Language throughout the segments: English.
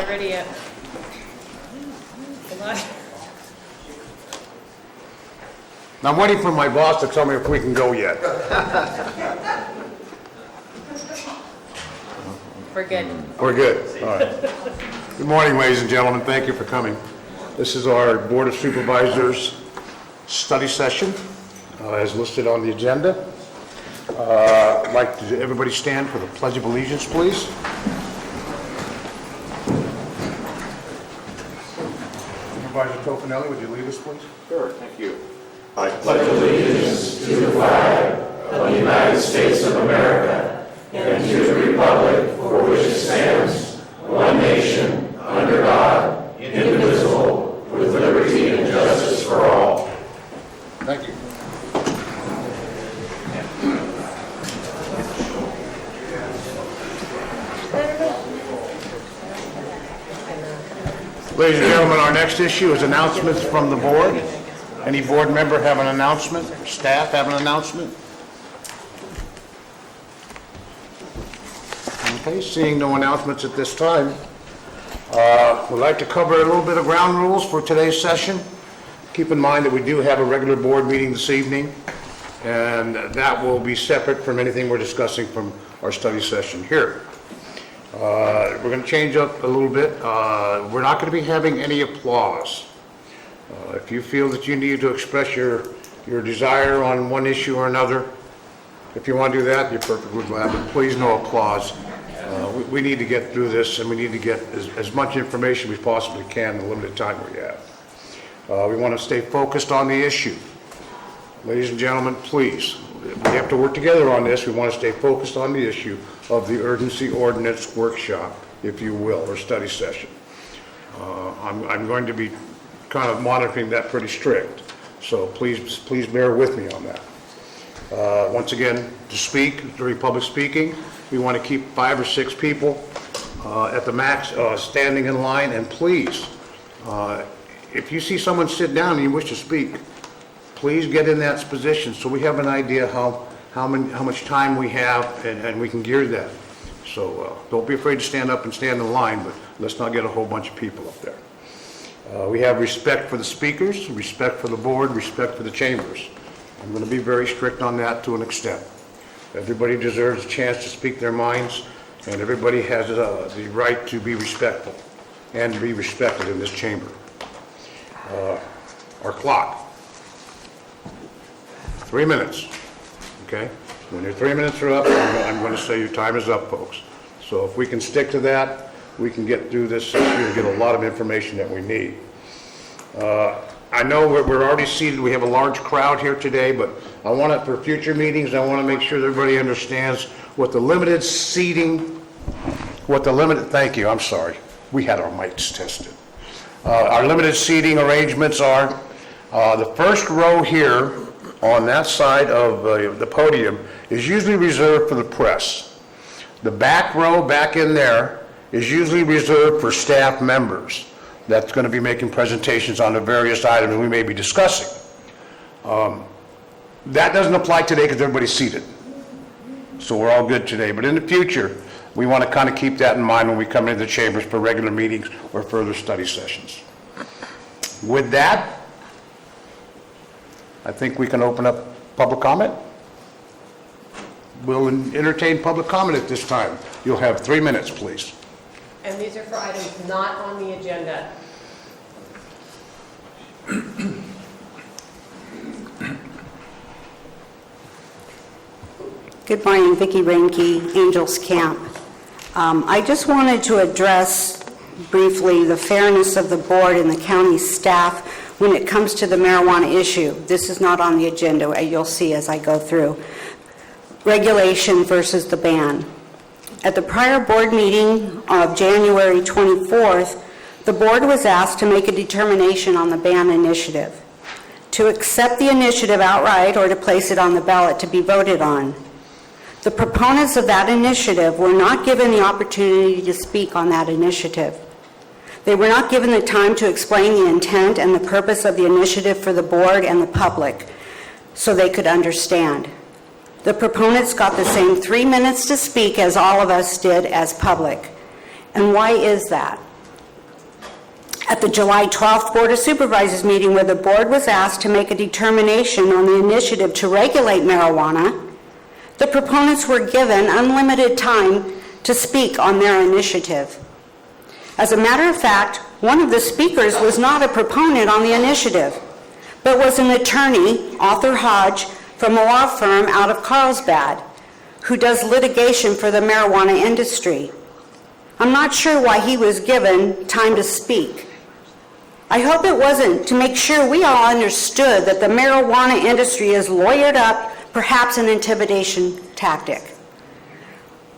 not ready yet. Hold on. Now, I'm waiting for my boss to tell me if we can go yet. We're good. We're good. All right. Good morning, ladies and gentlemen. Thank you for coming. This is our Board of Supervisors study session, as listed on the agenda. I'd like to everybody stand for the Pledge of Allegiance, please. Supervisor Tofinelli, would you lead us, please? Sure, thank you. I pledge allegiance to the flag of the United States of America and to the republic for which it stands, one nation, under God, indivisible, with liberty and justice for all. Thank you. Ladies and gentlemen, our next issue is announcements from the board. Any board member have an announcement? Staff have an announcement? Okay, seeing no announcements at this time, we'd like to cover a little bit of ground rules for today's session. Keep in mind that we do have a regular board meeting this evening, and that will be separate from anything we're discussing from our study session here. We're going to change up a little bit. We're not going to be having any applause. If you feel that you need to express your desire on one issue or another, if you want to do that, you're perfectly glad, but please no applause. We need to get through this, and we need to get as much information as we possibly can in the limited time we have. We want to stay focused on the issue. Ladies and gentlemen, please, we have to work together on this. We want to stay focused on the issue of the urgency ordinance workshop, if you will, or study session. I'm going to be kind of monitoring that pretty strict, so please bear with me on that. Once again, to speak, during public speaking, we want to keep 5 or 6 people at the max standing in line, and please, if you see someone sit down and you wish to speak, please get in that position so we have an idea how much time we have and we can gear that. So don't be afraid to stand up and stand in line, but let's not get a whole bunch of people up there. We have respect for the speakers, respect for the board, respect for the chambers. I'm going to be very strict on that to an extent. Everybody deserves a chance to speak their minds, and everybody has the right to be respectful and to be respected in this chamber. Our clock. 3 minutes, okay? When your 3 minutes are up, I'm going to say your time is up, folks. So if we can stick to that, we can get through this issue and get a lot of information that we need. I know we're already seated. We have a large crowd here today, but I want it for future meetings. I want to make sure that everybody understands what the limited seating, thank you, I'm sorry. We had our mics tested. Our limited seating arrangements are the first row here on that side of the podium is usually reserved for the press. The back row back in there is usually reserved for staff members that's going to be making presentations on the various items we may be discussing. That doesn't apply today because everybody's seated. So we're all good today. But in the future, we want to kind of keep that in mind when we come into the chambers for regular meetings or further study sessions. With that, I think we can open up public comment. We'll entertain public comment at this time. You'll have 3 minutes, please. And these are for items not on the agenda. Good morning, Vicki Reinke, Angels Camp. I just wanted to address briefly the fairness of the board and the county staff when it comes to the marijuana issue. This is not on the agenda, you'll see as I go through. Regulation versus the ban. At the prior board meeting of January 24th, the board was asked to make a determination on the ban initiative, to accept the initiative outright or to place it on the ballot to be voted on. The proponents of that initiative were not given the opportunity to speak on that initiative. They were not given the time to explain the intent and the purpose of the initiative for the board and the public so they could understand. The proponents got the same 3 minutes to speak as all of us did as public. And why is that? At the July 12th Board of Supervisors meeting, where the board was asked to make a determination on the initiative to regulate marijuana, the proponents were given unlimited time to speak on their initiative. As a matter of fact, one of the speakers was not a proponent on the initiative, but was an attorney, Arthur Hodge, from a law firm out of Carlsbad, who does litigation for the marijuana industry. I'm not sure why he was given time to speak. I hope it wasn't to make sure we all understood that the marijuana industry is lawyered up, perhaps an intimidation tactic.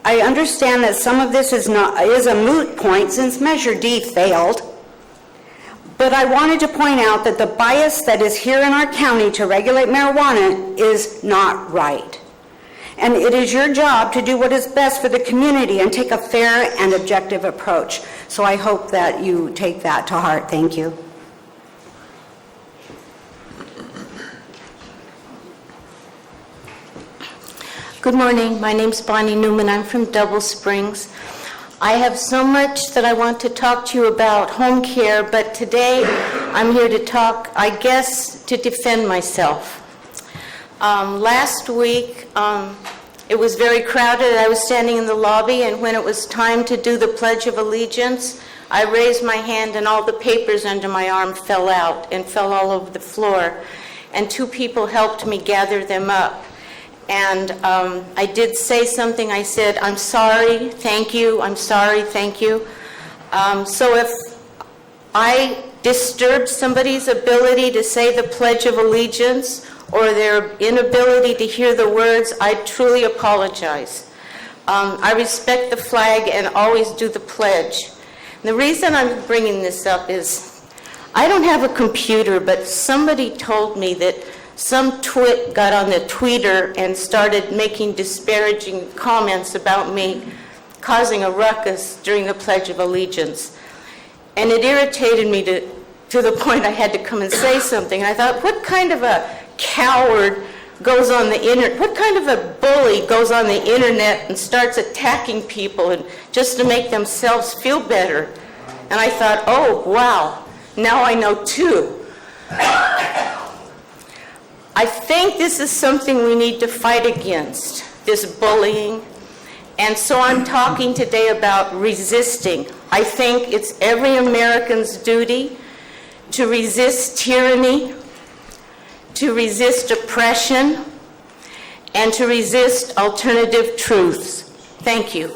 I understand that some of this is a moot point since Measure D failed, but I wanted to point out that the bias that is here in our county to regulate marijuana is not right. And it is your job to do what is best for the community and take a fair and objective approach. So I hope that you take that to heart. Thank you. Good morning. My name's Bonnie Newman. I'm from Double Springs. I have so much that I want to talk to you about home care, but today I'm here to talk, I guess, to defend myself. Last week, it was very crowded. I was standing in the lobby, and when it was time to do the Pledge of Allegiance, I raised my hand and all the papers under my arm fell out and fell all over the floor. And two people helped me gather them up. And I did say something. I said, "I'm sorry, thank you, I'm sorry, thank you." So if I disturbed somebody's ability to say the Pledge of Allegiance or their inability to hear the words, I truly apologize. I respect the flag and always do the pledge. And the reason I'm bringing this up is I don't have a computer, but somebody told me that some twit got on the tweeter and started making disparaging comments about me, causing a ruckus during the Pledge of Allegiance. And it irritated me to the point I had to come and say something. And I thought, what kind of a coward goes on the internet, what kind of a bully goes on the internet and starts attacking people and just to make themselves feel better? And I thought, oh, wow, now I know too. I think this is something we need to fight against, this bullying. And so I'm talking today about resisting. I think it's every American's duty to resist tyranny, to resist oppression, and to resist alternative truths. Thank you.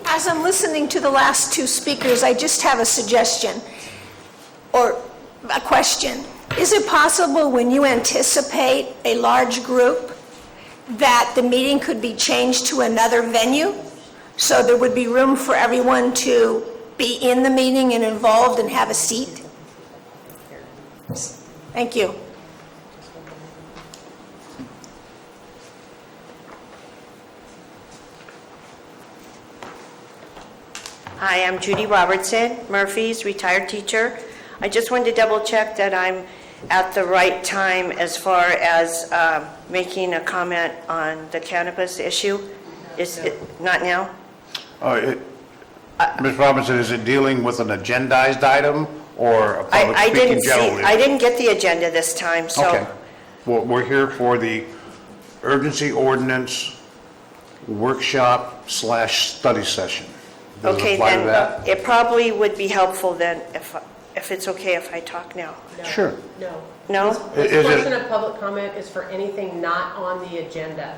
As I'm listening to the last two speakers, I just have a suggestion or a question. Is it possible when you anticipate a large group that the meeting could be changed to another venue so there would be room for everyone to be in the meeting and involved and have a seat? Thank you. Hi, I'm Judy Robertson, Murphy's retired teacher. I just wanted to double check that I'm at the right time as far as making a comment on the cannabis issue. Is it not now? Ms. Robinson, is it dealing with an agendized item or a public speaking generally? I didn't get the agenda this time, so. Okay. Well, we're here for the urgency ordinance workshop/study session. Does it Okay, apply to then that? it probably would be helpful then if it's okay if I talk now. No. Sure. No. No? This Is it- portion of public comment is for anything not on the agenda.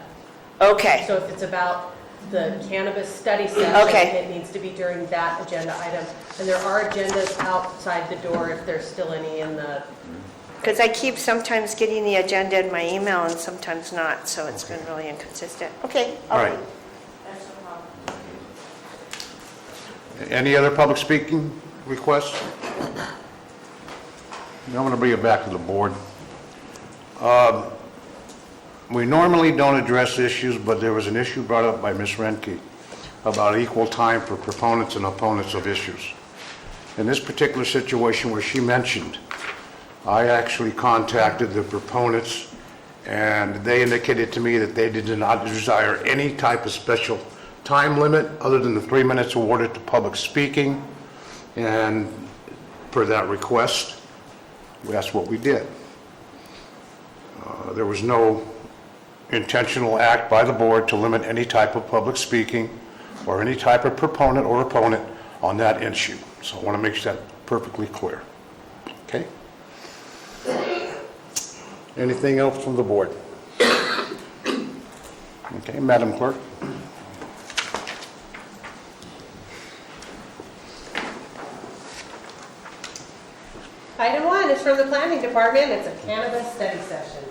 Okay, So if it's about the cannabis study session, Okay. it needs to be during that agenda item. And there are agendas outside the door if there's still any in the, because I keep sometimes getting the agenda in my email and sometimes not, so it's been really inconsistent. Okay. All right. Any other public speaking requests? I'm going to bring it back to the board. We normally don't address issues, but there was an issue brought up by Ms. Renke about equal time for proponents and opponents of issues. In this particular situation where she mentioned, I actually contacted the proponents and they indicated to me that they did not desire any type of special time limit other than the 3 minutes awarded to public speaking, and per that request, that's what we did. There was no intentional act by the board to limit any type of public speaking or any type of proponent or opponent on that issue. So I want to make that perfectly clear. Okay? Anything else from the board? Okay, Madam Clerk. Item 1 is from the Planning Department. It's a cannabis study session.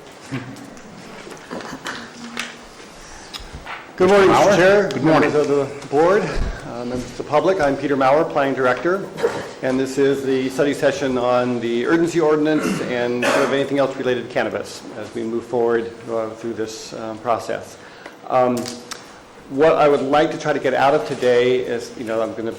Good morning, Mauer. Mr. Chair. Good morning. Members of the board, members of the public. I'm Peter Mauer, Planning Director, and this is the study session on the urgency ordinance and sort of anything else related to cannabis as we move forward through this process. What I would like to try to get out of today is, I'm going to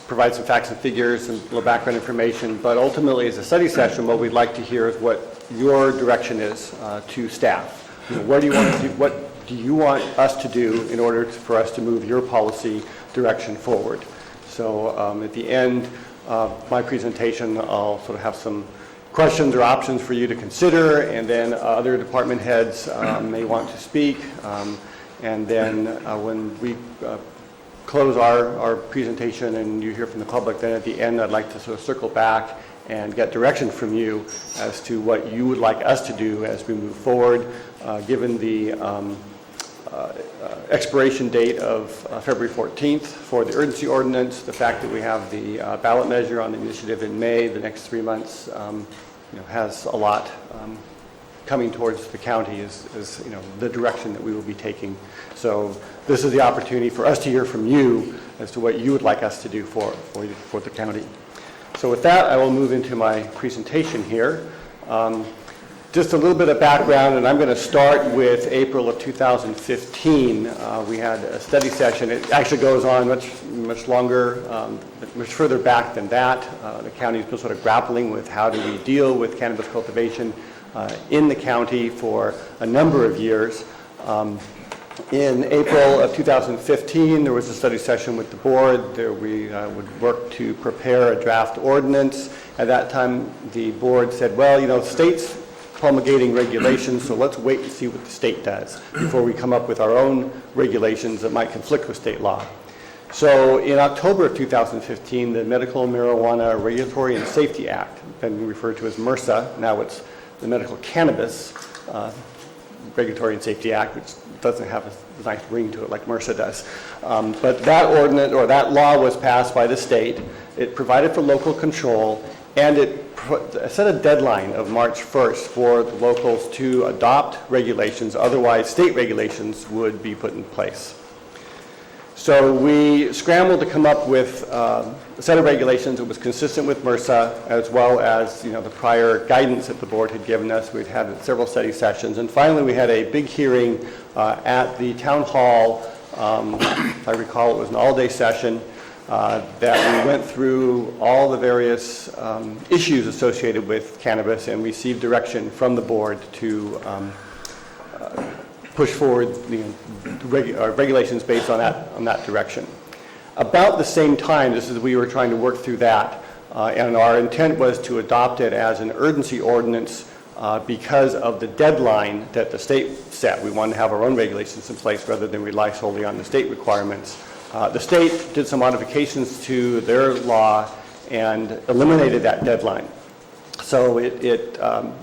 provide some facts and figures and a little background information, but ultimately as a study session, what we'd like to hear is what your direction is to staff. Where do you want to do, what do you want us to do in order for us to move your policy direction forward? So at the end of my presentation, I'll sort of have some questions or options for you to consider, and then other department heads may want to speak. And then when we close our presentation and you hear from the public, then at the end I'd like to sort of circle back and get direction from you as to what you would like us to do as we move forward, given the expiration date of February 14th for the urgency ordinance, the fact that we have the ballot measure on the initiative in May, the next 3 months has a lot coming towards the county is the direction that we will be taking. So this is the opportunity for us to hear from you as to what you would like us to do for the county. So with that, I will move into my presentation here. Just a little bit of background, and I'm going to start with April of 2015. We had a study session. It actually goes on much longer, much further back than that. The county's been sort of grappling with how do we deal with cannabis cultivation in the county for a number of years. In April of 2015, there was a study session with the board. There we would work to prepare a draft ordinance. At that time, the board said, well, states promulgating regulations, so let's wait and see what the state does before we come up with our own regulations that might conflict with state law. So in October of 2015, the Medical Marijuana Regulatory and Safety Act, been referred to as MRSA, now it's the Medical Cannabis Regulatory and Safety Act, which doesn't have a nice ring to it like MRSA does. But that ordinance, or that law, was passed by the state. It provided for local control, and it set a deadline of March 1st for the locals to adopt regulations, otherwise state regulations would be put in place. So we scrambled to come up with a set of regulations that was consistent with MRSA, as well as the prior guidance that the board had given us. We'd had several study sessions, and finally we had a big hearing at the town hall. If I recall, it was an all-day session that we went through all the various issues associated with cannabis and received direction from the board to push forward regulations based on that direction. About the same time, just as we were trying to work through that, and our intent was to adopt it as an urgency ordinance because of the deadline that the state set. We wanted to have our own regulations in place rather than rely solely on the state requirements. The state did some modifications to their law and eliminated that deadline. So it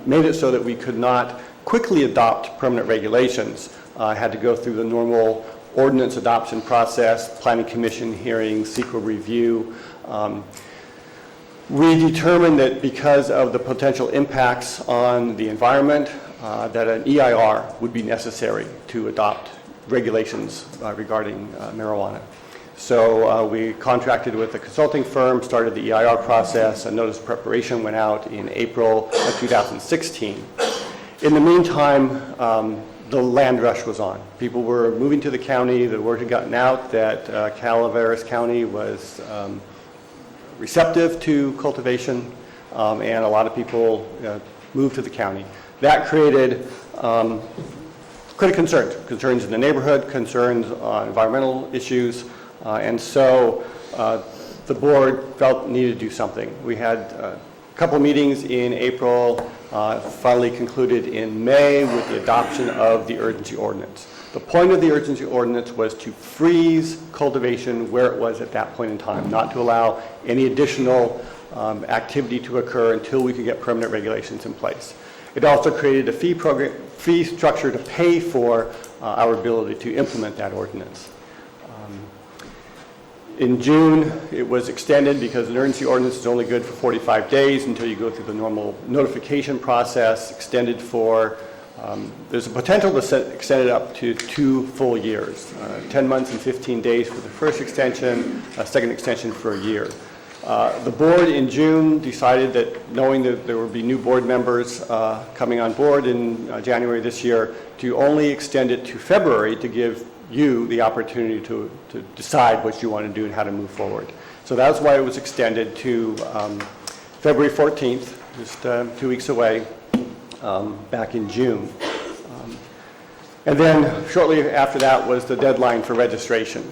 made it so that we could not quickly adopt permanent regulations. Had to go through the normal ordinance adoption process, planning commission hearings, CEQA review. We determined that because of the potential impacts on the environment, that an EIR would be necessary to adopt regulations regarding marijuana. So we contracted with a consulting firm, started the EIR process. A notice of preparation went out in April of 2016. In the meantime, the land rush was on. People were moving to the county. The word had gotten out that Calaveras County was receptive to cultivation, and a lot of people moved to the county. That created concerns in the neighborhood, concerns on environmental issues, and so the board felt it needed to do something. We had a couple meetings in April, finally concluded in May with the adoption of the urgency ordinance. The point of the urgency ordinance was to freeze cultivation where it was at that point in time, not to allow any additional activity to occur until we could get permanent regulations in place. It also created a fee structure to pay for our ability to implement that ordinance. In June, it was extended because an urgency ordinance is only good for 45 days until you go through the normal notification process, extended for, there's a potential to extend it up to 2 full years, 10 months and 15 days for the first extension, a second extension for a year. The board in June decided that, knowing that there would be new board members coming on board in January this year, to only extend it to February to give you the opportunity to decide what you want to do and how to move forward. So that's why it was extended to February 14th, just 2 weeks away, back in June. And then shortly after that was the deadline for registration.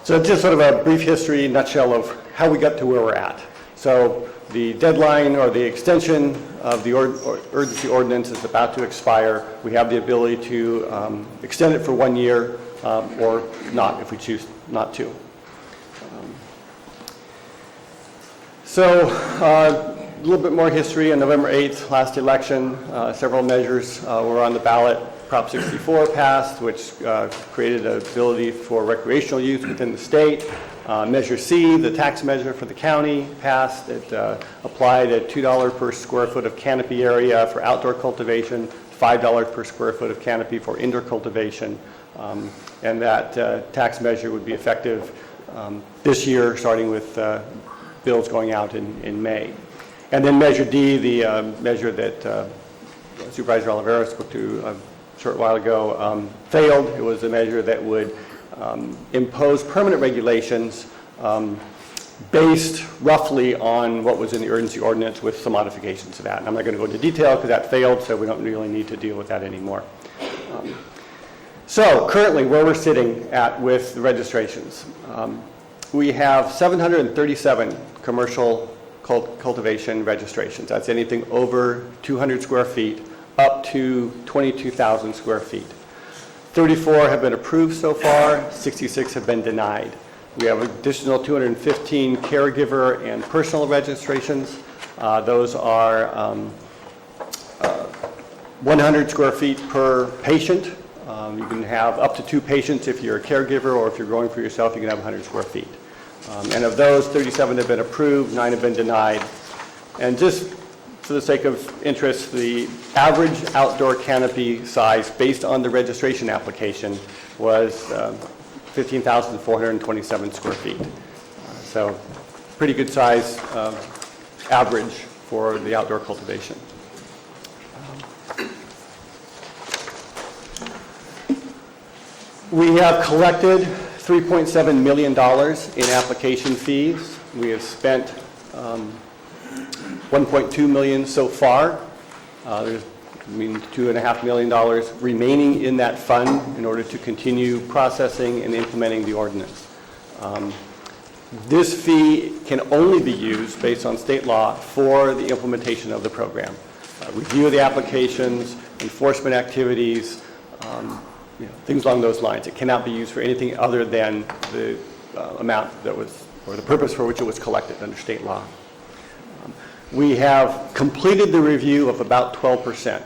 So just sort of a brief history, nutshell of how we got to where we're at. So the deadline or the extension of the urgency ordinance is about to expire. We have the ability to extend it for 1 year or not if we choose not to. So a little bit more history. On November 8th, last election, several measures were on the ballot. Prop 64 passed, which created an ability for recreational use within the state. Measure C, the tax measure for the county, passed. It applied at $2 per square foot of canopy area for outdoor cultivation, $5 per square foot of canopy for indoor cultivation, and that tax measure would be effective this year, starting with bills going out in May. And then Measure D, the measure that Supervisor Oliveira spoke to a short while ago, failed. It was a measure that would impose permanent regulations based roughly on what was in the urgency ordinance with some modifications to that. And I'm not going to go into detail because that failed, so we don't really need to deal with that anymore. So currently where we're sitting at with the registrations, we have 737 commercial cultivation registrations. That's anything over 200 square feet up to 22,000 square feet. 34 have been approved so far, 66 have been denied. We have additional 215 caregiver and personal registrations. Those are 100 square feet per patient. You can have up to 2 patients if you're a caregiver, or if you're growing for yourself, you can have 100 square feet. And of those, 37 have been approved, 9 have been denied. And just for the sake of interest, the average outdoor canopy size based on the registration application was 15,427 square feet. So pretty good size average for the outdoor cultivation. We have collected $3.7 million in application fees. We have spent $1.2 million so far. There's $2.5 million remaining in that fund in order to continue processing and implementing the ordinance. This fee can only be used based on state law for the implementation of the program. Review of the applications, enforcement activities, things along those lines. It cannot be used for anything other than the amount that was, or the purpose for which it was collected under state law. We have completed the review of about 12%.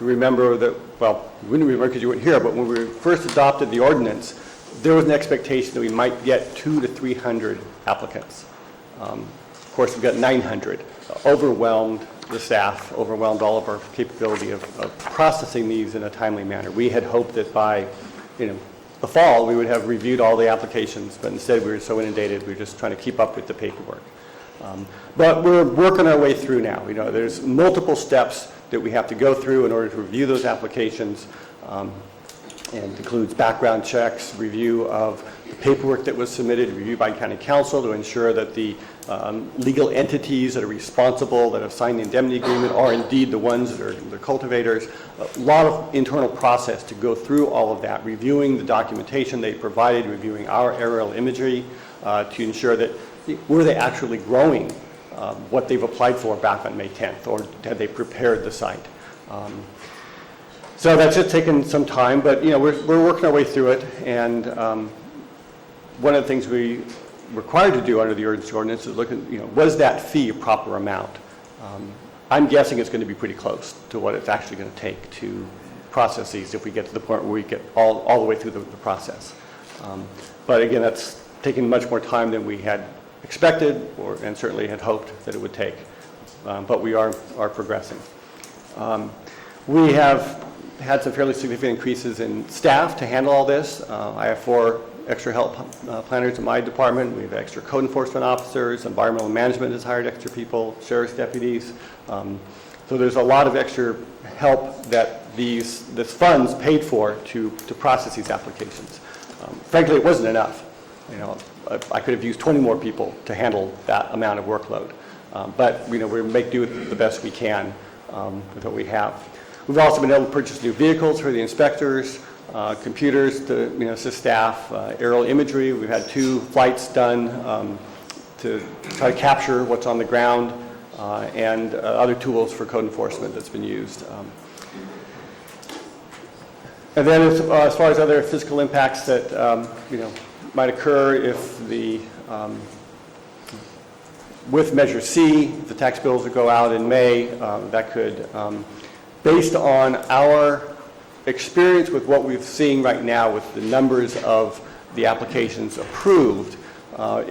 Remember that, well, you wouldn't remember because you weren't here, but when we first adopted the ordinance, there was an expectation that we might get 200 to 300 applicants. Of course, we got 900. Overwhelmed the staff, overwhelmed all of our capability of processing these in a timely manner. We had hoped that by, the fall, we would have reviewed all the applications, but instead we were so inundated, we were just trying to keep up with the paperwork. But we're working our way through now. There's multiple steps that we have to go through in order to review those applications. and includes background checks, review of the paperwork that was submitted, review by county council to ensure that the legal entities that are responsible, that have signed the indemnity agreement, are indeed the ones that are the cultivators. A lot of internal process to go through all of that, reviewing the documentation they provided, reviewing our aerial imagery to ensure that were they actually growing what they've applied for back on May 10th, or had they prepared the site. So that's just taken some time, but we're working our way through it, and one of the things we required to do under the urgency ordinance is look at, was that fee a proper amount? I'm guessing it's going to be pretty close to what it's actually going to take to process these if we get to the point where we get all the way through the process. But again, that's taking much more time than we had expected and certainly had hoped that it would take. But we are progressing. We have had some fairly significant increases in staff to handle all this. I have 4 extra help planners in my department. We have extra code enforcement officers. Environmental management has hired extra people, sheriff's deputies. So there's a lot of extra help that this funds paid for to process these applications. Frankly, it wasn't enough. I could have used 20 more people to handle that amount of workload. But we make do with the best we can with what we have. We've also been able to purchase new vehicles for the inspectors, computers to assist staff, aerial imagery. We've had 2 flights done to try to capture what's on the ground, and other tools for code enforcement that's been used. And then as far as other physical impacts that might occur if with Measure C, the tax bills that go out in May, that could, based on our experience with what we've seen right now with the numbers of the applications approved, we're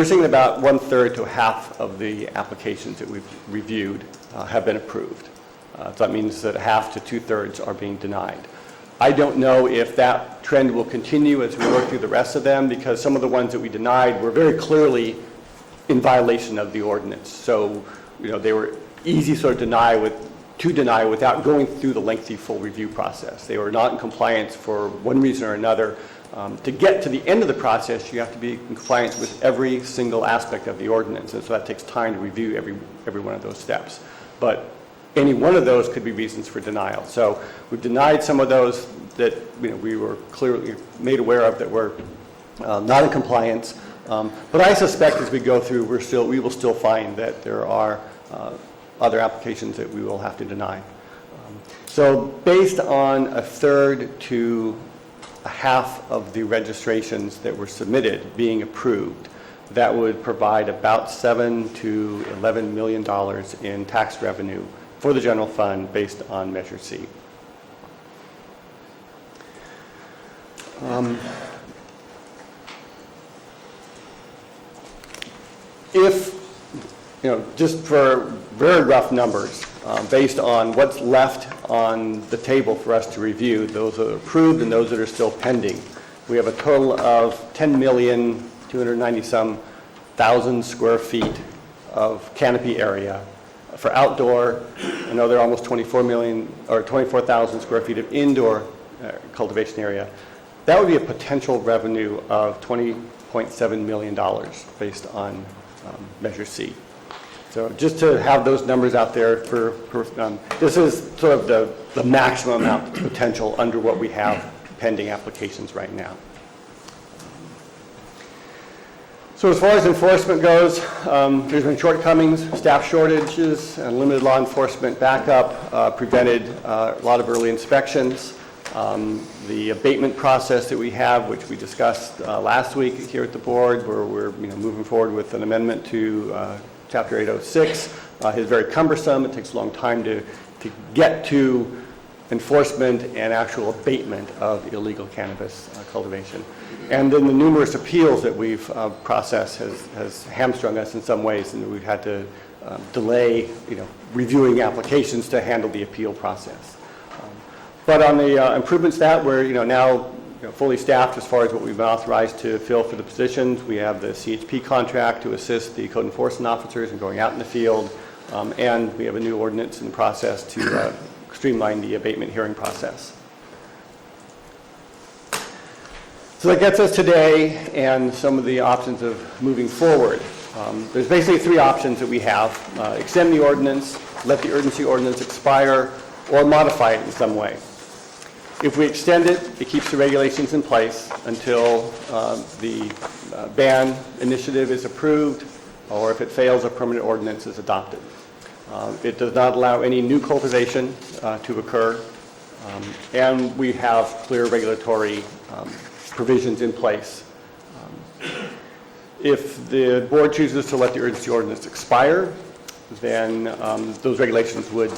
seeing about 1/3 to 1/2 of the applications that we've reviewed have been approved. So that means that 1/2 to 2/3 are being denied. I don't know if that trend will continue as we work through the rest of them, because some of the ones that we denied were very clearly in violation of the ordinance. So, they were easy to deny without going through the lengthy full review process. They were not in compliance for one reason or another. To get to the end of the process, you have to be in compliance with every single aspect of the ordinance, and so that takes time to review every one of those steps. But any one of those could be reasons for denial. So we've denied some of those that we were clearly made aware of that were not in compliance. But I suspect as we go through, we will still find that there are other applications that we will have to deny. So based on 1/3 to 1/2 of the registrations that were submitted being approved, that would provide about $7 to $11 million in tax revenue for the general fund based on Measure C. If, just for very rough numbers, based on what's left on the table for us to review, those that are approved and those that are still pending, we have a total of 10,290,000 square feet of canopy area for outdoor. I know there are almost 24,000 square feet of indoor cultivation area. That would be a potential revenue of $20.7 million based on Measure C. So just to have those numbers out there this is sort of the maximum amount of potential under what we have pending applications right now. So as far as enforcement goes, there's been shortcomings, staff shortages, and limited law enforcement backup prevented a lot of early inspections. The abatement process that we have, which we discussed last week here at the board, where we're moving forward with an amendment to Chapter 806, is very cumbersome. It takes a long time to get to enforcement and actual abatement of illegal cannabis cultivation. And then the numerous appeals that we've processed has hamstrung us in some ways, and we've had to delay, reviewing applications to handle the appeal process. But on the improvement stat, we're now fully staffed as far as what we've been authorized to fill for the positions. We have the CHP contract to assist the code enforcement officers in going out in the field, and we have a new ordinance in process to streamline the abatement hearing process. So that gets us today and some of the options of moving forward. There's basically three options that we have. Extend the ordinance, let the urgency ordinance expire, or modify it in some way. If we extend it, it keeps the regulations in place until the ban initiative is approved, or if it fails, a permanent ordinance is adopted. It does not allow any new cultivation to occur, and we have clear regulatory provisions in place. If the board chooses to let the urgency ordinance expire, then those regulations would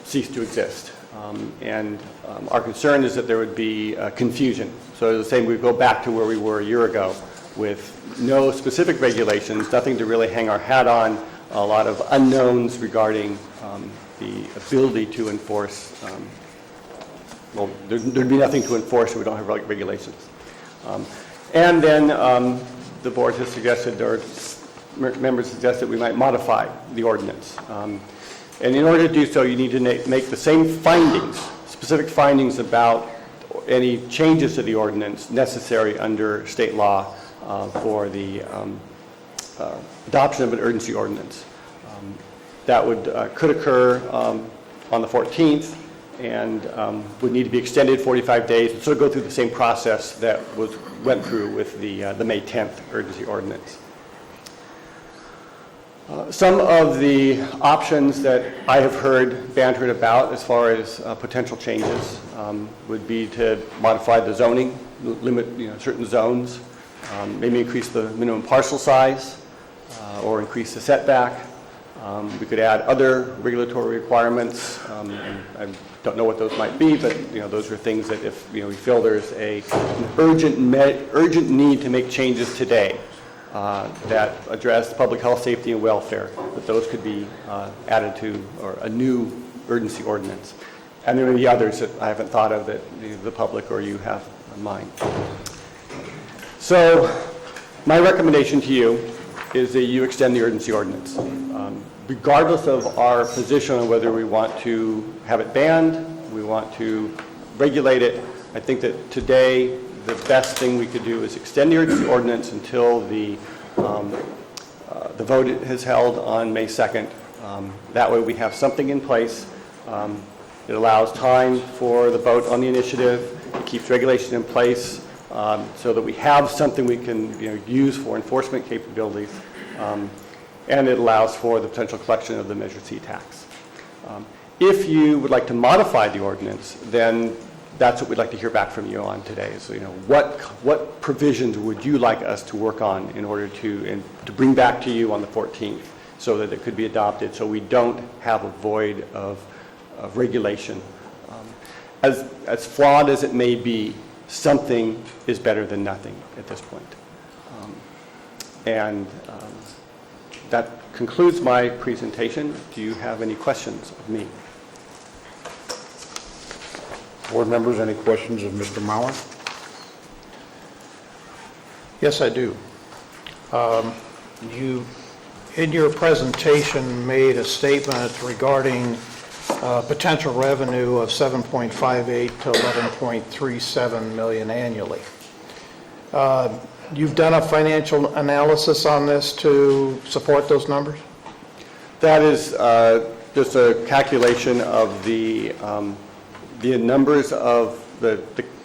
cease to exist. Our concern is that there would be confusion. So the same, we go back to where we were a year ago with no specific regulations, nothing to really hang our hat on, a lot of unknowns regarding the ability to enforce. Well, there'd be nothing to enforce if we don't have regulations. And then the board has suggested, or members suggested, we might modify the ordinance. And in order to do so, you need to make the same findings, specific findings about any changes to the ordinance necessary under state law for the adoption of an urgency ordinance. That could occur on the 14th and would need to be extended 45 days and sort of go through the same process that went through with the May 10th urgency ordinance. Some of the options that I have heard bantered about as far as potential changes would be to modify the zoning, limit certain zones, maybe increase the minimum parcel size or increase the setback. We could add other regulatory requirements. And I don't know what those might be, but those are things that if we feel there's an urgent need to make changes today that address public health, safety, and welfare, that those could be added to or a new urgency ordinance. And there may be others that I haven't thought of that the public or you have in mind. So my recommendation to you is that you extend the urgency ordinance. Regardless of our position on whether we want to have it banned, we want to regulate it, I think that today the best thing we could do is extend the urgency ordinance until the vote is held on May 2nd. That way we have something in place. It allows time for the vote on the initiative. It keeps regulation in place so that we have something we can use for enforcement capabilities. And it allows for the potential collection of the Measure C tax. If you would like to modify the ordinance, then that's what we'd like to hear back from you on today. So, what provisions would you like us to work on in order to bring back to you on the 14th so that it could be adopted, so we don't have a void of regulation. As flawed as it may be, something is better than nothing at this point. That concludes my presentation. Do you have any questions of me? Board members, any questions of Mr. Mauer? Yes, I do. You, in your presentation, made a statement regarding potential revenue of $7.58 to $11.37 million annually. You've done a financial analysis on this to support those numbers? That is just a calculation of the numbers of the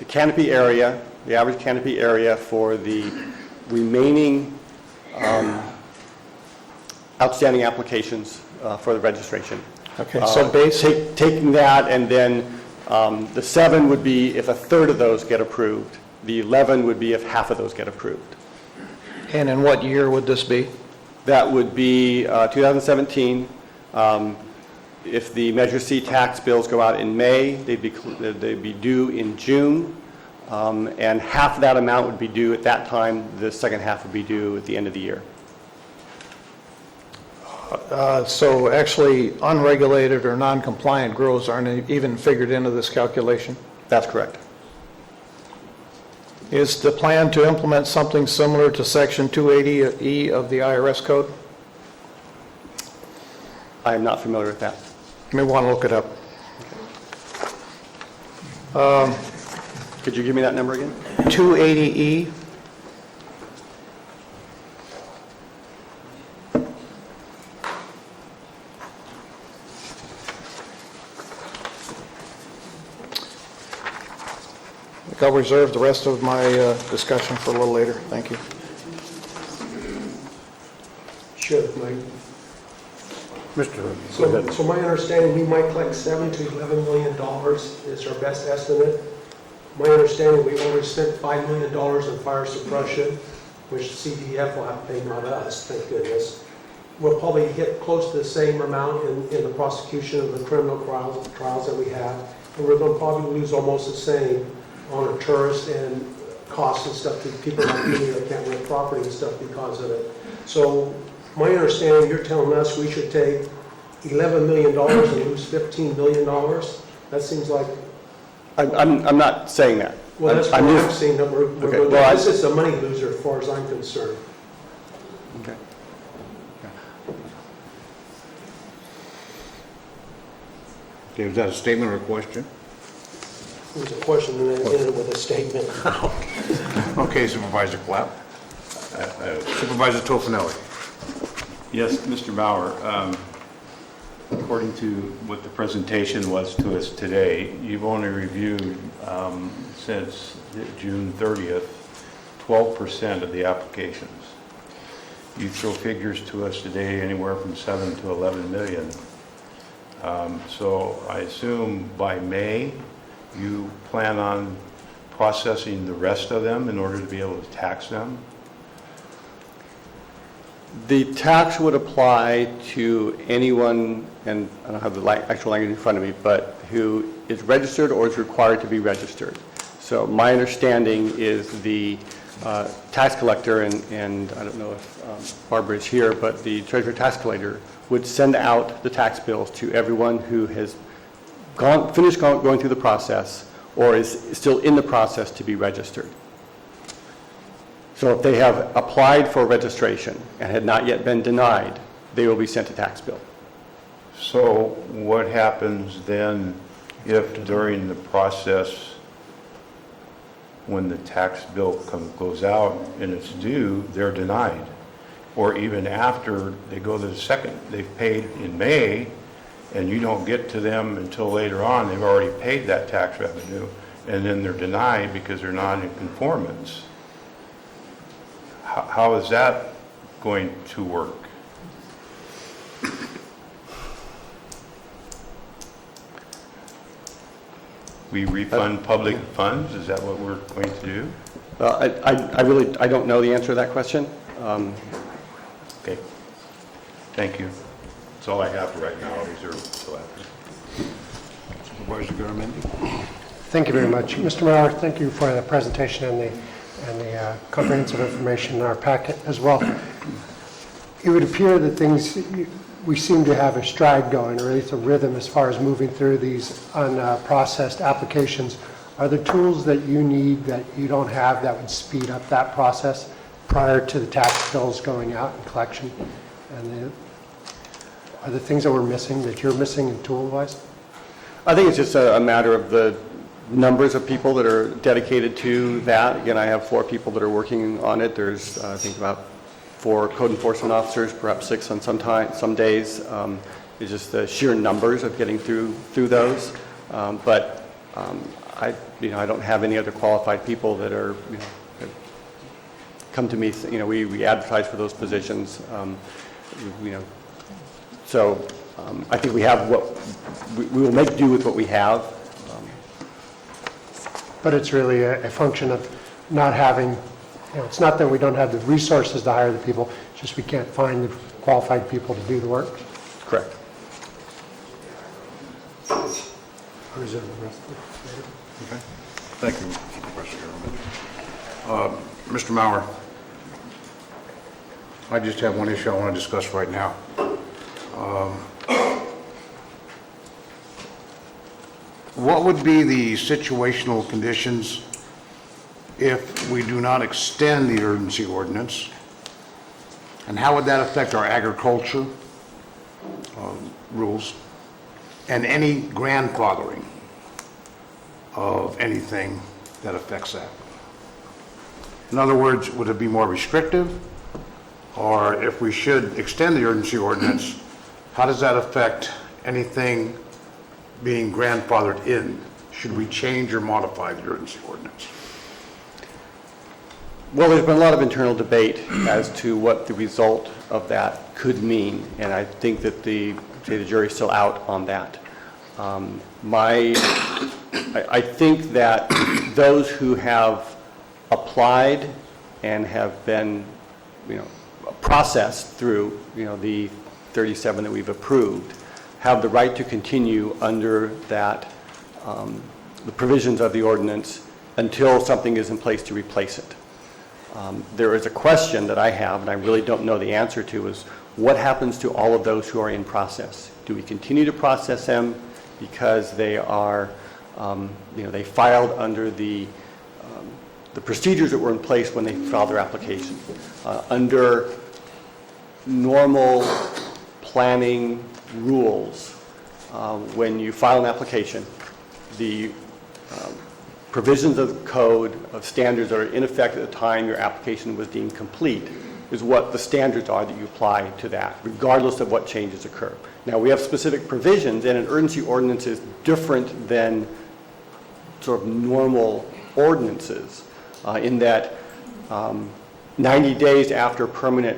canopy area, the average canopy area for the remaining outstanding applications for the registration. Okay, so basically, taking that, and then the 7 would be if a third of those get approved. The 11 would be if half of those get approved. and in what year would this be? That would be 2017. If the Measure C tax bills go out in May, they'd be due in June, and half of that amount would be due at that time. The second half would be due at the end of the year. So actually, unregulated or non-compliant grows aren't even figured into this calculation? That's correct. Is the plan to implement something similar to Section 280E of the IRS code? I am not familiar with that. You may want to look it up. Could you give me that number again? 280E. I think I'll reserve the rest of my discussion for a little later. Thank you. Sure, Mike. Mr. So my understanding, we might collect $7 to $11 million is our best estimate. My understanding, we've already spent $5 million on fire suppression, which CDF will have to pay, not us, thank goodness. We'll probably hit close to the same amount in the prosecution of the criminal trials that we have. And we're going to probably lose almost the same on a tourist and costs and stuff to people like me that can't rent property and stuff because of it. So my understanding, you're telling us we should take $11 million and lose $15 million? That seems like... I'm not saying that. Well, that's what I'm saying, that we're Okay, going well, this is a money loser as far as I'm concerned. Okay. Okay, was that a statement or a question? It was a question and then ended with a statement. Okay, Supervisor Clapp. Supervisor Tofinelli. Yes, Mr. Bauer, according to what the presentation was to us today, you've only reviewed, since June 30th, 12% of the applications. You throw figures to us today anywhere from 7 to 11 million. So I assume by May, you plan on processing the rest of them in order to be able to tax them? The tax would apply to anyone, and I don't have the actual language in front of me, but who is registered or is required to be registered. So my understanding is the tax collector, and I don't know if Barbara is here, but the treasurer tax collector would send out the tax bills to everyone who has finished going through the process or is still in the process to be registered. So if they have applied for registration and had not yet been denied, they will be sent a tax bill. So what happens then if during the process, when the tax bill goes out and it's due, they're denied? Or even after they go to the second, they've paid in May, and you don't get to them until later on, they've already paid that tax revenue, and then they're denied because they're not in conformance. How is that going to work? We refund public funds? Is that what we're going to do? I don't know the answer to that question. Okay. Thank you. That's all I have for right now. I'll reserve until after. Supervisor Garamendi. Thank you very much. Mr. Mauer, thank you for the presentation and the comprehensive information in our packet as well. It would appear that we seem to have a stride going, or at least a rhythm as far as moving through these unprocessed applications. Are there tools that you need that you don't have that would speed up that process prior to the tax bills going out and collection? And are there things that we're missing, that you're missing in tool-wise? I think it's just a matter of the numbers of people that are dedicated to that. Again, I have 4 people that are working on it. There's, I think, about 4 code enforcement officers, perhaps 6 on some days. It's just the sheer numbers of getting through those. But I don't have any other qualified people that are, that come to me. We advertise for those positions. So I think we have we will make do with what we have. But it's really a function of not having, it's not that we don't have the resources to hire the people, it's just we can't find the qualified people to do the work. Correct. Reserve the rest of it. Okay. Thank you, Supervisor Garamendi. Mr. Mauer, I just have one issue I want to discuss right now. What would be the situational conditions if we do not extend the urgency ordinance? And how would that affect our agriculture rules and any grandfathering? of anything that affects that. In other words, would it be more restrictive? Or if we should extend the urgency ordinance, how does that affect anything being grandfathered in? Should we change or modify the urgency ordinance? Well, there's been a lot of internal debate as to what the result of that could mean, and I think that the jury's still out on that. I think that those who have applied and have been, processed through, the 37 that we've approved, have the right to continue under that, the provisions of the ordinance until something is in place to replace it. There is a question that I have, and I really don't know the answer to, is what happens to all of those who are in process? Do we continue to process them because they are, they filed under the procedures that were in place when they filed their application? Under normal planning rules, when you file an application, the provisions of the code of standards that are in effect at the time your application was deemed complete is what the standards are that you apply to that, regardless of what changes occur. Now, we have specific provisions, and an urgency ordinance is different than sort of normal ordinances in that 90 days after a permanent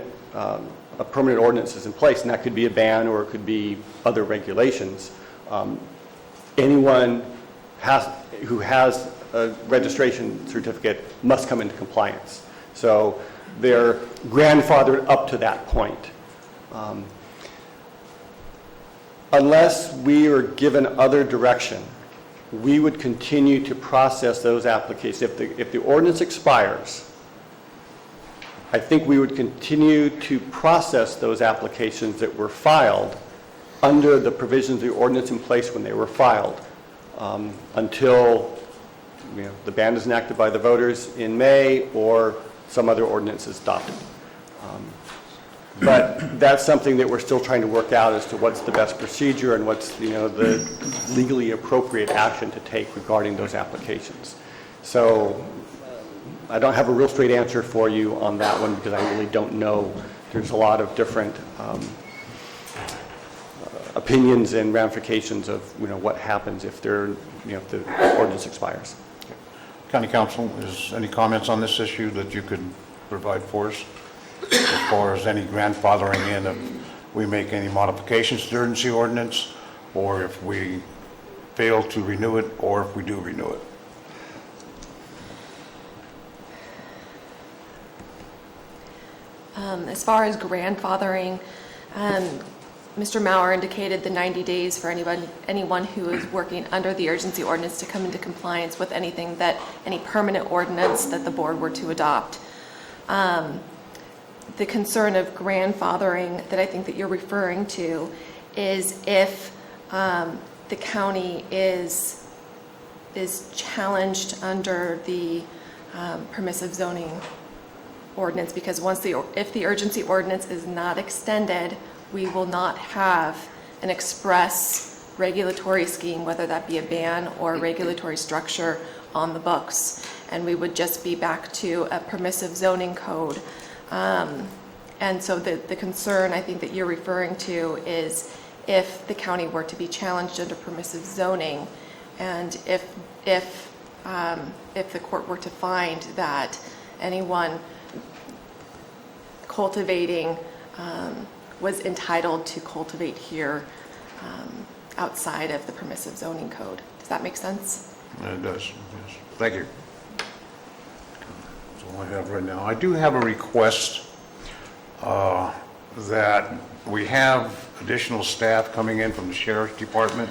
ordinance is in place, and that could be a ban or it could be other regulations, anyone who has a registration certificate must come into compliance. So they're grandfathered up to that point. Unless we are given other direction, we would continue to process those applications. If the ordinance expires, I think we would continue to process those applications that were filed under the provisions of the ordinance in place when they were filed until the ban is enacted by the voters in May or some other ordinance is adopted. But that's something that we're still trying to work out as to what's the best procedure and what's the legally appropriate action to take regarding those applications. So I don't have a real straight answer for you on that one because I really don't know. There's a lot of different opinions and ramifications of what happens if the ordinance expires. County Council, is any comments on this issue that you could provide for us? As far as any grandfathering in, if we make any modifications to the urgency ordinance, or if we fail to renew it, or if we do renew it? As far as grandfathering, Mr. Maurer indicated the 90 days for anyone who is working under the urgency ordinance to come into compliance with any permanent ordinance that the board were to adopt. The concern of grandfathering that I think that you're referring to is if the county is challenged under the permissive zoning ordinance, because if the urgency ordinance is not extended, we will not have an express regulatory scheme, whether that be a ban or a regulatory structure on the books, and we would just be back to a permissive zoning code. And so the concern I think that you're referring to is if the county were to be challenged under permissive zoning, and if the court were to find that anyone cultivating was entitled to cultivate here outside of the permissive zoning code. Does that make sense? It does, yes. Thank you. That's all I have right now. I do have a request that we have additional staff coming in from the Sheriff's Department.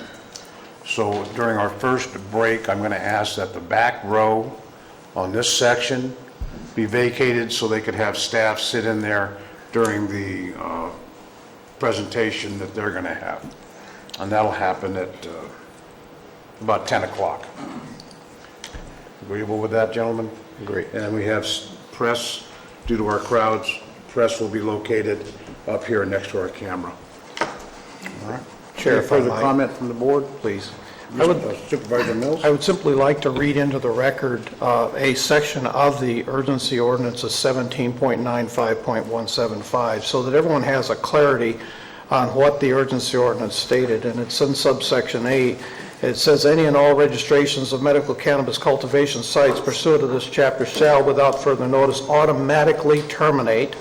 So during our first break, I'm going to ask that the back row on this section be vacated so they could have staff sit in there during the presentation that they're going to have. And that'll happen at about 10 o'clock. Agreeable with that, gentlemen? Great. And we have press, due to our crowds, press will be located up here next to our camera. All right. Chair, Any if I further might. comment from the board, please? Supervisor Mills? I would simply like to read into the record a section of the urgency ordinance of 17.95.175 so that everyone has a clarity on what the urgency ordinance stated, and it's in subsection A. It says, "Any and all registrations of medical cannabis cultivation sites pursuant to this chapter shall, without further notice, automatically terminate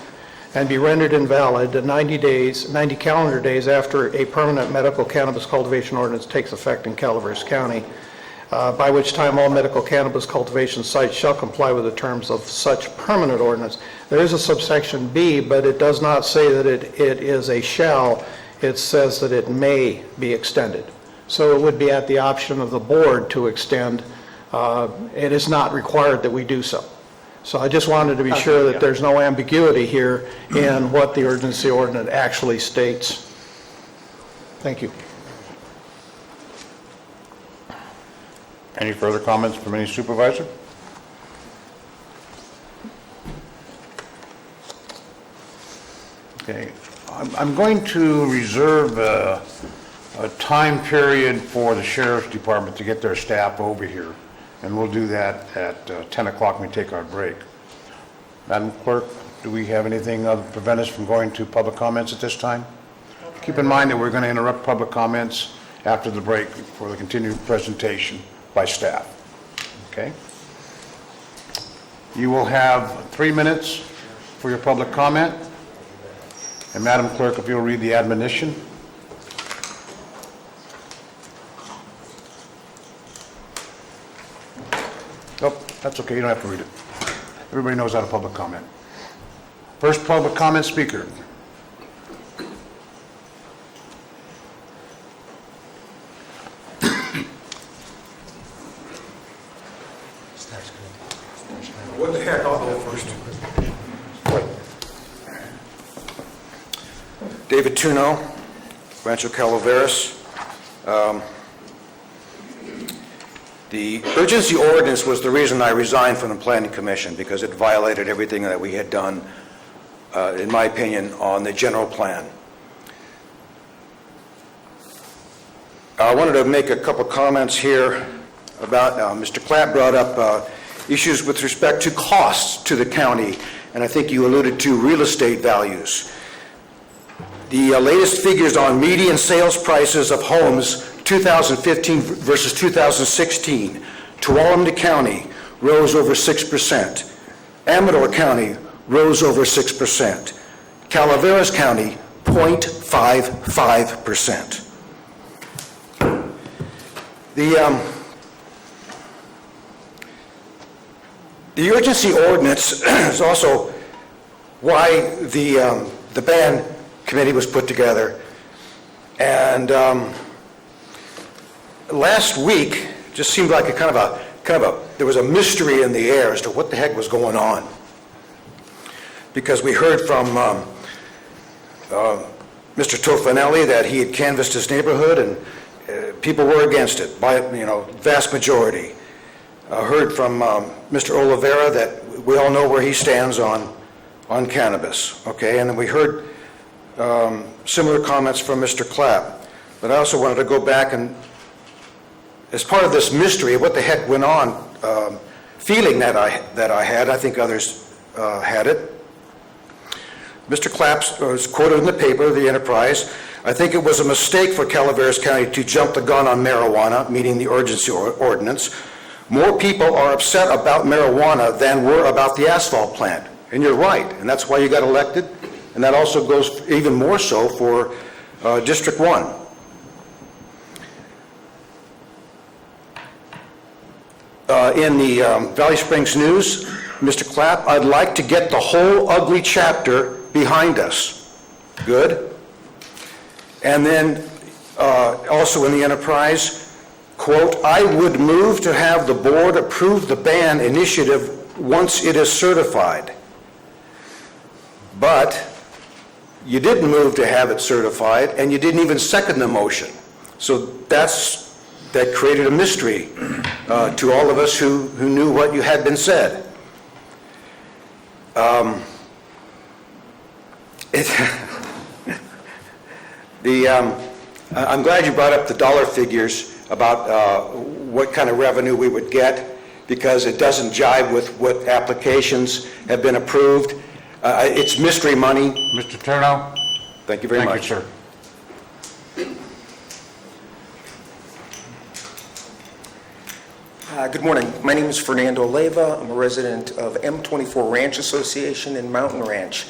and be rendered invalid 90 calendar days after a permanent medical cannabis cultivation ordinance takes effect in Calaveras County, by which time all medical cannabis cultivation sites shall comply with the terms of such permanent ordinance." There is a subsection B, but it does not say that it is a shall. It says that it may be extended. So it would be at the option of the board to extend. It is not required that we do so. So I just wanted to be sure that there's no ambiguity here in what the urgency ordinance actually states. Thank you. Any further comments from any supervisor? Okay, I'm going to reserve a time period for the sheriff's department to get their staff over here, and we'll do that at 10 o'clock when we take our break. Madam Clerk, do we have anything to prevent us from going to public comments at this time? Keep in mind that we're going to interrupt public comments after the break for the continued presentation by staff. Okay? You will have 3 minutes for your public comment. And Madam Clerk, if you'll read the admonition. Oh, that's okay, you don't have to read it. Everybody knows how to public comment. First public comment speaker. What the heck, I'll go first. David Tuno, Rancho Calaveras. The urgency ordinance was the reason I resigned from the Planning Commission, because it violated everything that we had done, in my opinion, on the general plan. I wanted to make a couple comments here about, Mr. Clapp brought up issues with respect to costs to the county, and I think you alluded to real estate values. The latest figures on median sales prices of homes 2015 versus 2016, Tuolumne County rose over 6%, Amador County rose over 6%, Calaveras County 0.55%. The urgency ordinance is also why the ban committee was put together. And last week just seemed like there was a mystery in the air as to what the heck was going on, because we heard from Mr. Tofanelli that he had canvassed his neighborhood and people were against it by vast majority. Heard from Mr. Oliveira that we all know where he stands on cannabis. Okay, and then we heard similar comments from Mr. Clapp. But I also wanted to go back and, as part of this mystery of what the heck went on, feeling that I had, I think others had it. Mr. Clapp was quoted in the paper, the Enterprise, "I think it was a mistake for Calaveras County to jump the gun on marijuana," meaning the urgency ordinance. "More people are upset about marijuana than were about the asphalt plant." And you're right, and that's why you got elected, and that also goes even more so for District 1. In the Valley Springs News, Mr. Clapp, "I'd like to get the whole ugly chapter behind us." Good. And then also in the Enterprise, quote, "I would move to have the board approve the ban initiative once it is certified." But you didn't move to have it certified, and you didn't even second the motion. So that created a mystery to all of us who knew what you had been said. I'm glad you brought up the dollar figures. about what kind of revenue we would get, because it doesn't jive with what applications have been approved. It's mystery money. Mr. Turno? Thank you very much. Thank you, sir. Good morning. My name is Fernando Leyva. I'm a resident of M24 Ranch Association in Mountain Ranch.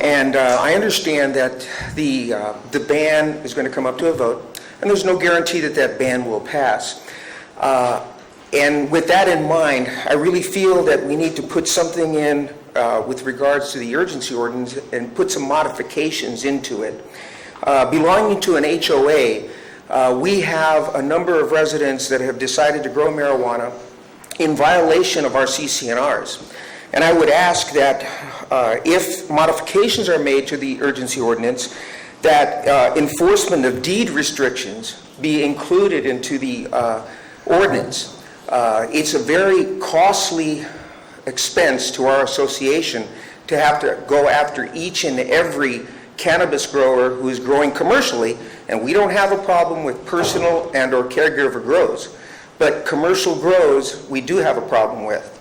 And I understand that the ban is going to come up to a vote, and there's no guarantee that that ban will pass. And with that in mind, I really feel that we need to put something in with regards to the urgency ordinance and put some modifications into it. Belonging to an HOA, we have a number of residents that have decided to grow marijuana in violation of our CCNRs. And I would ask that if modifications are made to the urgency ordinance, that enforcement of deed restrictions be included into the ordinance. It's a very costly expense to our association to have to go after each and every cannabis grower who is growing commercially, and we don't have a problem with personal and or caregiver grows, but commercial grows we do have a problem with.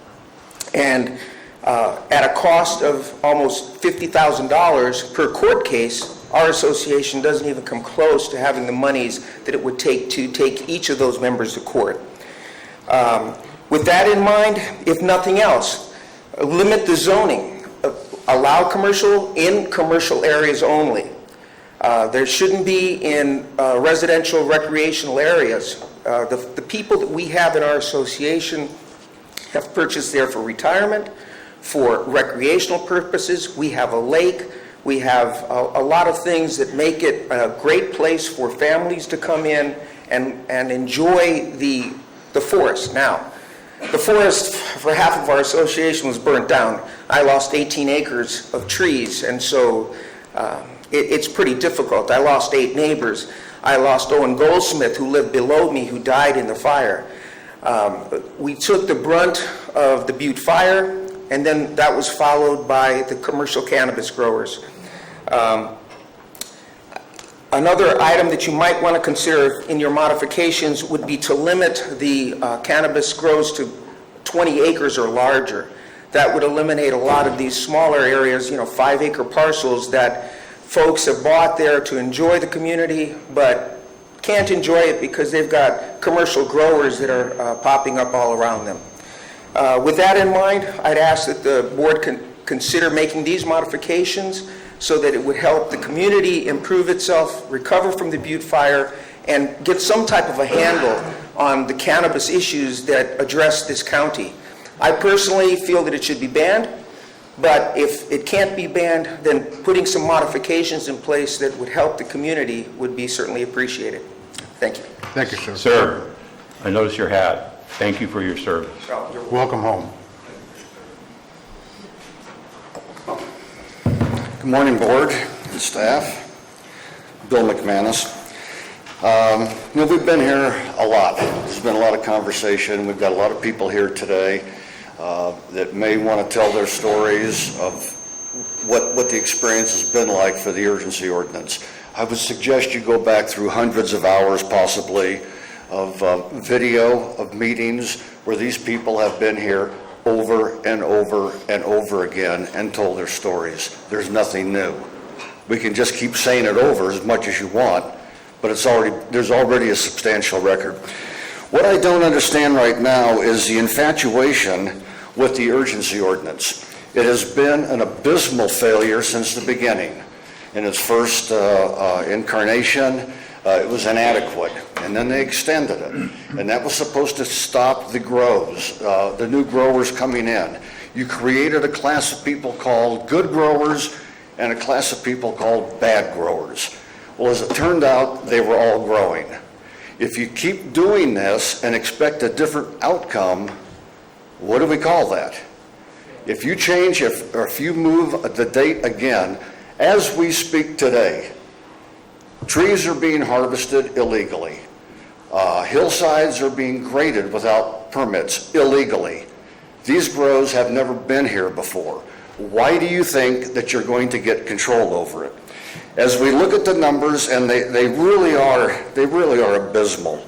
And at a cost of almost $50,000 per court case, our association doesn't even come close to having the monies that it would take to take each of those members to court. With that in mind, if nothing else, limit the zoning. Allow commercial in commercial areas only. There shouldn't be in residential recreational areas. The people that we have in our association have purchased there for retirement, for recreational purposes. We have a lake. We have a lot of things that make it a great place for families to come in and enjoy the forest. Now, the forest for half of our association was burnt down. I lost 18 acres of trees, and so it's pretty difficult. I lost 8 neighbors. I lost Owen Goldsmith, who lived below me, who died in the fire. We took the brunt of the Butte fire, and then that was followed by the commercial cannabis growers. Another item that you might want to consider in your modifications would be to limit the cannabis grows to 20 acres or larger. That would eliminate a lot of these smaller areas, 5-acre parcels that folks have bought there to enjoy the community, but can't enjoy it because they've got commercial growers that are popping up all around them. With that in mind, I'd ask that the board consider making these modifications so that it would help the community improve itself, recover from the Butte fire, and get some type of a handle on the cannabis issues that address this county. I personally feel that it should be banned, but if it can't be banned, then putting some modifications in place that would help the community would be certainly appreciated. Thank you. Thank you, sir. Sir, I noticed your hat. Thank you for your service. Welcome home. Good morning, board and staff. Bill McManus. We've been here a lot. There's been a lot of conversation. We've got a lot of people here today that may want to tell their stories of what the experience has been like for the urgency ordinance. I would suggest you go back through hundreds of hours possibly of video of meetings where these people have been here over and over and over again and told their stories. There's nothing new. We can just keep saying it over as much as you want, but there's already a substantial record. What I don't understand right now is the infatuation with the urgency ordinance. It has been an abysmal failure since the beginning. In its first incarnation, it was inadequate, and then they extended it. And that was supposed to stop the grows, the new growers coming in. You created a class of people called good growers and a class of people called bad growers. Well, as it turned out, they were all growing. If you keep doing this and expect a different outcome, what do we call that? If you change, or if you move the date again, as we speak today, trees are being harvested illegally. Hillsides are being graded without permits illegally. These grows have never been here before. Why do you think that you're going to get control over it? As we look at the numbers, and they really are abysmal.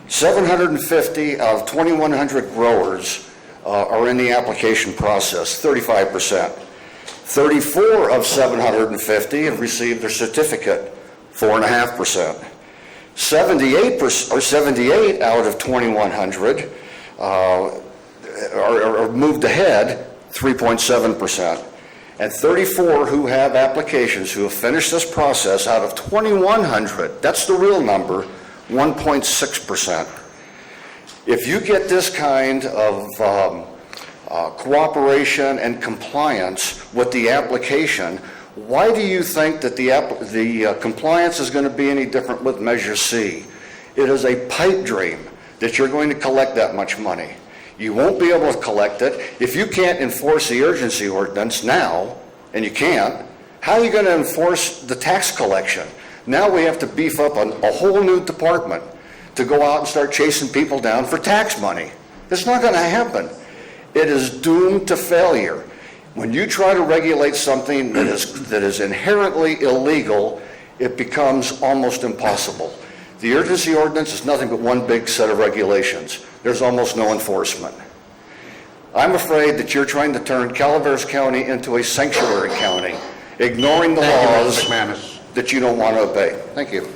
750 out of 2,100 growers are in the application process, 35%. 34 of 750 have received their certificate, 4.5%. 78 out of 2,100 are moved ahead, 3.7%. And 34 who have applications, who have finished this process out of 2,100, that's the real number, 1.6%. If you get this kind of cooperation and compliance with the application, why do you think that the compliance is going to be any different with Measure C? It is a pipe dream that you're going to collect that much money. You won't be able to collect it. If you can't enforce the urgency ordinance now, and you can't, how are you going to enforce the tax collection? Now we have to beef up a whole new department to go out and start chasing people down for tax money. It's not going to happen. It is doomed to failure. When you try to regulate something that is inherently illegal, it becomes almost impossible. The urgency ordinance is nothing but one big set of regulations. There's almost no enforcement. I'm afraid that you're trying to turn Calaveras County into a sanctuary county, ignoring the laws that you don't want to obey. Thank you.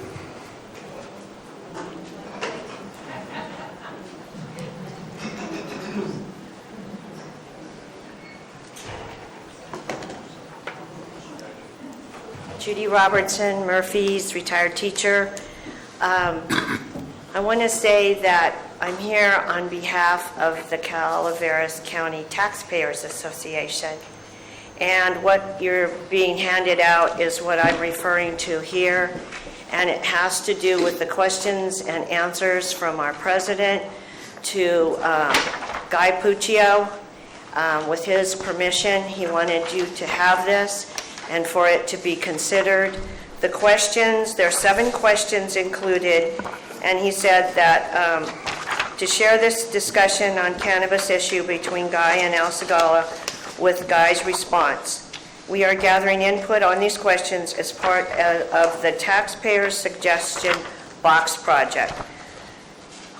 Judy Robertson, Murphy's retired teacher. I want to say that I'm here on behalf of the Calaveras County Taxpayers Association. And what you're being handed out is what I'm referring to here. And it has to do with the questions and answers from our president to Guy Puccio. With his permission, he wanted you to have this and for it to be considered. The questions, there are 7 questions included, and he said that to share this discussion on cannabis issue between Guy and Al Segala with Guy's response. We are gathering input on these questions as part of the Taxpayers Suggestion Box Project.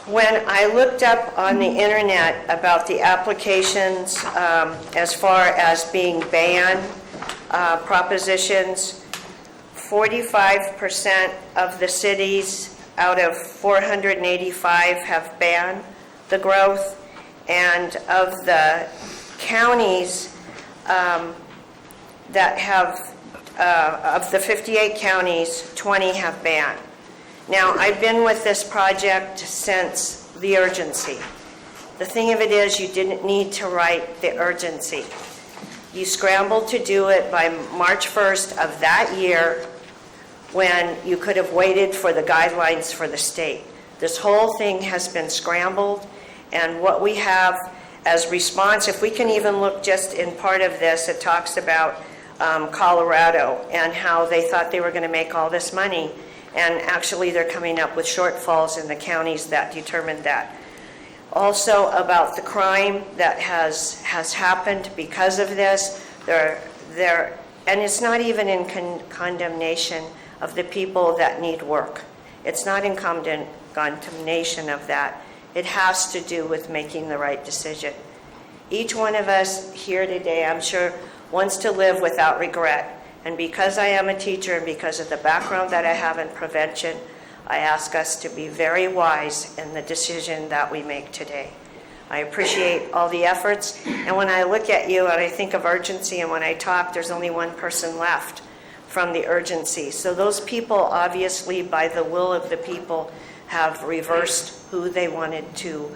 When I looked up on the internet about the applications as far as being banned, propositions, 45% of the cities out of 485 have banned the growth, and of the counties that have, of the 58 counties, 20 have banned. Now, I've been with this project since the urgency. The thing of it is, you didn't need to write the urgency. You scrambled to do it by March 1st of that year when you could have waited for the guidelines for the state. This whole thing has been scrambled, and what we have as response, if we can even look just in part of this, it talks about Colorado and how they thought they were going to make all this money, and actually they're coming up with shortfalls in the counties that determined that. Also about the crime that has happened because of this, and it's not even in condemnation of the people that need work. It's not in condemnation of that. It has to do with making the right decision. Each one of us here today, I'm sure, wants to live without regret. And because I am a teacher and because of the background that I have in prevention, I ask us to be very wise in the decision that we make today. I appreciate all the efforts. And when I look at you and I think of urgency, and when I talk, there's only one person left from the urgency. So those people, obviously, by the will of the people, have reversed who they wanted to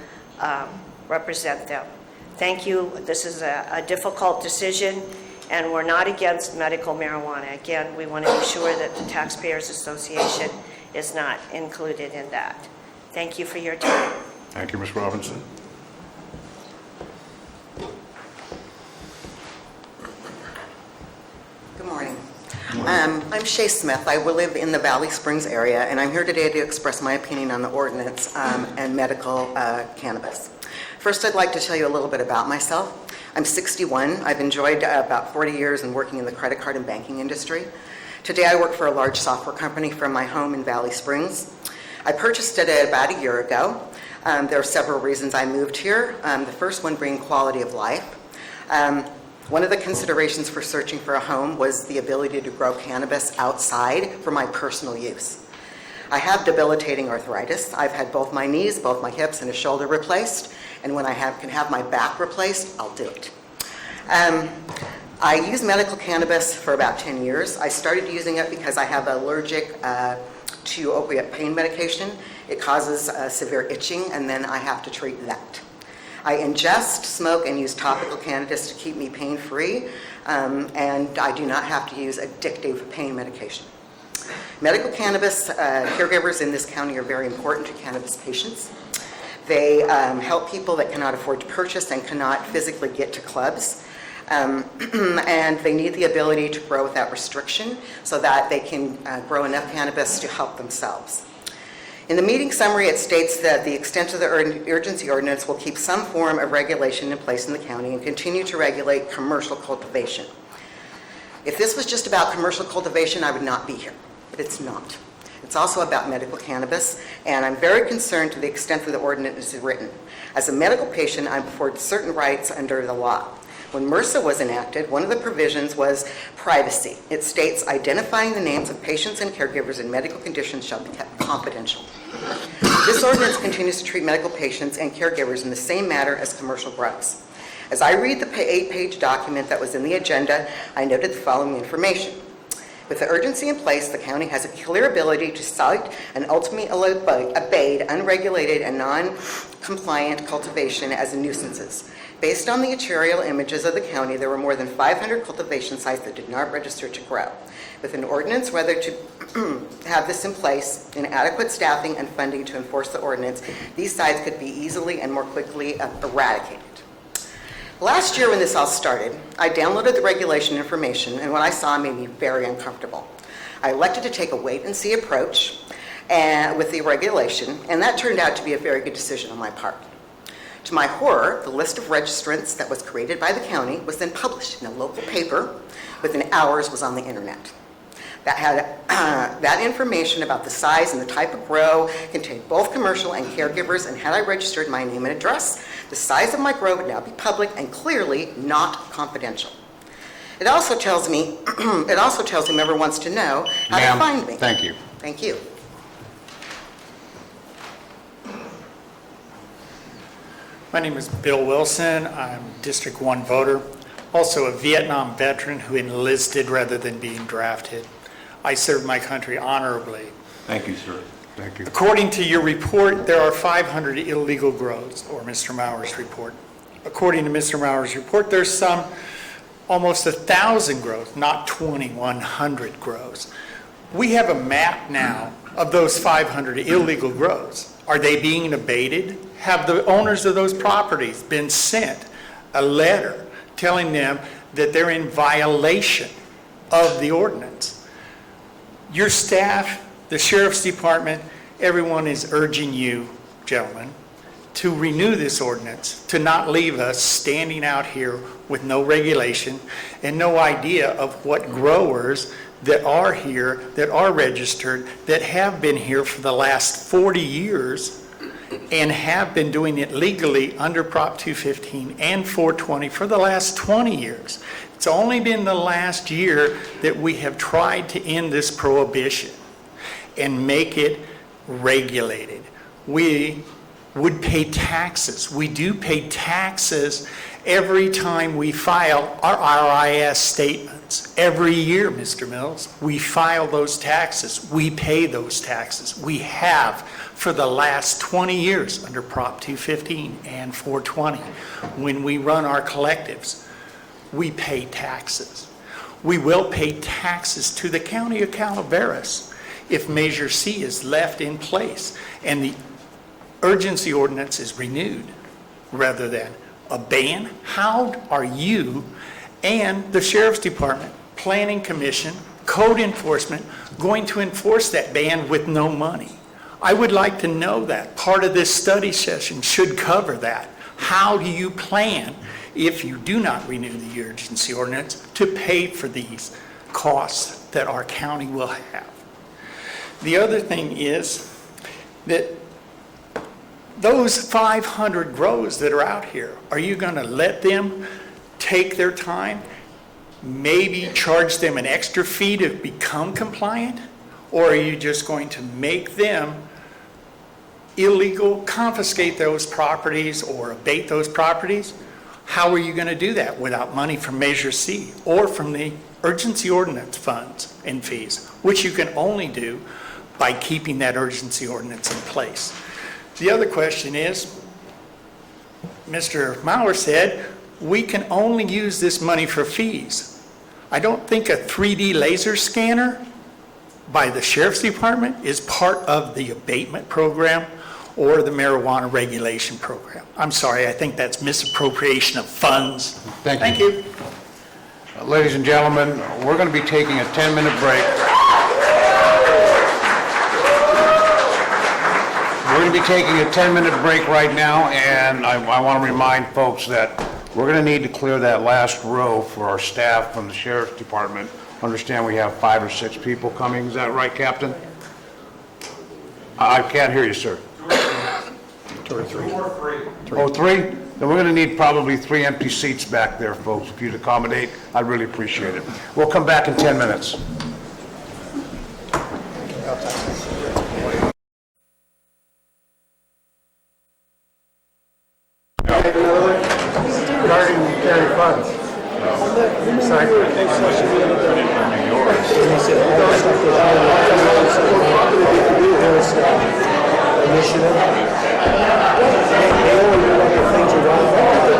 represent them. Thank you. This is a difficult decision, and we're not against medical marijuana. Again, we want to be sure that the Taxpayers Association is not included in that. Thank you for your time. Thank you, Ms. Robinson. Good morning. I'm Shay Smith. I will live in the Valley Springs area, and I'm here today to express my opinion on the ordinance and medical cannabis. First, I'd like to tell you a little bit about myself. I'm 61. I've enjoyed about 40 years in working in the credit card and banking industry. Today, I work for a large software company from my home in Valley Springs. I purchased it about a year ago. There are several reasons I moved here. The first one being quality of life. One of the considerations for searching for a home was the ability to grow cannabis outside for my personal use. I have debilitating arthritis. I've had both my knees, both my hips, and a shoulder replaced, and when I can have my back replaced, I'll do it. I use medical cannabis for about 10 years. I started using it because I have allergic to opiate pain medication. It causes severe itching, and then I have to treat that. I ingest, smoke, and use topical cannabis to keep me pain-free, and I do not have to use addictive pain medication. Medical cannabis caregivers in this county are very important to cannabis patients. They help people that cannot afford to purchase and cannot physically get to clubs. And they need the ability to grow without restriction so that they can grow enough cannabis to help themselves. In the meeting summary, it states that the extent of the urgency ordinance will keep some form of regulation in place in the county and continue to regulate commercial cultivation. If this was just about commercial cultivation, I would not be here, but it's not. It's also about medical cannabis, and I'm very concerned to the extent that the ordinance is written. As a medical patient, I'm afforded certain rights under the law. When MRSA was enacted, one of the provisions was privacy. It states identifying the names of patients and caregivers in medical conditions shall be kept confidential. This ordinance continues to treat medical patients and caregivers in the same manner as commercial grows. As I read the 8-page document that was in the agenda, I noted the following information. With the urgency in place, the county has a clear ability to cite and ultimately abate unregulated and non-compliant cultivation as nuisances. Based on the aerial images of the county, there were more than 500 cultivation sites that did not register to grow. With an ordinance whether to have this in place, and adequate staffing and funding to enforce the ordinance, these sites could be easily and more quickly eradicated. Last year when this all started, I downloaded the regulation information, and what I saw made me very uncomfortable. I elected to take a wait-and-see approach with the regulation, and that turned out to be a very good decision on my part. To my horror, the list of registrants that was created by the county was then published in a local paper. Within hours was on the internet. That had that information about the size and the type of grow contained both commercial and caregivers, and had I registered my name and address, the size of my grow would now be public and clearly not confidential. It also tells me, whomever wants to know how to find me. Thank you. Thank you. My name is Bill Wilson. I'm District 1 voter, also a Vietnam veteran who enlisted rather than being drafted. I served my country honorably. Thank you, sir. Thank you. According to your report, there are 500 illegal grows, or Mr. Mauer's report. According to Mr. Mauer's report, there's almost 1,000 grows, not 2,100 grows. We have a map now of those 500 illegal grows. Are they being abated? Have the owners of those properties been sent a letter telling them that they're in violation of the ordinance? Your staff, the sheriff's department, everyone is urging you, gentlemen, to renew this ordinance, to not leave us standing out here with no regulation and no idea of what growers that are here, that are registered, that have been here for the last 40 years and have been doing it legally under Prop 215 and 420 for the last 20 years. It's only been the last year that we have tried to end this prohibition and make it regulated. We would pay taxes. We do pay taxes every time we file our RIS statements. Every year, Mr. Mills, we file those taxes. We pay those taxes. We have for the last 20 years under Prop 215 and 420. When we run our collectives, we pay taxes. We will pay taxes to the County of Calaveras if Measure C is left in place and the urgency ordinance is renewed rather than a ban. How are you and the Sheriff's Department, Planning Commission, Code Enforcement going to enforce that ban with no money? I would like to know that. Part of this study session should cover that. How do you plan, if you do not renew the urgency ordinance, to pay for these costs that our county will have? The other thing is, that those 500 grows that are out here, are you going to let them take their time, maybe charge them an extra fee to become compliant? Or are you just going to make them illegal, confiscate those properties or abate those properties? How are you going to do that without money from Measure C or from the urgency ordinance funds and fees, which you can only do by keeping that urgency ordinance in place? The other question is, Mr. Mauer said, we can only use this money for fees. I don't think a 3D laser scanner by the Sheriff's Department is part of the abatement program or the marijuana regulation program. I'm sorry, I think that's misappropriation of funds. Thank you. Ladies and gentlemen, we're going to be taking a 10-minute break. We're going to be taking a 10-minute break right now, and I want to remind folks that we're going to need to clear that last row for our staff from the Sheriff's Department. Understand we have 5 or 6 people coming. Is that right, Captain? I can't hear you, sir. 2 or 3. Oh, 3? Then we're going to need probably 3 empty seats back there, folks. If you'd accommodate, I'd really appreciate it. We'll come back in 10 minutes. Regarding county funds. Recycling. He said all that stuff was initiative. They only know what the things are wrong.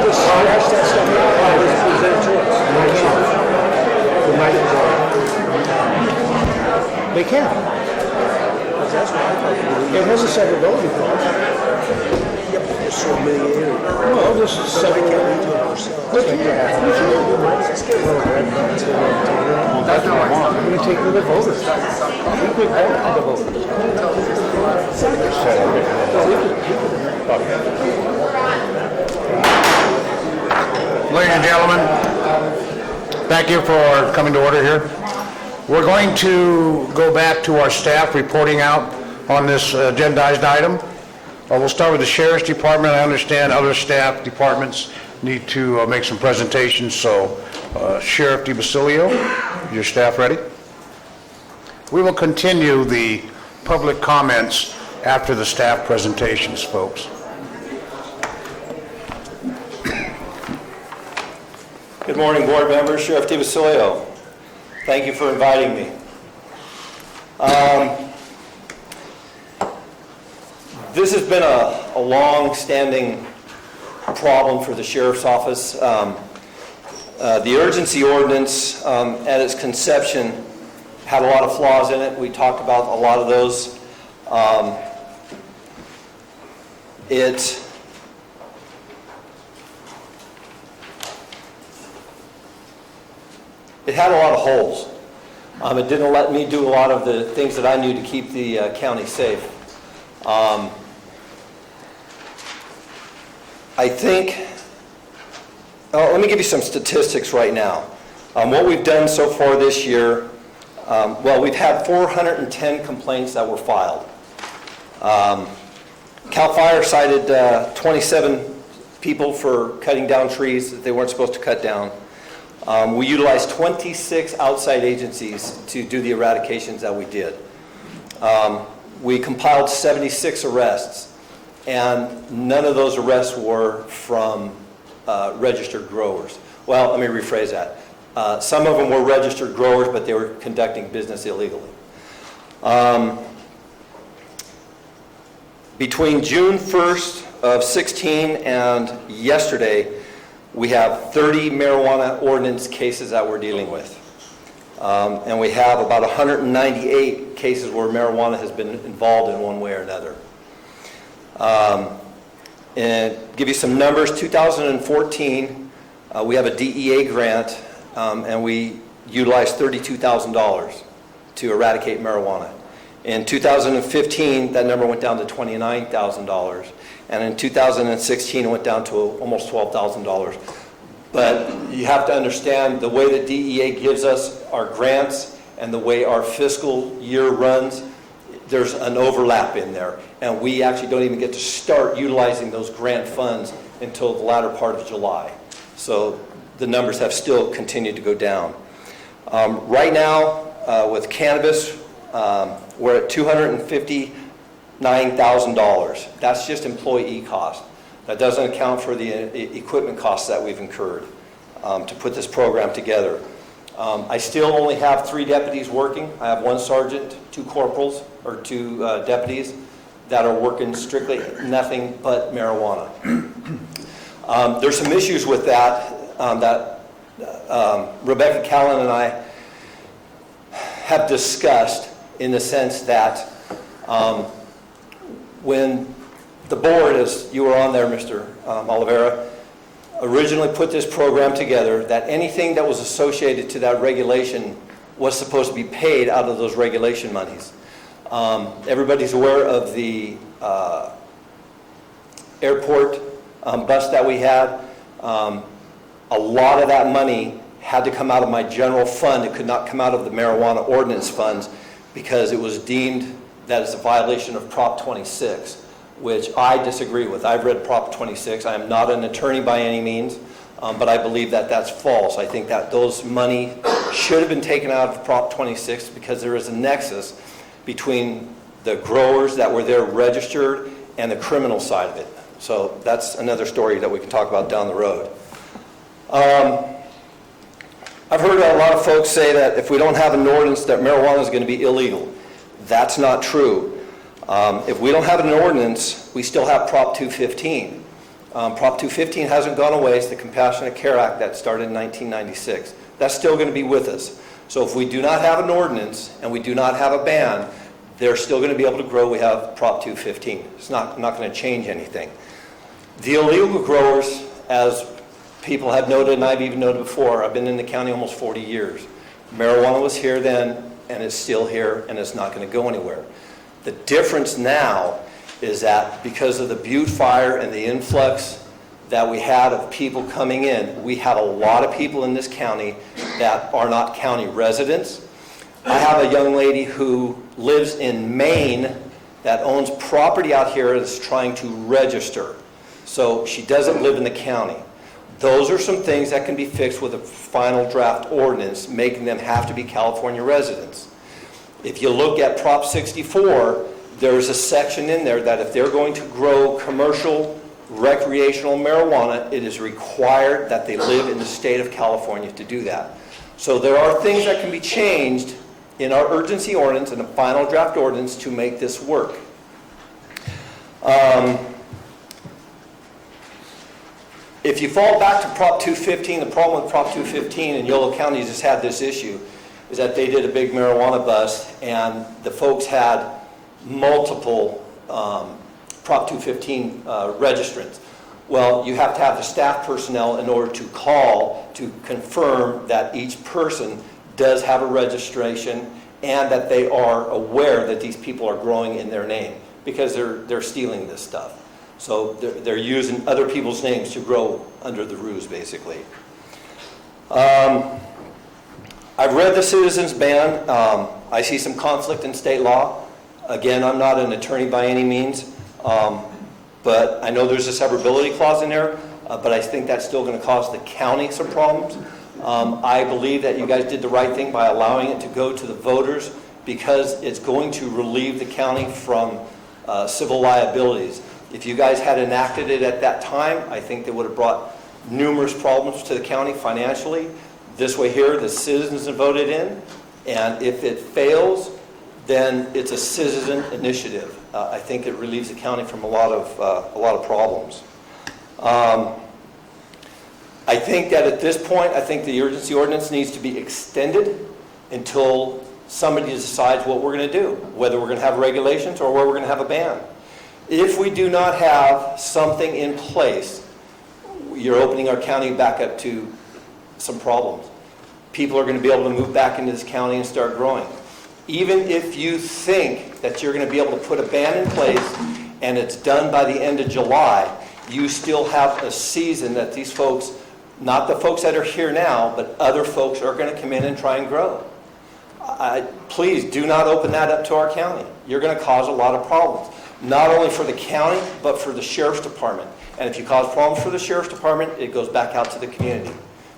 Just scratch that stuff out and just present to us. The microphone. They can. That's what I thought. It has a severability clause. Yep, there's so many areas. Well, this is seven. Can't lead to it ourselves. That's not what I want. I'm going to take to the voters. We could vote to the voters. Ladies and gentlemen, thank you for coming to order here. We're going to go back to our staff reporting out on this agendized item. We'll start with the Sheriff's Department. I understand other staff departments need to make some presentations, so Sheriff DiBasilio, your staff ready? We will continue the public comments after the staff presentations, folks. Good morning, board members. Sheriff DiBasilio. Thank you for inviting me. This has been a long-standing problem for the Sheriff's Office. The urgency ordinance, at its conception, had a lot of flaws in it. We talked about a lot of those. It had a lot of holes. It didn't let me do a lot of the things that I knew to keep the county safe. I think, let me give you some statistics right now. What we've done so far this year, well, we've had 410 complaints that were filed. CAL FIRE cited 27 people for cutting down trees that they weren't supposed to cut down. We utilized 26 outside agencies to do the eradications that we did. We compiled 76 arrests, and none of those arrests were from registered growers. Well, let me rephrase that. Some of them were registered growers, but they were conducting business illegally. Between June 1st of 16 and yesterday, we have 30 marijuana ordinance cases that we're dealing with. And we have about 198 cases where marijuana has been involved in one way or another. And give you some numbers, 2014, we have a DEA grant, and we utilized $32,000 to eradicate marijuana. In 2015, that number went down to $29,000. And in 2016, it went down to almost $12,000. But you have to understand the way that DEA gives us our grants and the way our fiscal year runs, there's an overlap in there, and we actually don't even get to start utilizing those grant funds until the latter part of July. So the numbers have still continued to go down. Right now, with cannabis, we're at $259,000. That's just employee cost. That doesn't account for the equipment costs that we've incurred to put this program together. I still only have 3 deputies working. I have 1 sergeant, 2 corporals, or 2 deputies that are working strictly nothing but marijuana. There's some issues with that Rebecca Callan and I have discussed, in the sense that when the board, as you were on there, Mr. Oliveira, originally put this program together, that anything that was associated to that regulation was supposed to be paid out of those regulation monies. Everybody's aware of the airport bus that we had. A lot of that money had to come out of my general fund. It could not come out of the marijuana ordinance funds because it was deemed that it's a violation of Prop 26, which I disagree with. I've read Prop 26. I am not an attorney by any means, but I believe that that's false. I think that those money should have been taken out of Prop 26 because there is a nexus between the growers that were there registered and the criminal side of it. So that's another story that we can talk about down the road. I've heard a lot of folks say that if we don't have an ordinance that marijuana is going to be illegal. That's not true. If we don't have an ordinance, we still have Prop 215. Prop 215 hasn't gone away. It's the Compassionate Care Act that started in 1996. That's still going to be with us. So if we do not have an ordinance and we do not have a ban, they're still going to be able to grow. We have Prop 215. It's not going to change anything. The illegal growers, as people have noted, and I've even noted before, I've been in the county almost 40 years. Marijuana was here then, and it's still here, and it's not going to go anywhere. The difference now is that because of the Butte fire and the influx that we had of people coming in, we have a lot of people in this county that are not county residents. I have a young lady who lives in Maine that owns property out here that's trying to register. So she doesn't live in the county. Those are some things that can be fixed with a final draft ordinance, making them have to be California residents. If you look at Prop 64, there's a section in there that if they're going to grow commercial recreational marijuana, it is required that they live in the state of California to do that. So there are things that can be changed in our urgency ordinance and the final draft ordinance to make this work. If you fall back to Prop 215, the problem with Prop 215, and Yolo County just had this issue, is that they did a big marijuana bust, and the folks had multiple Prop 215 registrants. Well, you have to have the staff personnel in order to call to confirm that each person does have a registration and that they are aware that these people are growing in their name, because they're stealing this stuff. So they're using other people's names to grow under the ruse, basically. I've read the citizens ban. I see some conflict in state law. Again, I'm not an attorney by any means, but I know there's a severability clause in there, but I think that's still going to cause the county some problems. I believe that you guys did the right thing by allowing it to go to the voters, because it's going to relieve the county from civil liabilities. If you guys had enacted it at that time, I think they would have brought numerous problems to the county financially. This way here, the citizens have voted in, and if it fails, then it's a citizen initiative. I think it relieves the county from a lot of problems. I think that at this point, I think the urgency ordinance needs to be extended until somebody decides what we're going to do, whether we're going to have regulations or whether we're going to have a ban. If we do not have something in place, you're opening our county back up to some problems. People are going to be able to move back into this county and start growing. Even if you think that you're going to be able to put a ban in place and it's done by the end of July, you still have a season that these folks, not the folks that are here now, but other folks are going to come in and try and grow. Please do not open that up to our county. You're going to cause a lot of problems, not only for the county, but for the sheriff's department. And if you cause problems for the sheriff's department, it goes back out to the community.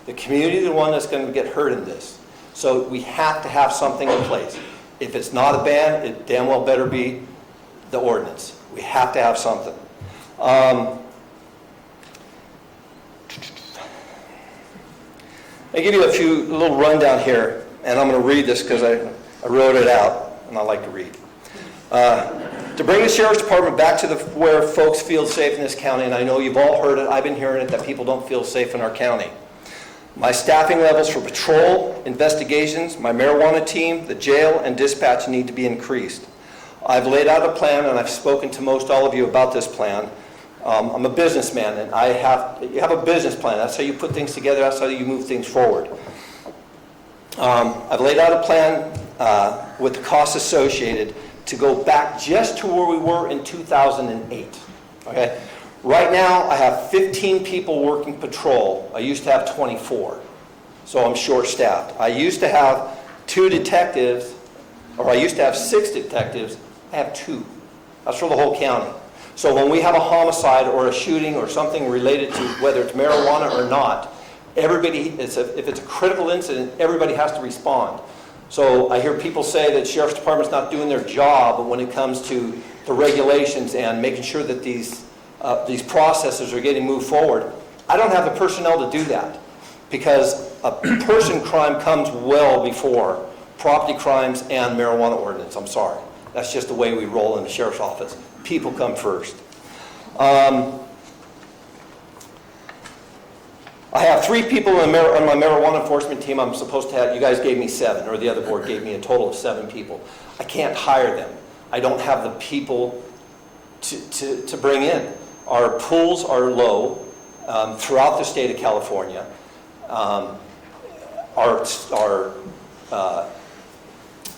The community is the one that's going to get hurt in this. So we have to have something in place. If it's not a ban, it damn well better be the ordinance. We have to have something. I give you a little rundown here, and I'm going to read this because I wrote it out, and I like to read. To bring the sheriff's department back to where folks feel safe in this county, and I know you've all heard it, I've been hearing it, that people don't feel safe in our county. My staffing levels for patrol, investigations, my marijuana team, the jail, and dispatch need to be increased. I've laid out a plan, and I've spoken to most all of you about this plan. I'm a businessman, and you have a business plan. That's how you put things together. That's how you move things forward. I've laid out a plan with the costs associated to go back just to where we were in 2008. Okay? Right now, I have 15 people working patrol. I used to have 24, so I'm short-staffed. I used to have 2 detectives, or I used to have 6 detectives. I have 2. That's for the whole county. So when we have a homicide or a shooting or something related to whether it's marijuana or not, everybody, if it's a critical incident, everybody has to respond. So I hear people say that Sheriff's Department's not doing their job when it comes to the regulations and making sure that these processes are getting moved forward. I don't have the personnel to do that because a person crime comes well before property crimes and marijuana ordinance. I'm sorry. That's just the way we roll in the sheriff's office. People come first. I have 3 people on my marijuana enforcement team I'm supposed to have. You guys gave me 7, or the other board gave me a total of 7 people. I can't hire them. I don't have the people to bring in. Our pools are low throughout the state of California. Our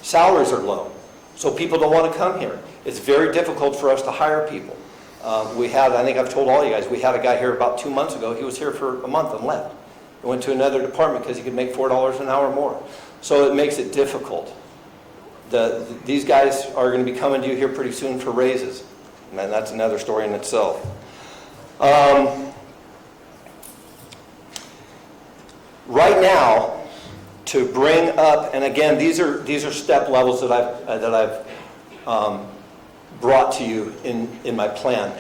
salaries are low, so people don't want to come here. It's very difficult for us to hire people. I think I've told all you guys, we had a guy here about 2 months ago. He was here for a month and left. He went to another department because he could make $4 an hour more. So it makes it difficult. These guys are going to be coming to you here pretty soon for raises. And that's another story in itself. Right now, to bring up, and again, these are step levels that I've brought to you in my plan,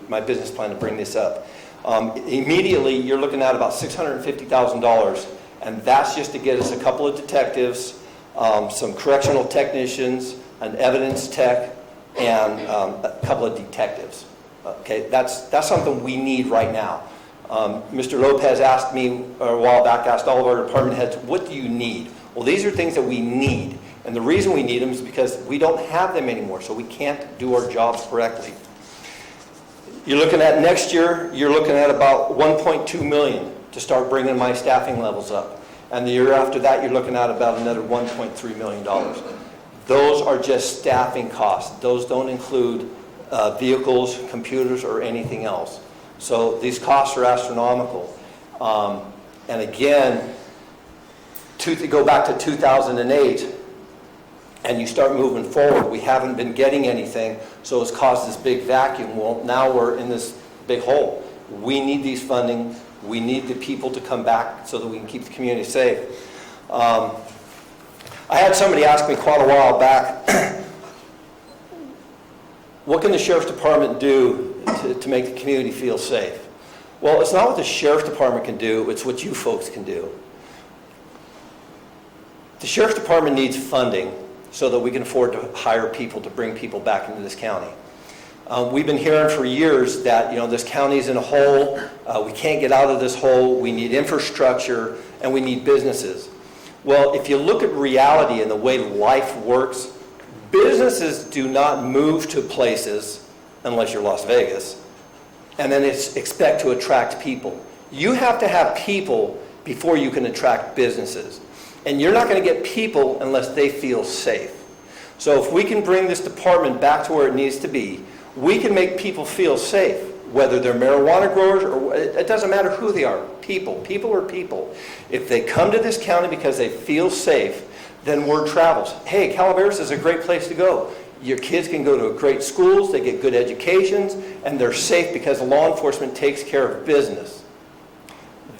my business plan to bring this up. Immediately, you're looking at about $650,000, and that's just to get us a couple of detectives, some correctional technicians, an evidence tech, and a couple of detectives. Okay, that's something we need right now. Mr. Lopez asked me a while back, asked all of our department heads, what do you need? Well, these are things that we need. And the reason we need them is because we don't have them anymore, so we can't do our jobs correctly. You're looking at next year, you're looking at about $1.2 million to start bringing my staffing levels up. And the year after that, you're looking at about another $1.3 million. Those are just staffing costs. Those don't include vehicles, computers, or anything else. So these costs are astronomical. And again, to go back to 2008, and you start moving forward, we haven't been getting anything, so it's caused this big vacuum. Well, now we're in this big hole. We need these funding. We need the people to come back so that we can keep the community safe. I had somebody ask me quite a while back, what can the Sheriff's Department do to make the community feel safe? Well, it's not what the Sheriff's Department can do, it's what you folks can do. The Sheriff's Department needs funding so that we can afford to hire people to bring people back into this county. We've been hearing for years that this county's in a hole, we can't get out of this hole, we need infrastructure, and we need businesses. Well, if you look at reality and the way life works, businesses do not move to places, unless you're Las Vegas, and then expect to attract people. You have to have people before you can attract businesses. And you're not going to get people unless they feel safe. So if we can bring this department back to where it needs to be, we can make people feel safe, whether they're marijuana growers or it doesn't matter who they are. People are people. If they come to this county because they feel safe, then word travels. Hey, Calaveras is a great place to go. Your kids can go to great schools, they get good educations, and they're safe because law enforcement takes care of business.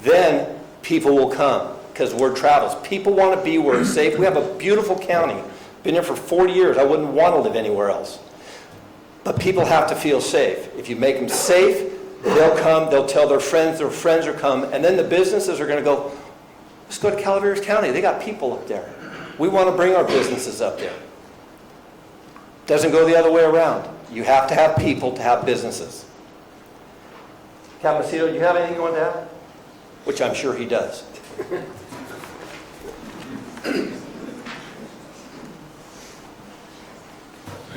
Then people will come because word travels. People want to be where it's safe. We have a beautiful county. Been here for 40 years. I wouldn't want to live anywhere else. But people have to feel safe. If you make them safe, they'll come, they'll tell their friends will come, and then the businesses are going to go, let's go to Calaveras County. They got people up there. We want to bring our businesses up there. Doesn't go the other way around. You have to have people to have businesses. Captain Macedo, do you have anything you want to add? Which I'm sure he does.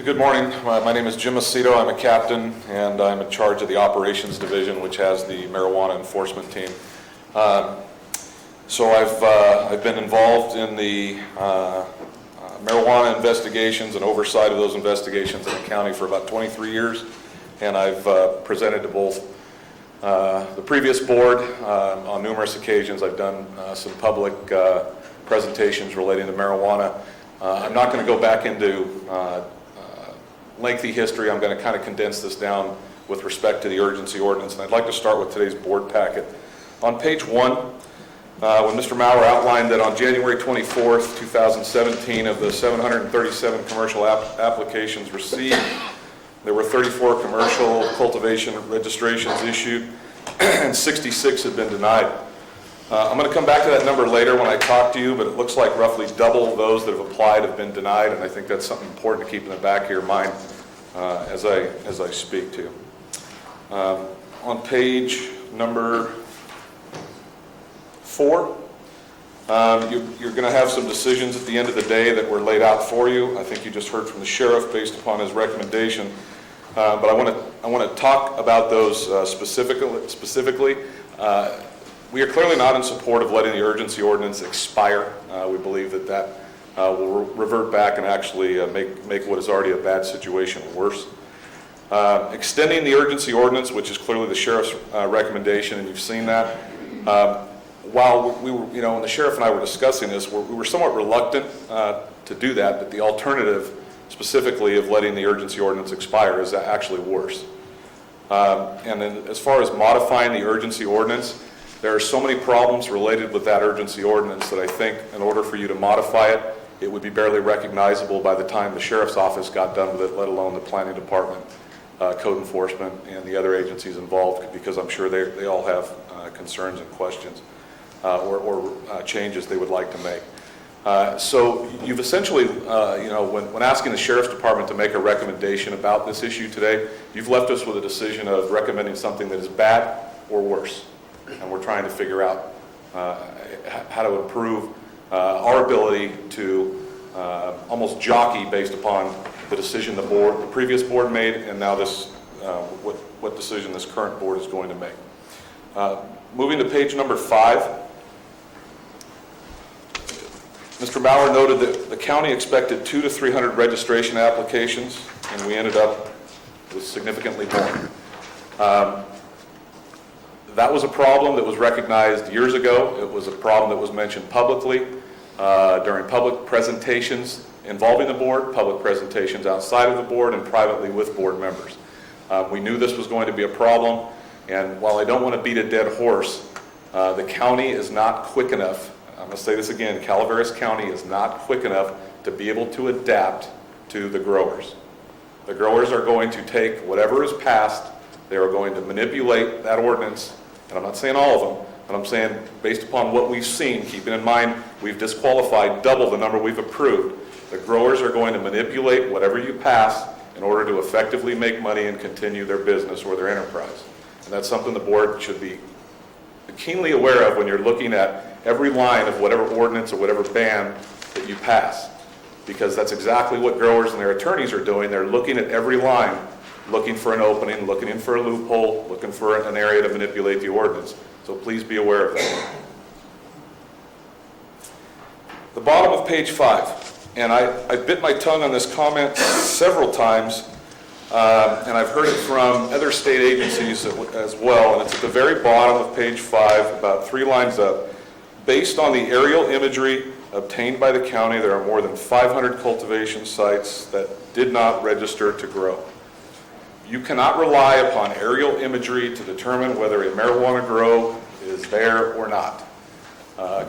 Good morning. My name is Jim Macedo. I'm a captain, and I'm in charge of the operations division, which has the marijuana enforcement team. So I've been involved in the marijuana investigations and oversight of those investigations in the county for about 23 years, and I've presented to both the previous board on numerous occasions. I've done some public presentations relating to marijuana. I'm not going to go back into lengthy history. I'm going to kind of condense this down with respect to the urgency ordinance, and I'd like to start with today's board packet. On page 1, when Mr. Maurer outlined that on January 24th, 2017, of the 737 commercial applications received, there were 34 commercial cultivation registrations issued, and 66 had been denied. I'm going to come back to that number later when I talk to you, but it looks like roughly double those that have applied have been denied, and I think that's something important to keep in the back of your mind as I speak to you. On page number 4, you're going to have some decisions at the end of the day that were laid out for you. I think you just heard from the sheriff based upon his recommendation, but I want to talk about those specifically. We are clearly not in support of letting the urgency ordinance expire. We believe that will revert back and actually make what is already a bad situation worse. Extending the urgency ordinance, which is clearly the sheriff's recommendation, and you've seen that. While we were, when the sheriff and I were discussing this, we were somewhat reluctant to do that, but the alternative, specifically of letting the urgency ordinance expire, is actually worse. And then as far as modifying the urgency ordinance, there are so many problems related with that urgency ordinance that I think in order for you to modify it, it would be barely recognizable by the time the sheriff's office got done with it, let alone the planning department, code enforcement, and the other agencies involved, because I'm sure they all have concerns and questions or changes they would like to make. So you've essentially, when asking the sheriff's department to make a recommendation about this issue today, you've left us with a decision of recommending something that is bad or worse. And we're trying to figure out how to improve our ability to almost jockey based upon the decision the previous board made, and now this what decision this current board is going to make. Moving to page number 5, Mr. Bauer noted that the county expected 200 to 300 registration applications, and we ended up with significantly more. That was a problem that was recognized years ago. It was a problem that was mentioned publicly during public presentations involving the board, public presentations outside of the board, and privately with board members. We knew this was going to be a problem, and while I don't want to beat a dead horse, the county is not quick enough. I'm going to say this again, Calaveras County is not quick enough to be able to adapt to the growers. The growers are going to take whatever is passed, they are going to manipulate that ordinance. And I'm not saying all of them, but I'm saying based upon what we've seen, keeping in mind we've disqualified double the number we've approved, the growers are going to manipulate whatever you pass in order to effectively make money and continue their business or their enterprise. And that's something the board should be keenly aware of when you're looking at every line of whatever ordinance or whatever ban that you pass. Because that's exactly what growers and their attorneys are doing. They're looking at every line, looking for an opening, looking in for a loophole, looking for an area to manipulate the ordinance. So please be aware of that. The bottom of page 5, and I bit my tongue on this comment several times, and I've heard it from other state agencies as well, and it's at the very bottom of page 5, about 3 lines up. Based on the aerial imagery obtained by the county, there are more than 500 cultivation sites that did not register to grow. You cannot rely upon aerial imagery to determine whether a marijuana grow is there or not.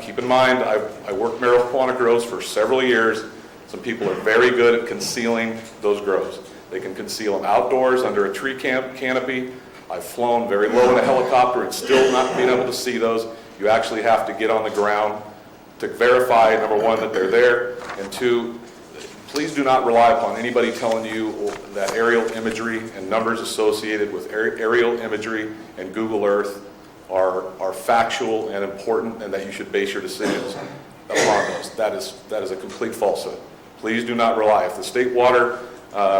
Keep in mind, I worked marijuana grows for several years. Some people are very good at concealing those grows. They can conceal them outdoors under a tree canopy. I've flown very low in a helicopter and still not being able to see those. You actually have to get on the ground to verify, number one, that they're there, and two, please do not rely upon anybody telling you that aerial imagery and numbers associated with aerial imagery and Google Earth are factual and important and that you should base your decisions upon those. That is a complete falsehood. Please do not rely. If the State Water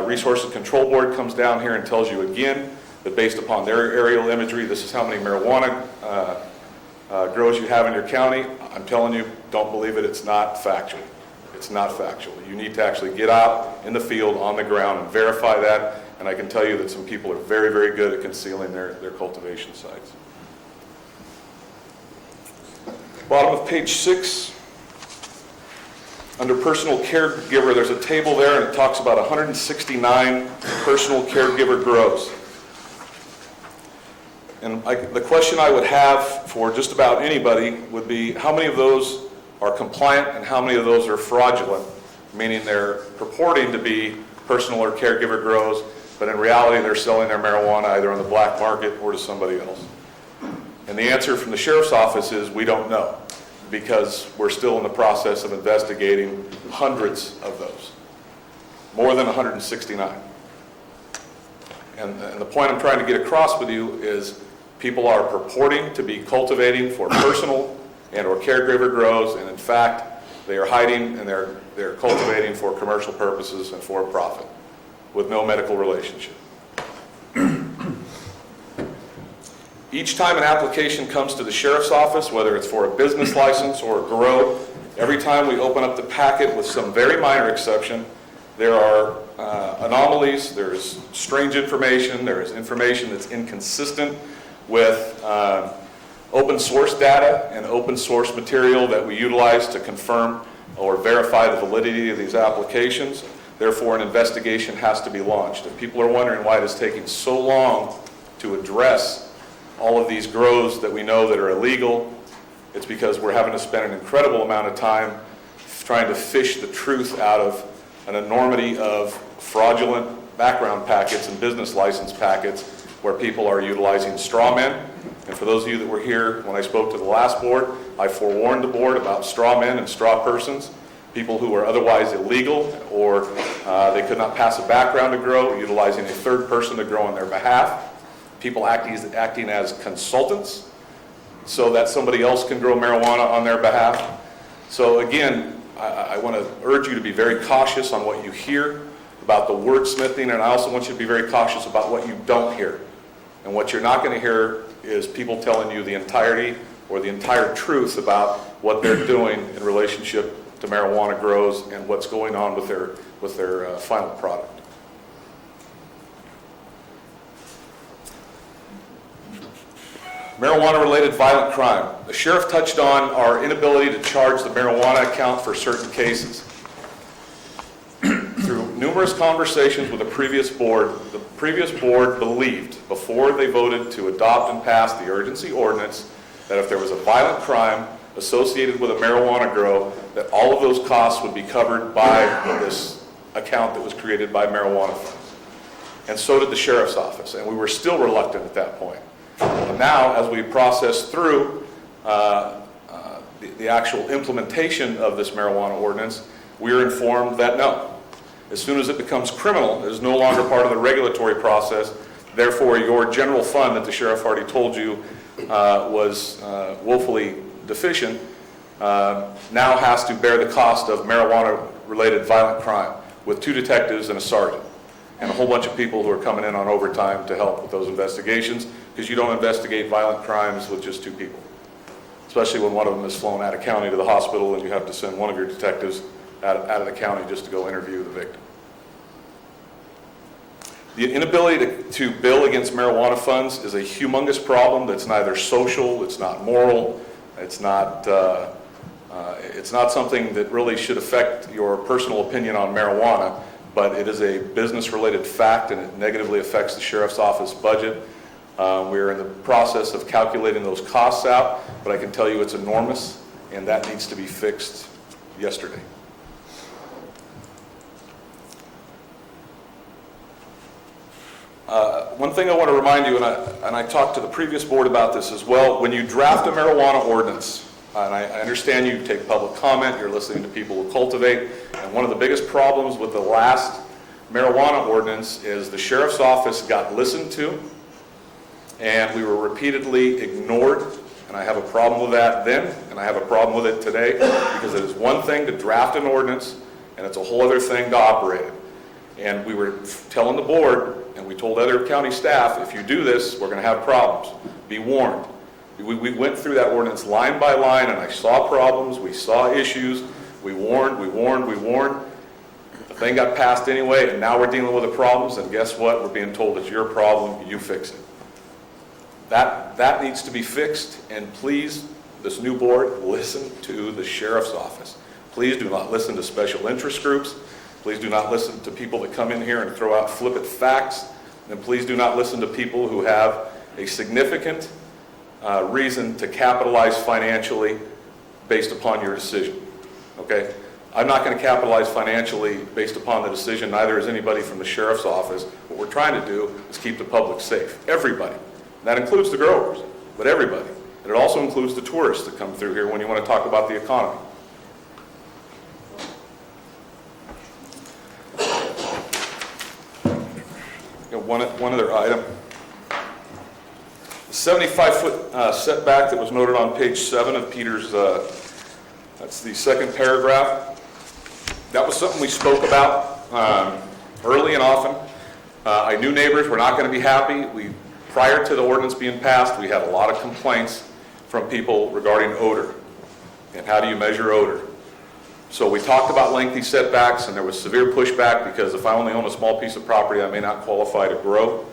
Resources Control Board comes down here and tells you again that based upon their aerial imagery, this is how many marijuana grows you have in your county, I'm telling you, don't believe it. It's not factual. It's not factual. You need to actually get out in the field on the ground and verify that, and I can tell you that some people are very, very good at concealing their cultivation sites. Bottom of page 6, under personal caregiver, there's a table there and it talks about 169 personal caregiver grows. And the question I would have for just about anybody would be, how many of those are compliant and how many of those are fraudulent, meaning they're purporting to be personal or caregiver grows, but in reality they're selling their marijuana either on the black market or to somebody else. And the answer from the sheriff's office is we don't know, because we're still in the process of investigating hundreds of those, more than 169. And the point I'm trying to get across with you is people are purporting to be cultivating for personal and or caregiver grows, and in fact, they are hiding and they're cultivating for commercial purposes and for profit with no medical relationship. Each time an application comes to the sheriff's office, whether it's for a business license or a grow, every time we open up the packet with some very minor exception, there are anomalies, there's strange information, there is information that's inconsistent with open source data and open source material that we utilize to confirm or verify the validity of these applications. Therefore, an investigation has to be launched. If people are wondering why it is taking so long to address all of these grows that we know that are illegal, it's because we're having to spend an incredible amount of time trying to fish the truth out of an enormity of fraudulent background packets and business license packets where people are utilizing straw men. And for those of you that were here when I spoke to the last board, I forewarned the board about straw men and straw persons, people who are otherwise illegal or they could not pass a background to grow, utilizing a third person to grow on their behalf. People acting as consultants so that somebody else can grow marijuana on their behalf. So again, I want to urge you to be very cautious on what you hear about the wordsmithing, and I also want you to be very cautious about what you don't hear. And what you're not going to hear is people telling you the entirety or the entire truth about what they're doing in relationship to marijuana grows and what's going on with their final product. Marijuana-related violent crime. The sheriff touched on our inability to charge the marijuana account for certain cases. Through numerous conversations with the previous board believed, before they voted to adopt and pass the urgency ordinance, that if there was a violent crime associated with a marijuana grow, that all of those costs would be covered by this account that was created by marijuana funds. And so did the sheriff's office, and we were still reluctant at that point. And now, as we process through the actual implementation of this marijuana ordinance, we are informed that no. As soon as it becomes criminal, it is no longer part of the regulatory process. Therefore, your general fund that the sheriff already told you was woefully deficient now has to bear the cost of marijuana-related violent crime with 2 detectives and a sergeant and a whole bunch of people who are coming in on overtime to help with those investigations, because you don't investigate violent crimes with just 2 people, especially when one of them is flown out of county to the hospital and you have to send one of your detectives out of the county just to go interview the victim. The inability to bill against marijuana funds is a humongous problem that's neither social, it's not moral, it's It's not something that really should affect your personal opinion on marijuana, but it is a business-related fact, and it negatively affects the sheriff's office budget. We're in the process of calculating those costs out, but I can tell you it's enormous, and that needs to be fixed yesterday. One thing I want to remind you, and I talked to the previous board about this as well, when you draft a marijuana ordinance, and I understand you take public comment, you're listening to people who cultivate, and one of the biggest problems with the last marijuana ordinance is the sheriff's office got listened to, and we were repeatedly ignored, and I have a problem with that then, and I have a problem with it today, because it is one thing to draft an ordinance, and it's a whole other thing to operate it. And we were telling the board, and we told other county staff, if you do this, we're going to have problems. Be warned. We went through that ordinance line by line, and I saw problems, we saw issues, we warned. The thing got passed anyway, and now we're dealing with the problems, and guess what? We're being told it's your problem, you fix it. That needs to be fixed, and please, this new board, listen to the sheriff's office. Please do not listen to special interest groups. Please do not listen to people that come in here and throw out flippant facts. And please do not listen to people who have a significant reason to capitalize financially based upon your decision. Okay? I'm not going to capitalize financially based upon the decision, neither is anybody from the sheriff's office. What we're trying to do is keep the public safe. Everybody. And that includes the growers, but everybody. And it also includes the tourists that come through here when you want to talk about the economy. One other item. The 75-foot setback that was noted on page 7 of Peter's, that's the second paragraph. That was something we spoke about early and often. I knew neighbors were not going to be happy. Prior to the ordinance being passed, we had a lot of complaints from people regarding odor. And how do you measure odor? So we talked about lengthy setbacks, and there was severe pushback because if I only own a small piece of property, I may not qualify to grow.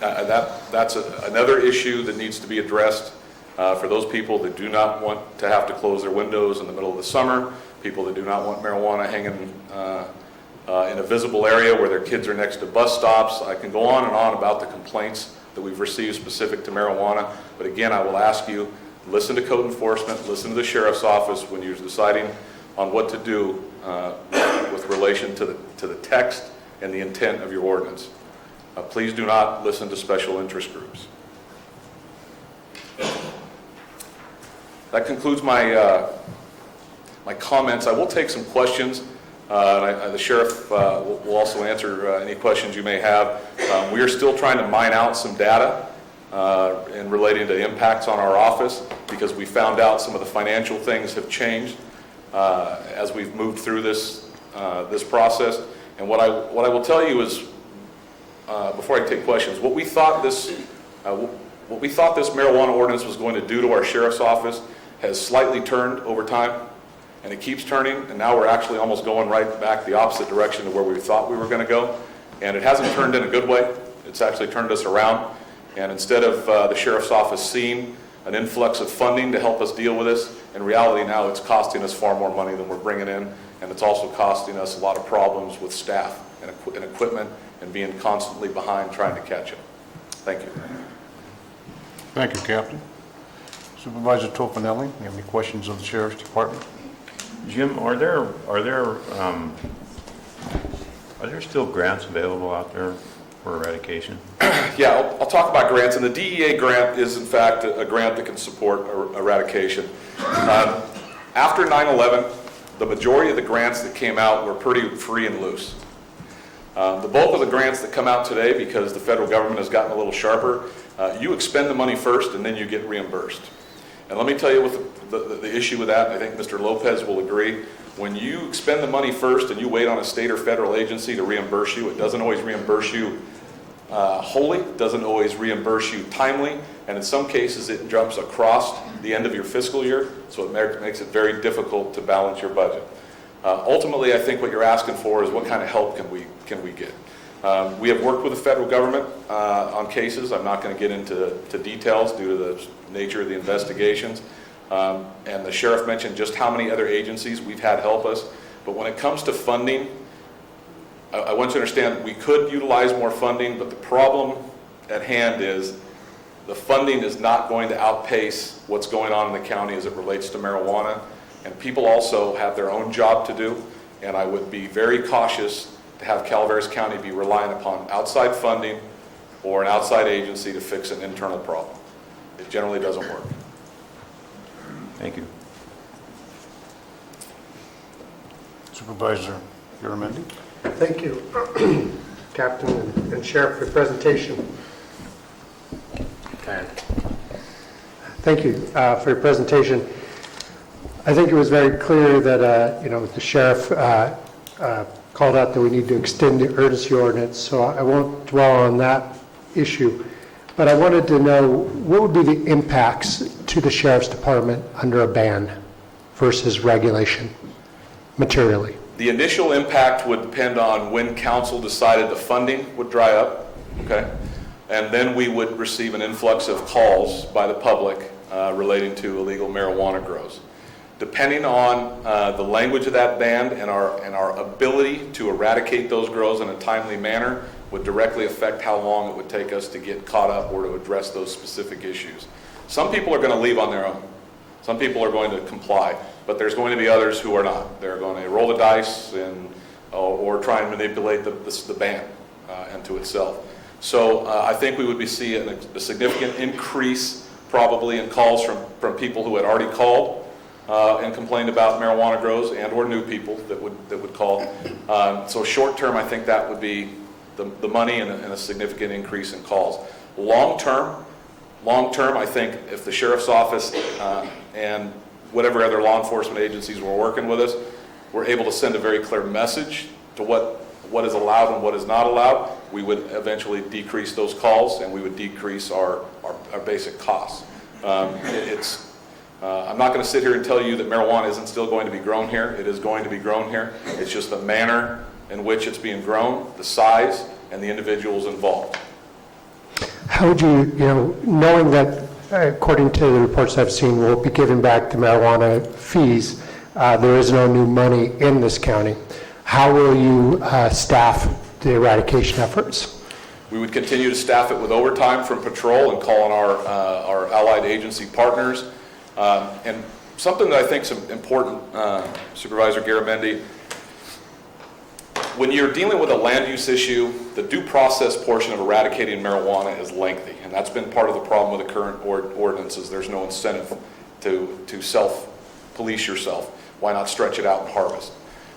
That's another issue that needs to be addressed for those people that do not want to have to close their windows in the middle of the summer, people that do not want marijuana hanging in a visible area where their kids are next to bus stops. I can go on and on about the complaints that we've received specific to marijuana, but again, I will ask you, listen to code enforcement, listen to the sheriff's office when you're deciding on what to do with relation to the text and the intent of your ordinance. Please do not listen to special interest groups. That concludes my comments. I will take some questions. The sheriff will also answer any questions you may have. We are still trying to mine out some data in relating to impacts on our office, because we found out some of the financial things have changed as we've moved through this process. And what I will tell you is, before I take questions, what we thought this marijuana ordinance was going to do to our sheriff's office has slightly turned over time, and it keeps turning, and now we're actually almost going right back the opposite direction to where we thought we were going to go. And it hasn't turned in a good way. It's actually turned us around. And instead of the sheriff's office seeing an influx of funding to help us deal with this, in reality now it's costing us far more money than we're bringing in, and it's also costing us a lot of problems with staff and equipment and being constantly behind trying to catch up. Thank you. Thank you, Captain. Supervisor Tofanelli, you have any questions of the Sheriff's Department? Jim, are there still grants available out there for eradication? Yeah, I'll talk about grants, and the DEA grant is in fact a grant that can support eradication. After 9/11, the majority of the grants that came out were pretty free and loose. The bulk of the grants that come out today, because the federal government has gotten a little sharper, you expend the money first and then you get reimbursed. And let me tell you what the issue with that, I think Mr. Lopez will agree, when you expend the money first and you wait on a state or federal agency to reimburse you, it doesn't always reimburse you wholly, doesn't always reimburse you timely, and in some cases it jumps across the end of your fiscal year, so it makes it very difficult to balance your budget. Ultimately, I think what you're asking for is what kind of help can we get. We have worked with the federal government on cases. I'm not going to get into details due to the nature of the investigations. And the sheriff mentioned just how many other agencies we've had help us. But when it comes to funding, I want you to understand we could utilize more funding, but the problem at hand is the funding is not going to outpace what's going on in the county as it relates to marijuana. And people also have their own job to do, and I would be very cautious to have Calaveras County be reliant upon outside funding or an outside agency to fix an internal problem. It generally doesn't work. Thank you. Supervisor Garamendi? Thank you, Captain and Sheriff, for the presentation. Thank you for your presentation. I think it was very clear that, the sheriff called out that we need to extend the urgency ordinance, so I won't dwell on that issue. But I wanted to know, what would be the impacts to the sheriff's department under a ban versus regulation, materially? The initial impact would depend on when council decided the funding would dry up, okay? And then we would receive an influx of calls by the public relating to illegal marijuana grows. Depending on the language of that ban and our ability to eradicate those grows in a timely manner would directly affect how long it would take us to get caught up or to address those specific issues. Some people are going to leave on their own. Some people are going to comply, but there's going to be others who are not. They're going to roll the dice and or try and manipulate the ban into itself. So I think we would be seeing a significant increase probably in calls from people who had already called and complained about marijuana grows and or new people that would call. So short term, I think that would be the money and a significant increase in calls. Long term, I think if the sheriff's office and whatever other law enforcement agencies were working with us, we're able to send a very clear message to what is allowed and what is not allowed, we would eventually decrease those calls and we would decrease our basic costs. I'm not going to sit here and tell you that marijuana isn't still going to be grown here. It is going to be grown here. It's just the manner in which it's being grown, the size, and the individuals involved. How would you, knowing that, according to the reports I've seen, we'll be giving back the marijuana fees, there is no new money in this county. How will you staff the eradication efforts? We would continue to staff it with overtime from patrol and call on our allied agency partners. And something that I think is important, Supervisor Garamendi, when you're dealing with a land use issue, the due process portion of eradicating marijuana is lengthy, and that's been part of the problem with the current ordinances. There's no incentive to self-police yourself. Why not stretch it out and harvest?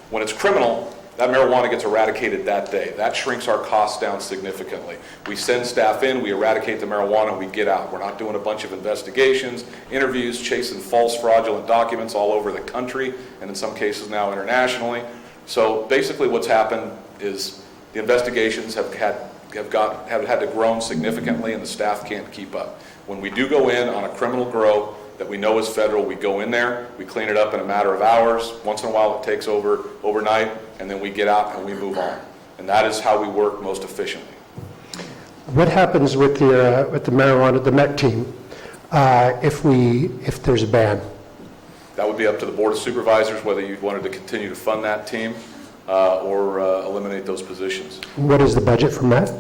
When it's criminal, that marijuana gets eradicated that day. That shrinks our costs down significantly. We send staff in, we eradicate the marijuana, we get out. We're not doing a bunch of investigations, interviews, chasing false fraudulent documents all over the country, and in some cases now internationally. So basically what's happened is the investigations have had to grow significantly and the staff can't keep up. When we do go in on a criminal grow that we know is federal, we go in there, we clean it up in a matter of hours. Once in a while it takes overnight, and then we get out and we move on. And that is how we work most efficiently. What happens with the marijuana, the MET team, if there's a ban? That would be up to the Board of Supervisors whether you wanted to continue to fund that team or eliminate those positions. What is the budget for MET?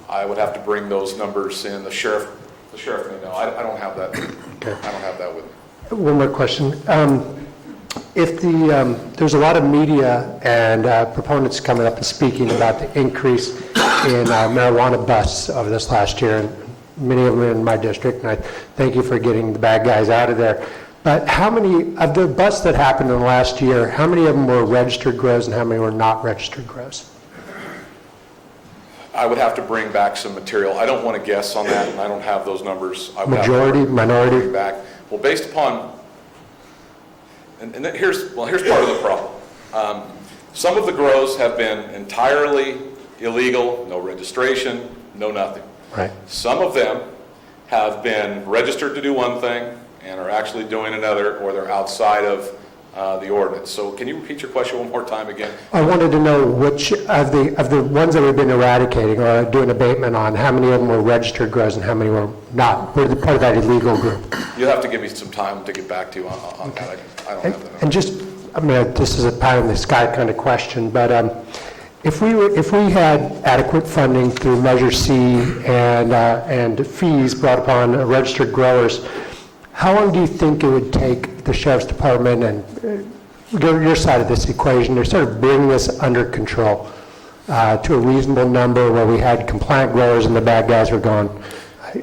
I would have to bring those numbers in. The sheriff may know. I don't have that. Okay. I don't have that with me. One more question. If there's a lot of media and proponents coming up and speaking about the increase in marijuana busts over this last year, and many of them in my district, and I thank you for getting the bad guys out of there. But how many of the busts that happened in the last year, how many of them were registered grows and how many were not registered grows? I would have to bring back some material. I don't want to guess on that, and I don't have those numbers. Majority, minority? Bring back. Well, based upon, and here's part of the problem. Some of the grows have been entirely illegal, no registration, no nothing. Right. Some of them have been registered to do one thing and are actually doing another, or they're outside of the ordinance. So can you repeat your question one more time again? I wanted to know which of the ones that we've been eradicating or doing abatement on, how many of them were registered grows and how many were not? Were part of that illegal group? You'll have to give me some time to get back to you on that. I don't have that. And just, I mean, this is a pie in the sky kind of question, but if we had adequate funding through Measure C and fees brought upon registered growers, how long do you think it would take the Sheriff's Department and your side of this equation to sort of bring this under control to a reasonable number where we had compliant growers and the bad guys were gone,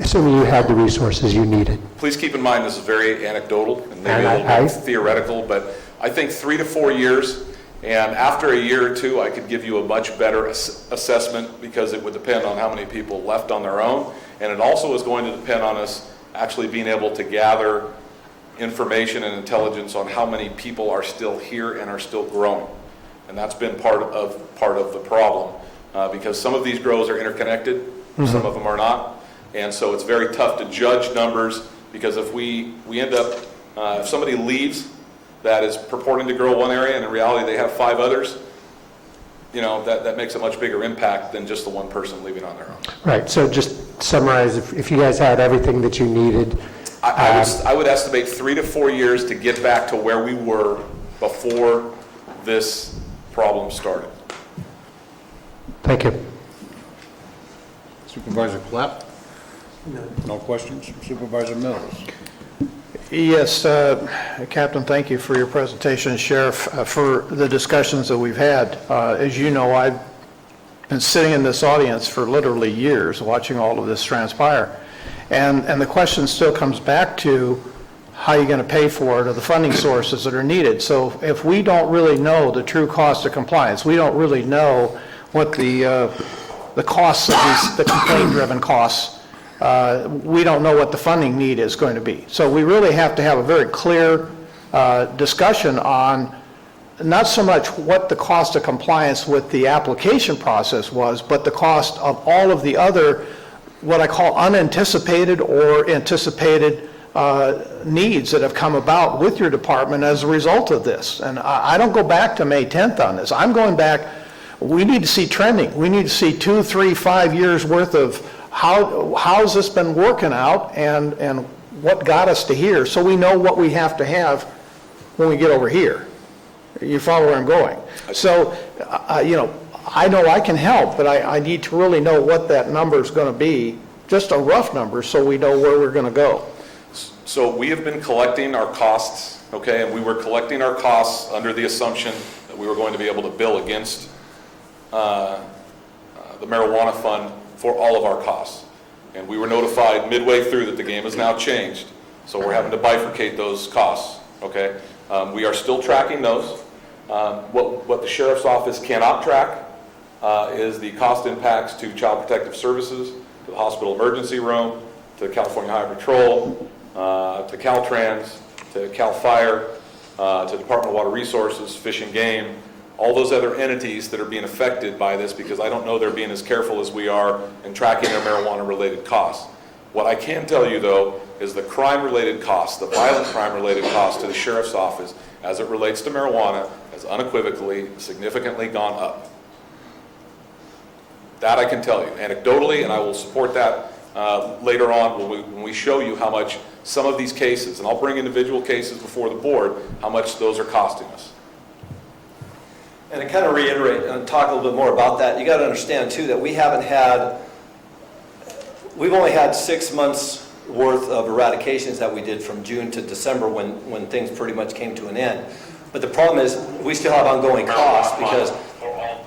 assuming you had the resources you needed? Please keep in mind this is very anecdotal and maybe a little bit theoretical, but I think 3 to 4 years, and after a year or two, I could give you a much better assessment because it would depend on how many people left on their own, and it also is going to depend on us actually being able to gather information and intelligence on how many people are still here and are still growing. And that's been part of the problem because some of these grows are interconnected, some of them are not. And so it's very tough to judge numbers because if we end up, if somebody leaves that is purporting to grow one area and in reality they have 5 others, you know, that makes a much bigger impact than just the one person leaving on their own. Right, so just summarize, if you guys had everything that you needed. I would estimate 3 to 4 years to get back to where we were before this problem started. Thank you. Supervisor Clapp? No questions? Supervisor Mills? Yes, Captain, thank you for your presentation, Sheriff, for the discussions that we've had. As you know, I've been sitting in this audience for literally years, watching all of this transpire. And the question still comes back to how you're going to pay for it or the funding sources that are needed. So if we don't really know the true cost of compliance, we don't really know what the costs of these, the complaint-driven costs, we don't know what the funding need is going to be. So we really have to have a very clear discussion on not so much what the cost of compliance with the application process was, but the cost of all of the other, what I call unanticipated or anticipated needs that have come about with your department as a result of this. And I don't go back to May 10th on this. I'm going back, we need to see trending. We need to see 2, 3, 5 years worth of how's this been working out and what got us to here, so we know what we have to have when we get over here. You follow where I'm going? So, you know I can help, but I need to really know what that number is going to be, just a rough number, so we know where we're going to go. So we have been collecting our costs, okay, and we were collecting our costs under the assumption that we were going to be able to bill against the marijuana fund for all of our costs. And we were notified midway through that the game has now changed, so we're having to bifurcate those costs, okay? We are still tracking those. What the Sheriff's Office cannot track is the cost impacts to Child Protective Services, to the hospital emergency room, to California Highway Patrol, to Caltrans, to Cal Fire, to Department of Water Resources, Fish and Game, all those other entities that are being affected by this, because I don't know they're being as careful as we are in tracking their marijuana-related costs. What I can tell you, though, is the crime-related costs, the violent crime-related costs to the Sheriff's Office as it relates to marijuana has unequivocally, significantly gone up. That I can tell you anecdotally, and I will support that later on when we show you how much some of these cases, and I'll bring individual cases before the board, how much those are costing us. And to kind of reiterate and talk a little bit more about that, you got to understand too that we've only had 6 months worth of eradications that we did from June to December when things pretty much came to an end. But the problem is we still have ongoing costs because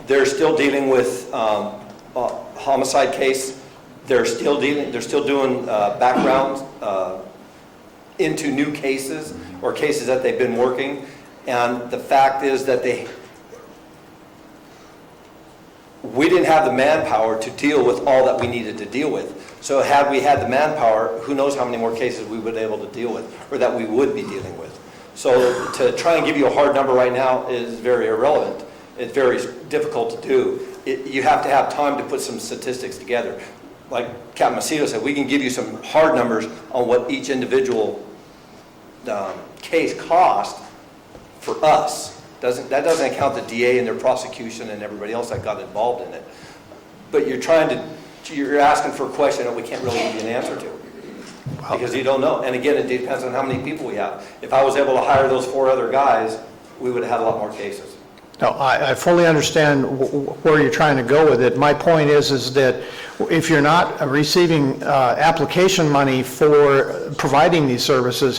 they're still dealing with a homicide case. They're still doing backgrounds into new cases or cases that they've been working. And the fact is that we didn't have the manpower to deal with all that we needed to deal with. So had we had the manpower, who knows how many more cases we would be able to deal with or that we would be dealing with. So to try and give you a hard number right now is very irrelevant. It's very difficult to do. You have to have time to put some statistics together. Like Captain Macedo said, we can give you some hard numbers on what each individual case cost for us. That doesn't account the DA and their prosecution and everybody else that got involved in it. But you're asking for a question that we can't really give you an answer to. Because you don't know. And again, it depends on how many people we have. If I was able to hire those 4 other guys, we would have had a lot more cases. No, I fully understand where you're trying to go with it. My point is that if you're not receiving application money for providing these services,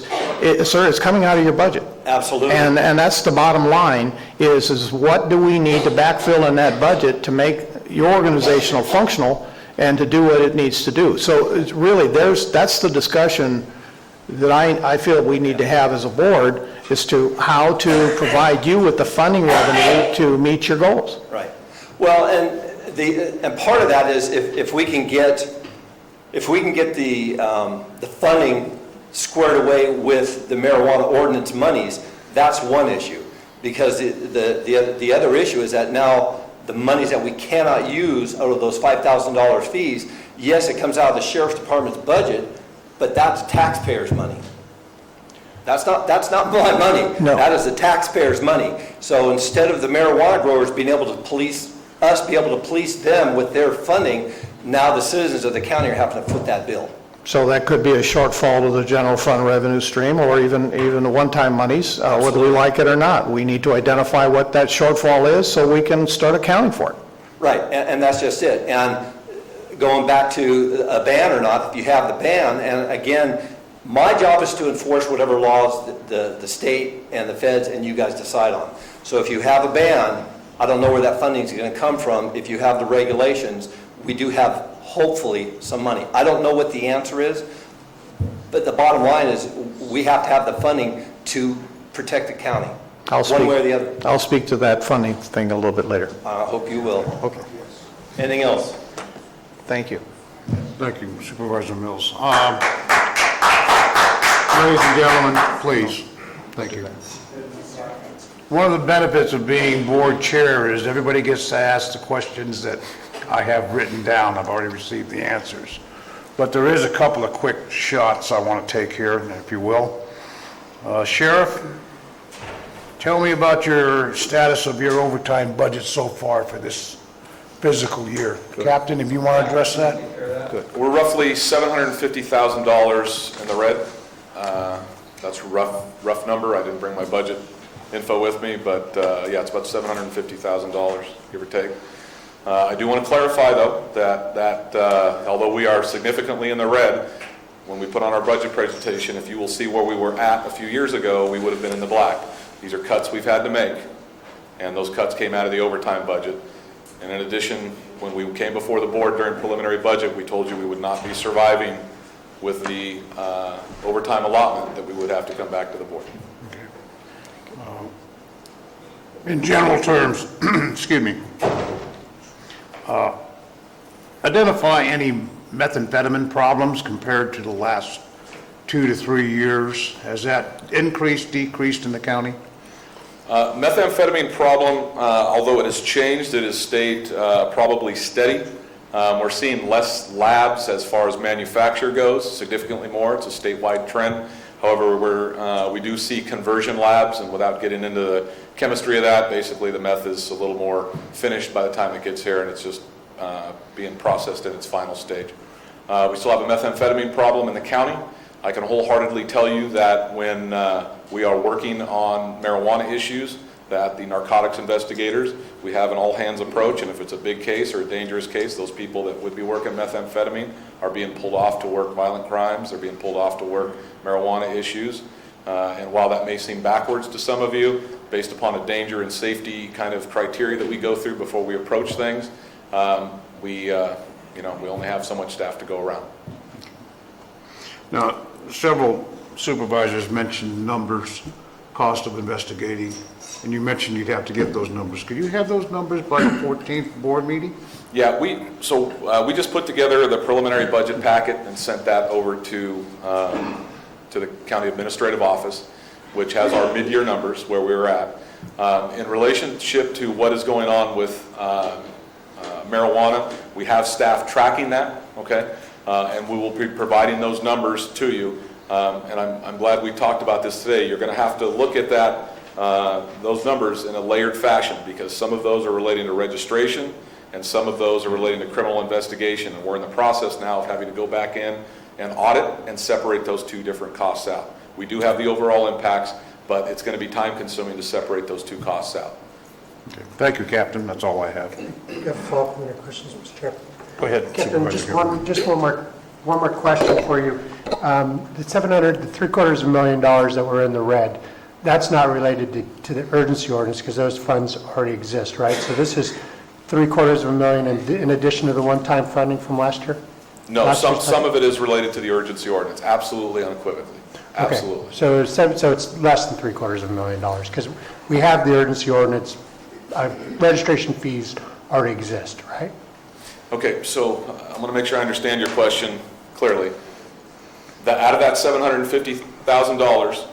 sir, it's coming out of your budget. Absolutely. And that's the bottom line, is what do we need to backfill in that budget to make your organizational functional and to do what it needs to do. So it's really, that's the discussion that I feel we need to have as a board, as to how to provide you with the funding revenue to meet your goals. Right. Well, and part of that is if we can get the funding squared away with the marijuana ordinance monies, that's one issue. Because the other issue is that now the monies that we cannot use out of those $5,000 fees, yes, it comes out of the sheriff's department's budget, but that's taxpayers' money. That's not my money. No. That is the taxpayers' money. So instead of the marijuana growers being able to police them with their funding, now the citizens of the county are having to foot that bill. So that could be a shortfall to the general fund revenue stream, or even the one-time monies, whether we like it or not. We need to identify what that shortfall is so we can start accounting for it. Right, and that's just it. And going back to a ban or not, if you have the ban, and again, my job is to enforce whatever laws the state and the feds and you guys decide on. So if you have a ban, I don't know where that funding is going to come from. If you have the regulations, we do have hopefully some money. I don't know what the answer is, but the bottom line is we have to have the funding to protect the county, one way or the other. I'll speak to that funding thing a little bit later. I hope you will. Okay. Anything else? Thank you. Thank you, Supervisor Mills. Ladies and gentlemen, please. Thank you. One of the benefits of being board chair is everybody gets to ask the questions that I have written down. I've already received the answers. But there is a couple of quick shots I want to take here, if you will. Sheriff, tell me about your status of your overtime budget so far for this fiscal year. Captain, if you want to address that? Good. We're roughly $750,000 in the red. That's a rough number. I didn't bring my budget info with me, but yeah, it's about $750,000, give or take. I do want to clarify, though, that although we are significantly in the red, when we put on our budget presentation, if you will see where we were at a few years ago, we would have been in the black. These are cuts we've had to make, and those cuts came out of the overtime budget. And in addition, when we came before the board during preliminary budget, we told you we would not be surviving with the overtime allotment, that we would have to come back to the board. In general terms, excuse me, identify any methamphetamine problems compared to the last 2 to 3 years. Has that increased, decreased in the county? Methamphetamine problem, although it has changed, it has stayed probably steady. We're seeing less labs as far as manufacture goes, significantly more. It's a statewide trend. However, we do see conversion labs, and without getting into the chemistry of that, basically the meth is a little more finished by the time it gets here, and it's just being processed in its final stage. We still have a methamphetamine problem in the county. I can wholeheartedly tell you that when we are working on marijuana issues, that the narcotics investigators, we have an all-hands approach, and if it's a big case or a dangerous case, those people that would be working methamphetamine are being pulled off to work violent crimes, they're being pulled off to work marijuana issues. And while that may seem backwards to some of you, based upon a danger and safety kind of criteria that we go through before we approach things, we only have so much staff to go around. Now, several supervisors mentioned numbers, cost of investigating, and you mentioned you'd have to get those numbers. Could you have those numbers by the 14th board meeting? Yeah, we just put together the preliminary budget packet and sent that over to the county administrative office, which has our mid-year numbers where we were at. In relationship to what is going on with marijuana, we have staff tracking that, okay? And we will be providing those numbers to you. And I'm glad we talked about this today. You're going to have to look at that those numbers in a layered fashion, because some of those are relating to registration and some of those are relating to criminal investigation. And we're in the process now of having to go back in and audit and separate those two different costs out. We do have the overall impacts, but it's going to be time consuming to separate those two costs out. Okay. Thank you, Captain. That's all I have. You have follow-up questions, Mr. Chairman? Go ahead. Captain, just one more question for you. The $775,000 that were in the red, that's not related to the urgency ordinance because those funds already exist, right? So this is $750,000 in addition to the one-time funding from last year? No, some of it is related to the urgency ordinance, absolutely, unequivocally. Absolutely. Okay. So it's less than $750,000 because we have the urgency ordinance, registration fees already exist, right? Okay, so I'm going to make sure I understand your question clearly. Out of that $750,000,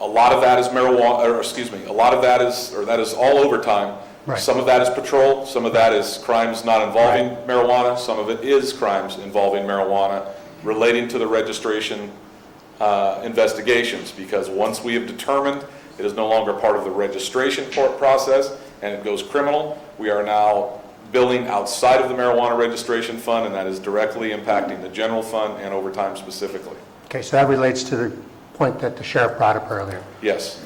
a lot of that is marijuana, or excuse me, a lot of that is all overtime. Right. Some of that is patrol, some of that is crimes not involving marijuana, some of it is crimes involving marijuana relating to the registration investigations, because once we have determined it is no longer part of the registration process and it goes criminal, we are now billing outside of the marijuana registration fund, and that is directly impacting the general fund and overtime specifically. Okay, so that relates to the point that the sheriff brought up earlier. Yes.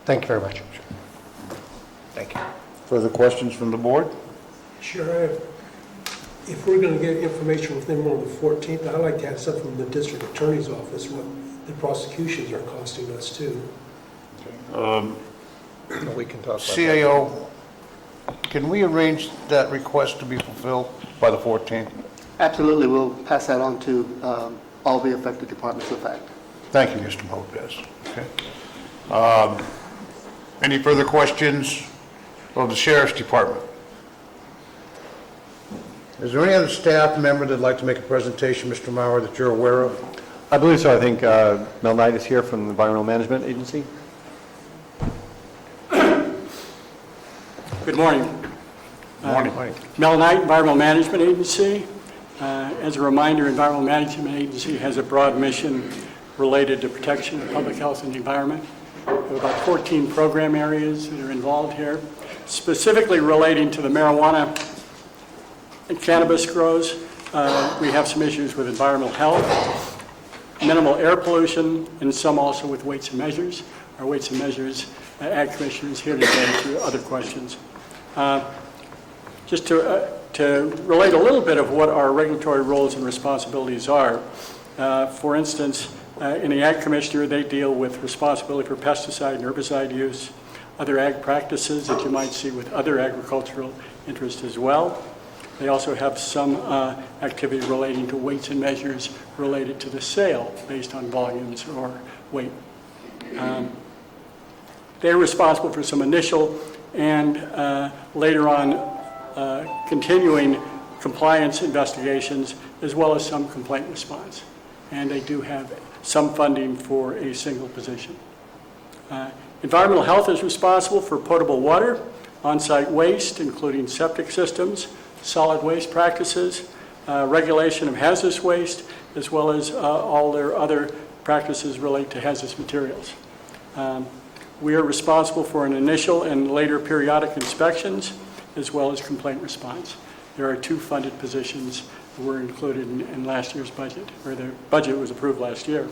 Thank you very much. Thank you. Further questions from the board? Sure. If we're going to get information within on the 14th, I'd like to have something from the district attorney's office, what the prosecutions are costing us too. We can talk about that. CAO, can we arrange that request to be fulfilled by the 14th? Absolutely, we'll pass that on to all the affected departments of fact. Thank you, Mr. Lopez. Okay. Any further questions of the Sheriff's Department? Is there any other staff member that'd like to make a presentation, Mr. Maurer, that you're aware of? I believe so. I think Mel Knight is here from the Environmental Management Agency. Good morning. Morning. Mel Knight, Environmental Management Agency. As a reminder, Environmental Management Agency has a broad mission related to protection of public health and the environment. We have about 14 program areas that are involved here, specifically relating to the marijuana and cannabis grows. We have some issues with environmental health, minimal air pollution, and some also with weights and measures. Our weights and measures Ag Commissioner is here today to other questions. Just to relate a little bit of what our regulatory roles and responsibilities are. For instance, in the Ag Commissioner, they deal with responsibility for pesticide and herbicide use, other ag practices that you might see with other agricultural interests as well. They also have some activity relating to weights and measures related to the sale based on volumes or weight. They're responsible for some initial and later on continuing compliance investigations, as well as some complaint response. And they do have some funding for a single position. Environmental health is responsible for potable water, on-site waste, including septic systems, solid waste practices, regulation of hazardous waste, as well as all their other practices relate to hazardous materials. We are responsible for an initial and later periodic inspections, as well as complaint response. There are 2 funded positions that were included in last year's budget, or the budget was approved last year.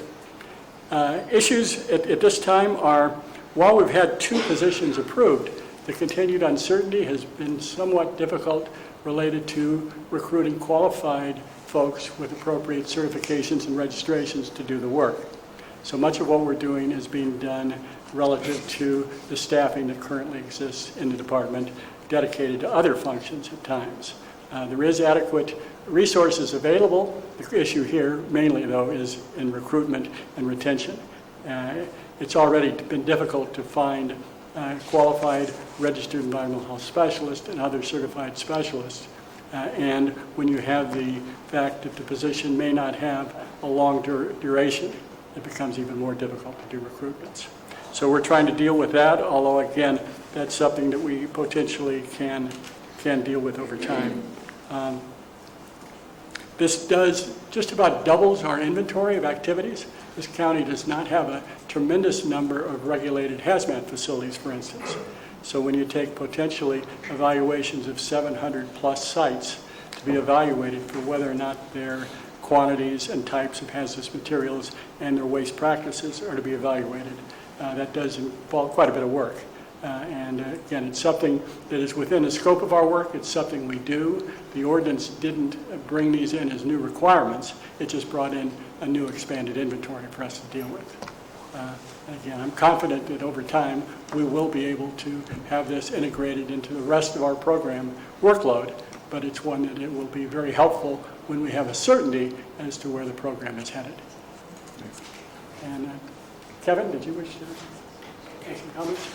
Issues at this time are, while we've had 2 positions approved, the continued uncertainty has been somewhat difficult related to recruiting qualified folks with appropriate certifications and registrations to do the work. So much of what we're doing is being done relative to the staffing that currently exists in the department, dedicated to other functions at times. There is adequate resources available. The issue here mainly, though, is in recruitment and retention. It's already been difficult to find qualified registered environmental health specialists and other certified specialists. And when you have the fact that the position may not have a long duration, it becomes even more difficult to do recruitments. So we're trying to deal with that, although again, that's something that we potentially can deal with over time. This just about doubles our inventory of activities. This county does not have a tremendous number of regulated hazmat facilities, for instance. So when you take potentially evaluations of 700-plus sites to be evaluated for whether or not their quantities and types of hazardous materials and their waste practices are to be evaluated, that does involve quite a bit of work. And again, it's something that is within the scope of our work. It's something we do. The ordinance didn't bring these in as new requirements. It just brought in a new expanded inventory for us to deal with. Again, I'm confident that over time we will be able to have this integrated into the rest of our program workload, but it's one that it will be very helpful when we have a certainty as to where the program is headed. And Kevin, did you wish to make some comments?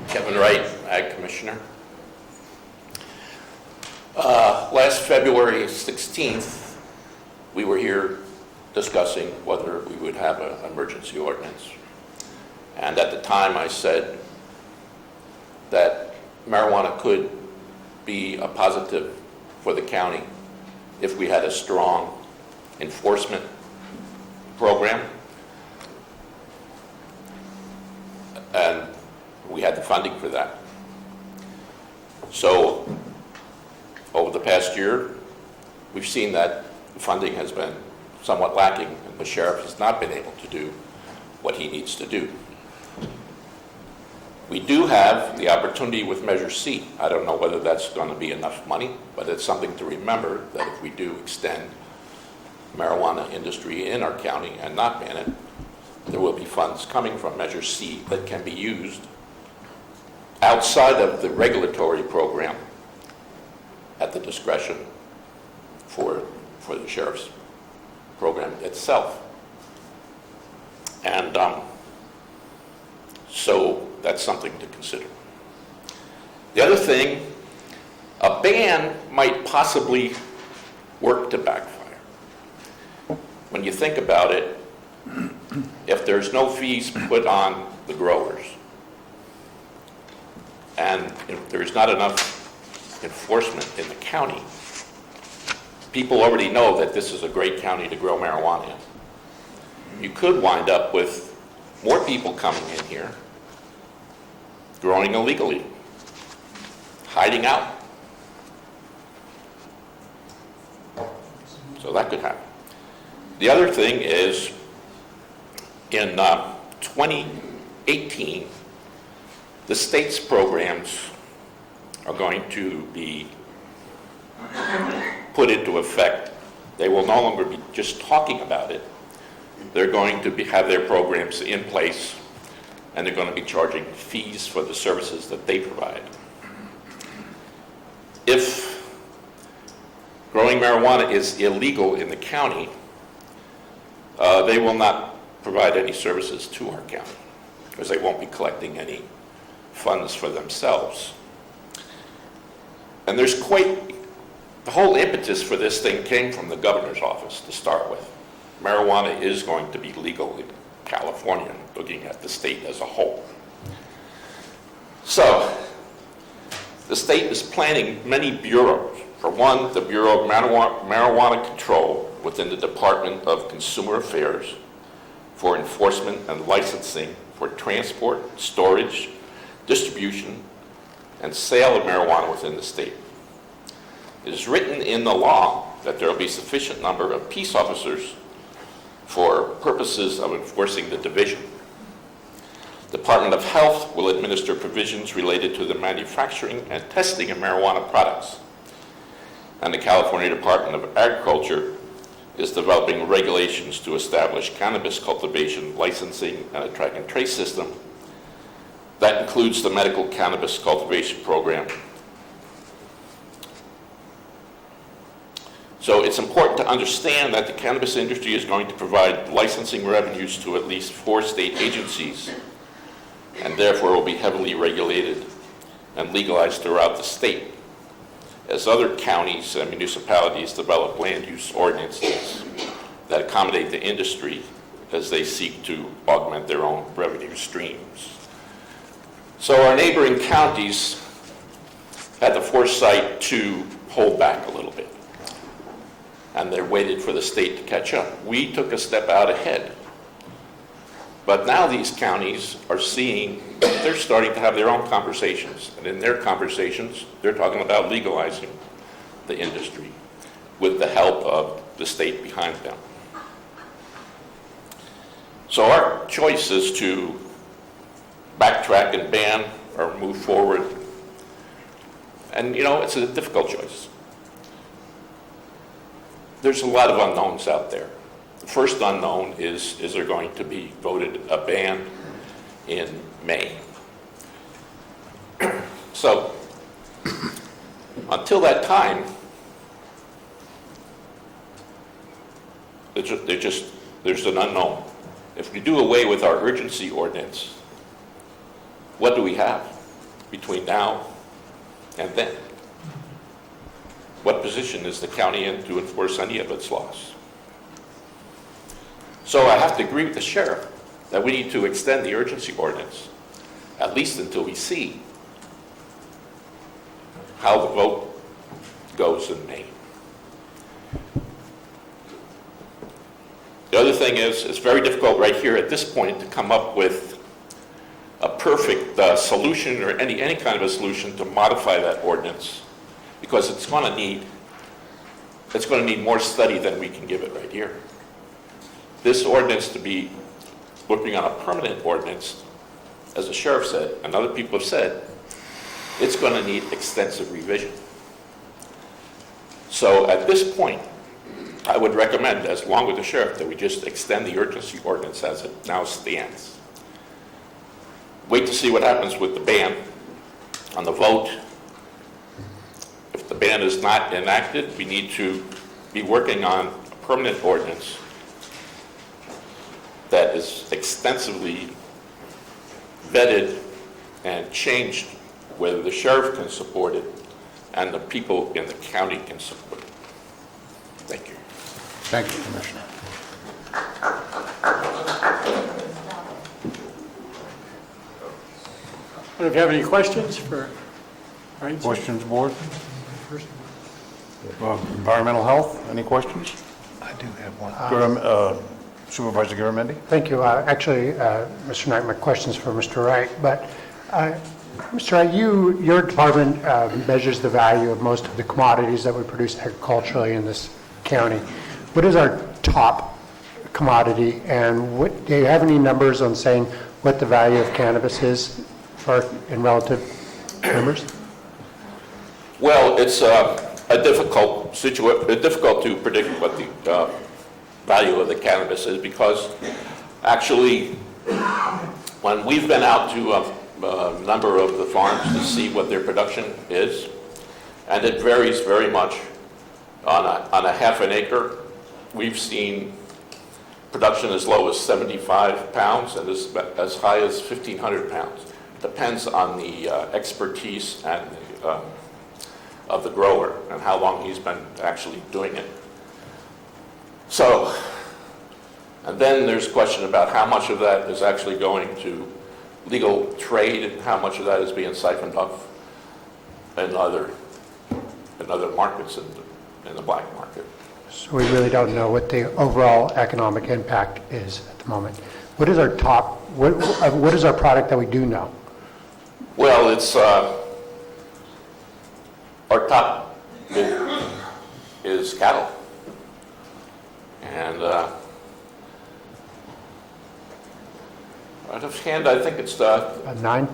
Kevin Wright, Ag Commissioner. Last February 16th, we were here discussing whether we would have an emergency ordinance. And at the time I said that marijuana could be a positive for the county if we had a strong enforcement program. And we had the funding for that. So over the past year, we've seen that funding has been somewhat lacking, and the sheriff has not been able to do what he needs to do. We do have the opportunity with Measure C. I don't know whether that's going to be enough money, but it's something to remember that if we do extend marijuana industry in our county and not ban it, there will be funds coming from Measure C that can be used outside of the regulatory program at the discretion for the sheriff's program itself. And so that's something to consider. The other thing, a ban might possibly work to backfire. When you think about it, if there's no fees put on the growers, and if there's not enough enforcement in the county, people already know that this is a great county to grow marijuana in. You could wind up with more people coming in here, growing illegally, hiding out. So that could happen. The other thing is, in 2018, the state's programs are going to be put into effect. They will no longer be just talking about it. They're going to have their programs in place, and they're going to be charging fees for the services that they provide. If growing marijuana is illegal in the county, they will not provide any services to our county because they won't be collecting any funds for themselves. And there's the whole impetus for this thing came from the governor's office to start with. Marijuana is going to be legal in California, looking at the state as a whole. So, the state is planning many bureaus. For one, the Bureau of Marijuana Control within the Department of Consumer Affairs for enforcement and licensing for transport, storage, distribution, and sale of marijuana within the state. It is written in the law that there will be sufficient number of peace officers for purposes of enforcing the division. The Department of Health will administer provisions related to the manufacturing and testing of marijuana products. And the California Department of Agriculture is developing regulations to establish cannabis cultivation, licensing, and a track and trace system. That includes the medical cannabis cultivation program. So it's important to understand that the cannabis industry is going to provide licensing revenues to at least 4 state agencies, and therefore will be heavily regulated and legalized throughout the state, as other counties and municipalities develop land use ordinances that accommodate the industry as they seek to augment their own revenue streams. So our neighboring counties had the foresight to hold back a little bit. And they waited for the state to catch up. We took a step out ahead. But now these counties are seeing, they're starting to have their own conversations. And in their conversations, they're talking about legalizing the industry with the help of the state behind them. So our choice is to backtrack and ban or move forward. And you know, it's a difficult choice. There's a lot of unknowns out there. The first unknown is there going to be voted a ban in May? So, until that time, there's an unknown. If we do away with our urgency ordinance, what do we have between now and then? What position is the county in to enforce any of its laws? So I have to agree with the sheriff that we need to extend the urgency ordinance, at least until we see how the vote goes in May. The other thing is, it's very difficult right here at this point to come up with a perfect solution or any kind of a solution to modify that ordinance, because it's going to need more study than we can give it right here. This ordinance, to be working on a permanent ordinance, as the sheriff said, and other people have said, it's going to need extensive revision. So at this point, I would recommend, as along with the sheriff, that we just extend the urgency ordinance as it now stands. Wait to see what happens with the ban on the vote. If the ban is not enacted, we need to be working on a permanent ordinance that is extensively vetted and changed, whether the sheriff can support it and the people in the county can support it. Thank you. Thank you, Commissioner. If you have any questions for, right? Questions, board? Environmental health, any questions? I do have one. Supervisor Garamendi? Thank you. Actually, Mr. Knight, my question's for Mr. Wright, but Mr. Wright, your department measures the value of most of the commodities that we produce agriculturally in this county. What is our top commodity, and do you have any numbers on saying what the value of cannabis is in relative numbers? Well, it's difficult to predict what the value of the cannabis is, because actually, when we've been out to a number of the farms to see what their production is, and it varies very much. On a half an acre, we've seen production as low as 75 pounds and as high as 1,500 pounds. Depends on the expertise and of the grower and how long he's been actually doing it. So, and then there's a question about how much of that is actually going to legal trade and how much of that is being siphoned off in other markets in the black market. So we really don't know what the overall economic impact is at the moment. What is our top, what is our product that we do know? Well, it's, our top is cattle. And out of hand, I think it's 9?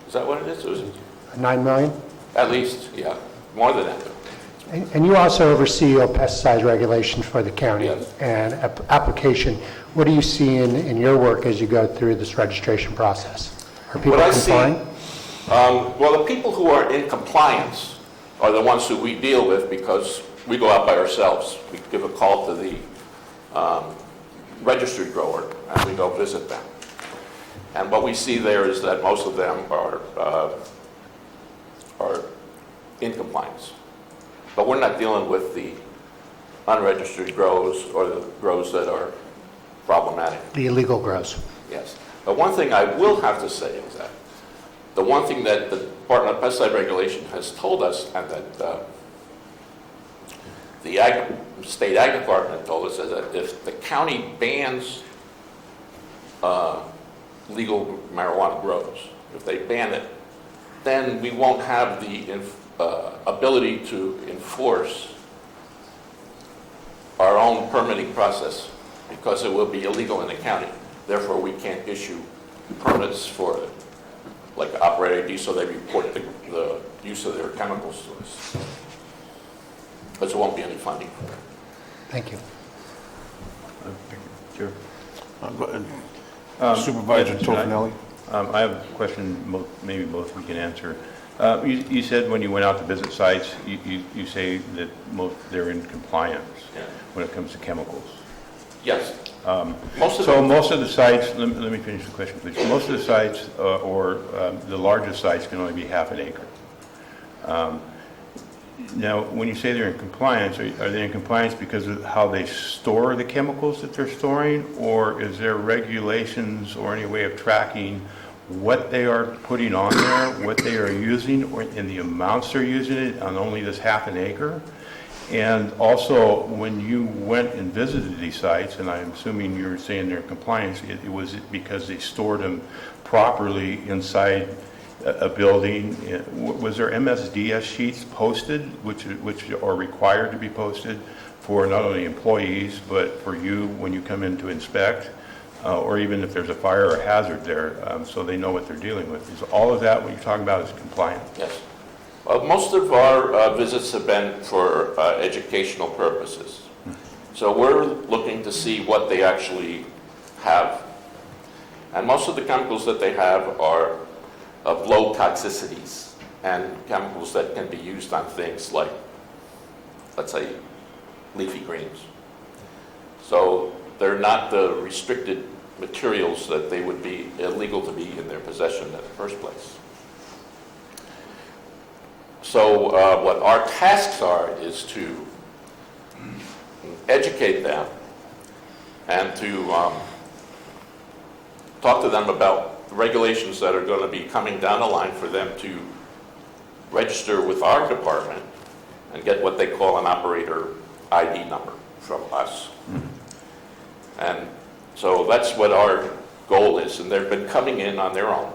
Is that what it is? Or is it 9 million? at least, yeah, more than that. And you also oversee pesticide regulation for the county. Yes. And application. What do you see in your work as you go through this registration process? Are people What I see, complying? well, the people who are in compliance are the ones who we deal with, because we go out by ourselves. We give a call to the registered grower and we go visit them. And what we see there is that most of them are in compliance. But we're not dealing with the unregistered grows or the grows that are problematic. The illegal grows. Yes. But one thing I will have to say is that the one thing that the Department of Pesticide Regulation has told us, and that the State Ag Department told us, is that if the county bans legal marijuana grows, if they ban it, then we won't have the ability to enforce our own permitting process, because it will be illegal in the county. Therefore, we can't issue permits for, like, operator ID, so they report the use of their chemicals to us. Because there won't be any funding for it. Thank you. Sure. Supervisor Tofinelli? I have a question, maybe both we can answer. You said when you went out to visit sites, you say that they're in compliance when it comes to chemicals. Yes. Most of the sites, let me finish the question, please. Most of the sites, or the largest sites, can only be half an acre. Now, when you say they're in compliance, are they in compliance because of how they store the chemicals that they're storing, or is there regulations or any way of tracking what they are putting on there, what they are using, or in the amounts they're using it on only this half an acre? And also, when you went and visited these sites, and I'm assuming you're saying they're in compliance, was it because they stored them properly inside a building? Was there MSDS sheets posted, which are required to be posted for not only employees, but for you when you come in to inspect, or even if there's a fire or hazard there, so they know what they're dealing with? Is all of that what you're talking about is compliant? Yes. Most of our visits have been for educational purposes. So we're looking to see what they actually have. And most of the chemicals that they have are of low toxicities, and chemicals that can be used on things like, let's say, leafy greens. So they're not the restricted materials that they would be illegal to be in their possession in the first place. So what our tasks are is to educate them and to talk to them about the regulations that are going to be coming down the line for them to register with our department and get what they call an operator ID number from us. And so that's what our goal is, and they've been coming in on their own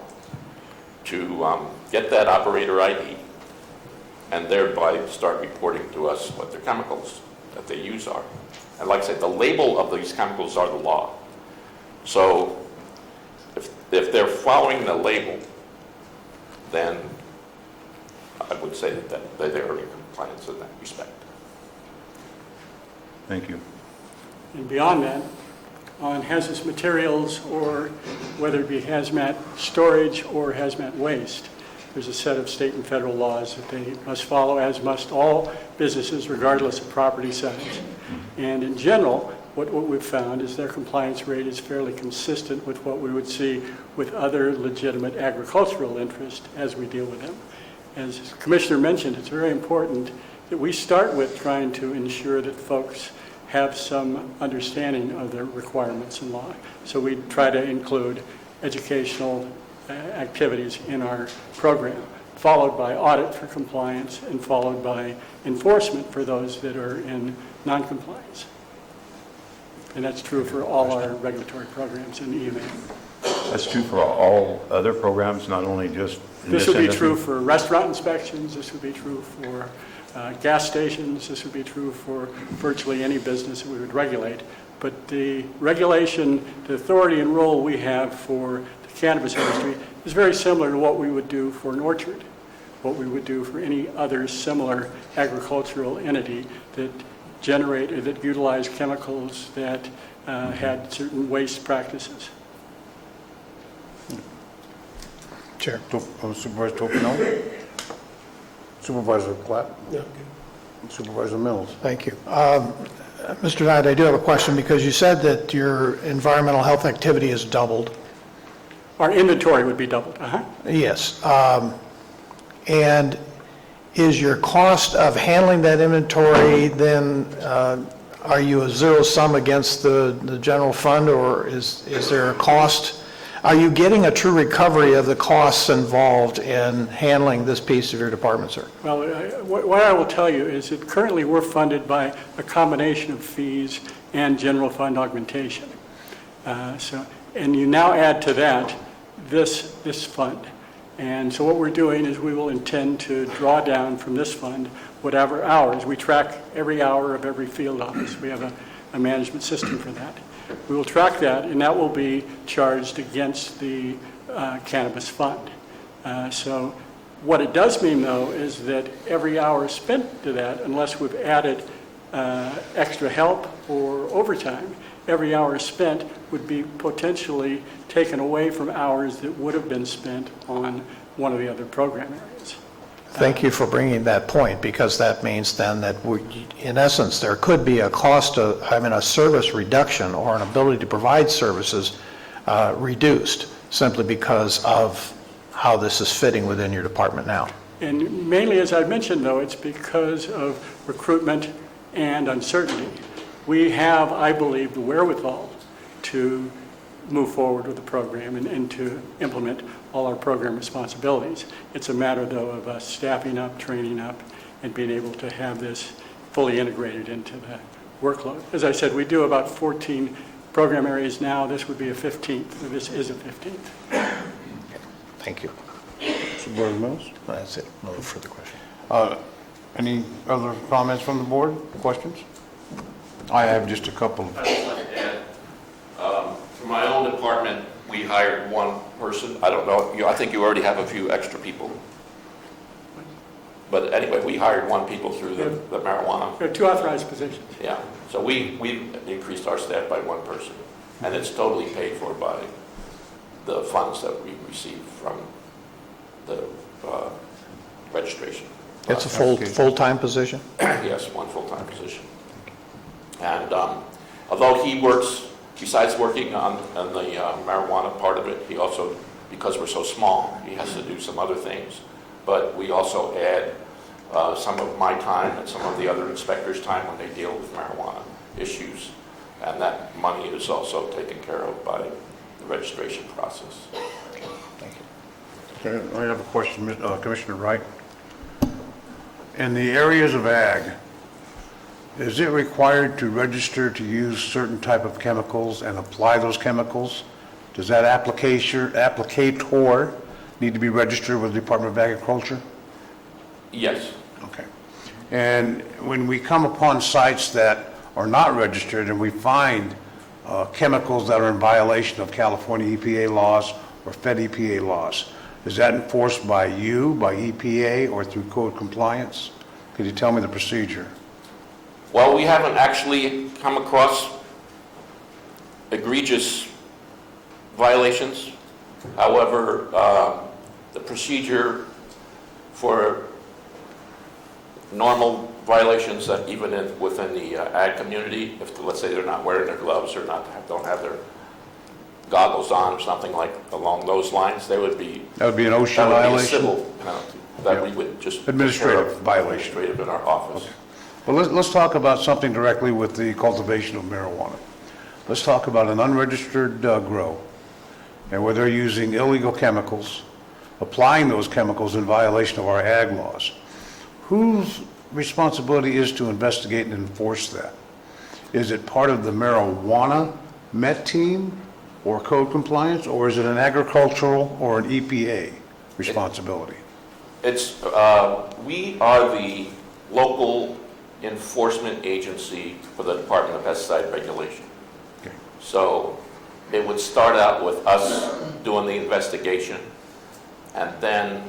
to get that operator ID and thereby start reporting to us what their chemicals that they use are. And like I said, the label of these chemicals are the law. So if they're following the label, then I would say that they're in compliance in that respect. Thank you. And beyond that, on hazardous materials, or whether it be hazmat storage or hazmat waste, there's a set of state and federal laws that they must follow, as must all businesses, regardless of property size. And in general, what we've found is their compliance rate is fairly consistent with what we would see with other legitimate agricultural interests as we deal with them. As the Commissioner mentioned, it's very important that we start with trying to ensure that folks have some understanding of their requirements in law. So we try to include educational activities in our program, followed by audit for compliance, and followed by enforcement for those that are in non-compliance. And that's true for all our regulatory programs in EMA. That's true for all other programs, not only just in This would be industry? true for restaurant inspections, this would be true for gas stations, this would be true for virtually any business that we would regulate. But the regulation, the authority and role we have for the cannabis industry is very similar to what we would do for an orchard, what we would do for any other similar agricultural entity that generate or that utilize chemicals that had certain waste practices. Chair. Supervisor Tofinelli? Supervisor Clapp? Yeah. Supervisor Mills? Thank you. Mr. Knight, I do have a question, because you said that your environmental health activity has doubled. Our inventory would be doubled. Yes. And is your cost of handling that inventory then, are you a zero sum against the general fund, or is there a cost Are you getting a true recovery of the costs involved in handling this piece of your department, sir? Well, what I will tell you is that currently we're funded by a combination of fees and general fund augmentation. And you now add to that this fund. And so what we're doing is we will intend to draw down from this fund whatever hours. We track every hour of every field office. We have a management system for that. We will track that, and that will be charged against the cannabis fund. So what it does mean, though, is that every hour spent to that, unless we've added extra help or overtime, every hour spent would be potentially taken away from hours that would have been spent on one of the other program areas. Thank you for bringing that point, because that means then that in essence, there could be a cost of, a service reduction or an ability to provide services reduced simply because of how this is fitting within your department now. And mainly, as I mentioned, though, it's because of recruitment and uncertainty. We have, I believe, the wherewithal to move forward with the program and to implement all our program responsibilities. It's a matter, though, of us staffing up, training up, and being able to have this fully integrated into the workload. As I said, we do about 14 program areas now. This would be a 15th. This is a 15th. Thank you. Supervisor Mills? That's it. No further questions. Any other comments from the board? Questions? I have just a couple. I just wanted to add, for my own department, we hired one person. I don't know, I think you already have a few extra people. But anyway, we hired one people through the marijuana. There are 2 authorized positions. Yeah, so we increased our staff by 1 person, and it's totally paid for by the funds that we receive from the registration. It's a full-time position? Yes, 1 full-time position. And although he works, besides working on the marijuana part of it, he also, because we're so small, he has to do some other things. But we also add some of my time and some of the other inspectors' time when they deal with marijuana issues. And that money is also taken care of by the registration process. Thank you. Okay, I have a question, Commissioner Wright. In the areas of ag, is it required to register to use certain type of chemicals and apply those chemicals? Does that applicator need to be registered with the Department of Agriculture? Yes. Okay. And when we come upon sites that are not registered and we find chemicals that are in violation of California EPA laws or Fed EPA laws, is that enforced by you, by EPA, or through code compliance? Could you tell me the procedure? Well, we haven't actually come across egregious violations. However, the procedure for normal violations that even within the ag community, if let's say they're not wearing their gloves or don't have their goggles on or something like along those lines, that would be an OSHA violation? A civil penalty that we would just administrative violation. Administrative in our office. Okay. Well, let's talk about something directly with the cultivation of marijuana. Let's talk about an unregistered grow and where they're using illegal chemicals, applying those chemicals in violation of our ag laws. Whose responsibility is to investigate and enforce that? Is it part of the marijuana Met team or code compliance, or is it an agricultural or an EPA responsibility? We are the local enforcement agency for the Department of Pesticide Regulation. Okay. So it would start out with us doing the investigation, and then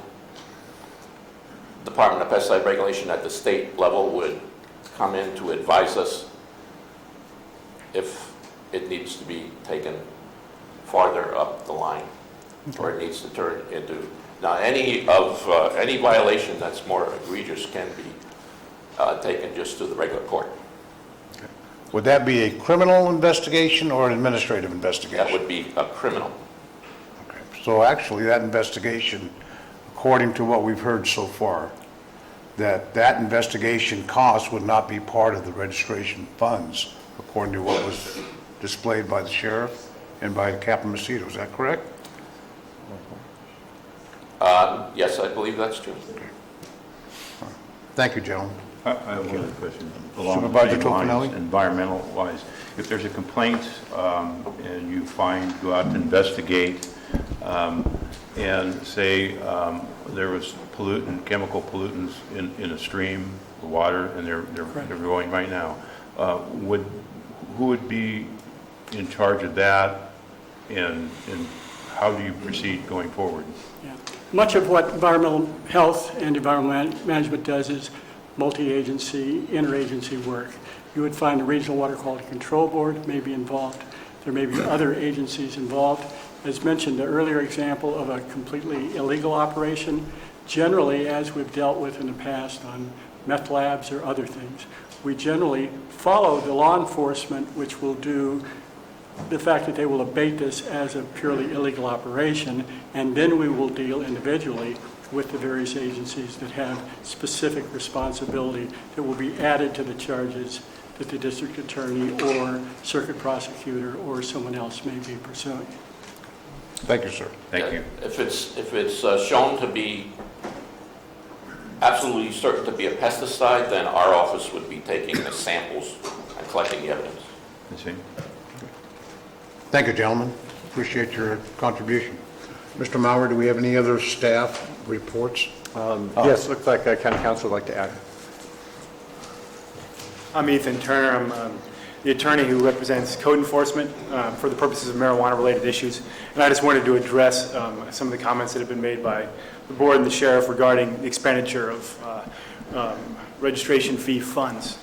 Department of Pesticide Regulation at the state level would come in to advise us if it needs to be taken farther up the line, or it needs to turn into. Now, any violation that's more egregious can be taken just to the regular court. Okay. Would that be a criminal investigation or an administrative investigation? That would be a criminal. Okay. So actually, that investigation, according to what we've heard so far, that investigation cost would not be part of the registration funds, according to what was displayed by the sheriff and by Captain Macedo. Is that correct? Yes, I believe that's true. Thank you, gentlemen. I have one other question. Along the Supervisor same lines, Tofinelli? environmental-wise, if there's a complaint and you go out to investigate, and say there was chemical pollutants in a stream, the water, and they're going right now, who would be in charge of that, and how do you proceed going forward? Yeah. Much of what environmental health and environmental management does is multi-agency, interagency work. You would find the Regional Water Quality Control Board may be involved. There may be other agencies involved. As mentioned, the earlier example of a completely illegal operation, generally, as we've dealt with in the past on meth labs or other things, we generally follow the law enforcement, which will do the fact that they will abate this as a purely illegal operation, and then we will deal individually with the various agencies that have specific responsibility that will be added to the charges that the district attorney or circuit prosecutor or someone else may be pursuing. Thank you, sir. Thank you. If it's shown to be absolutely certain to be a pesticide, then our office would be taking the samples and collecting the evidence. Thank you, gentlemen. Appreciate your contribution. Mr. Maurer, do we have any other staff reports? Yes, looks like County Council would like to add. I'm Ethan Turner. I'm the attorney who represents code enforcement for the purposes of marijuana-related issues. And I just wanted to address some of the comments that have been made by the board and the sheriff regarding the expenditure of registration fee funds.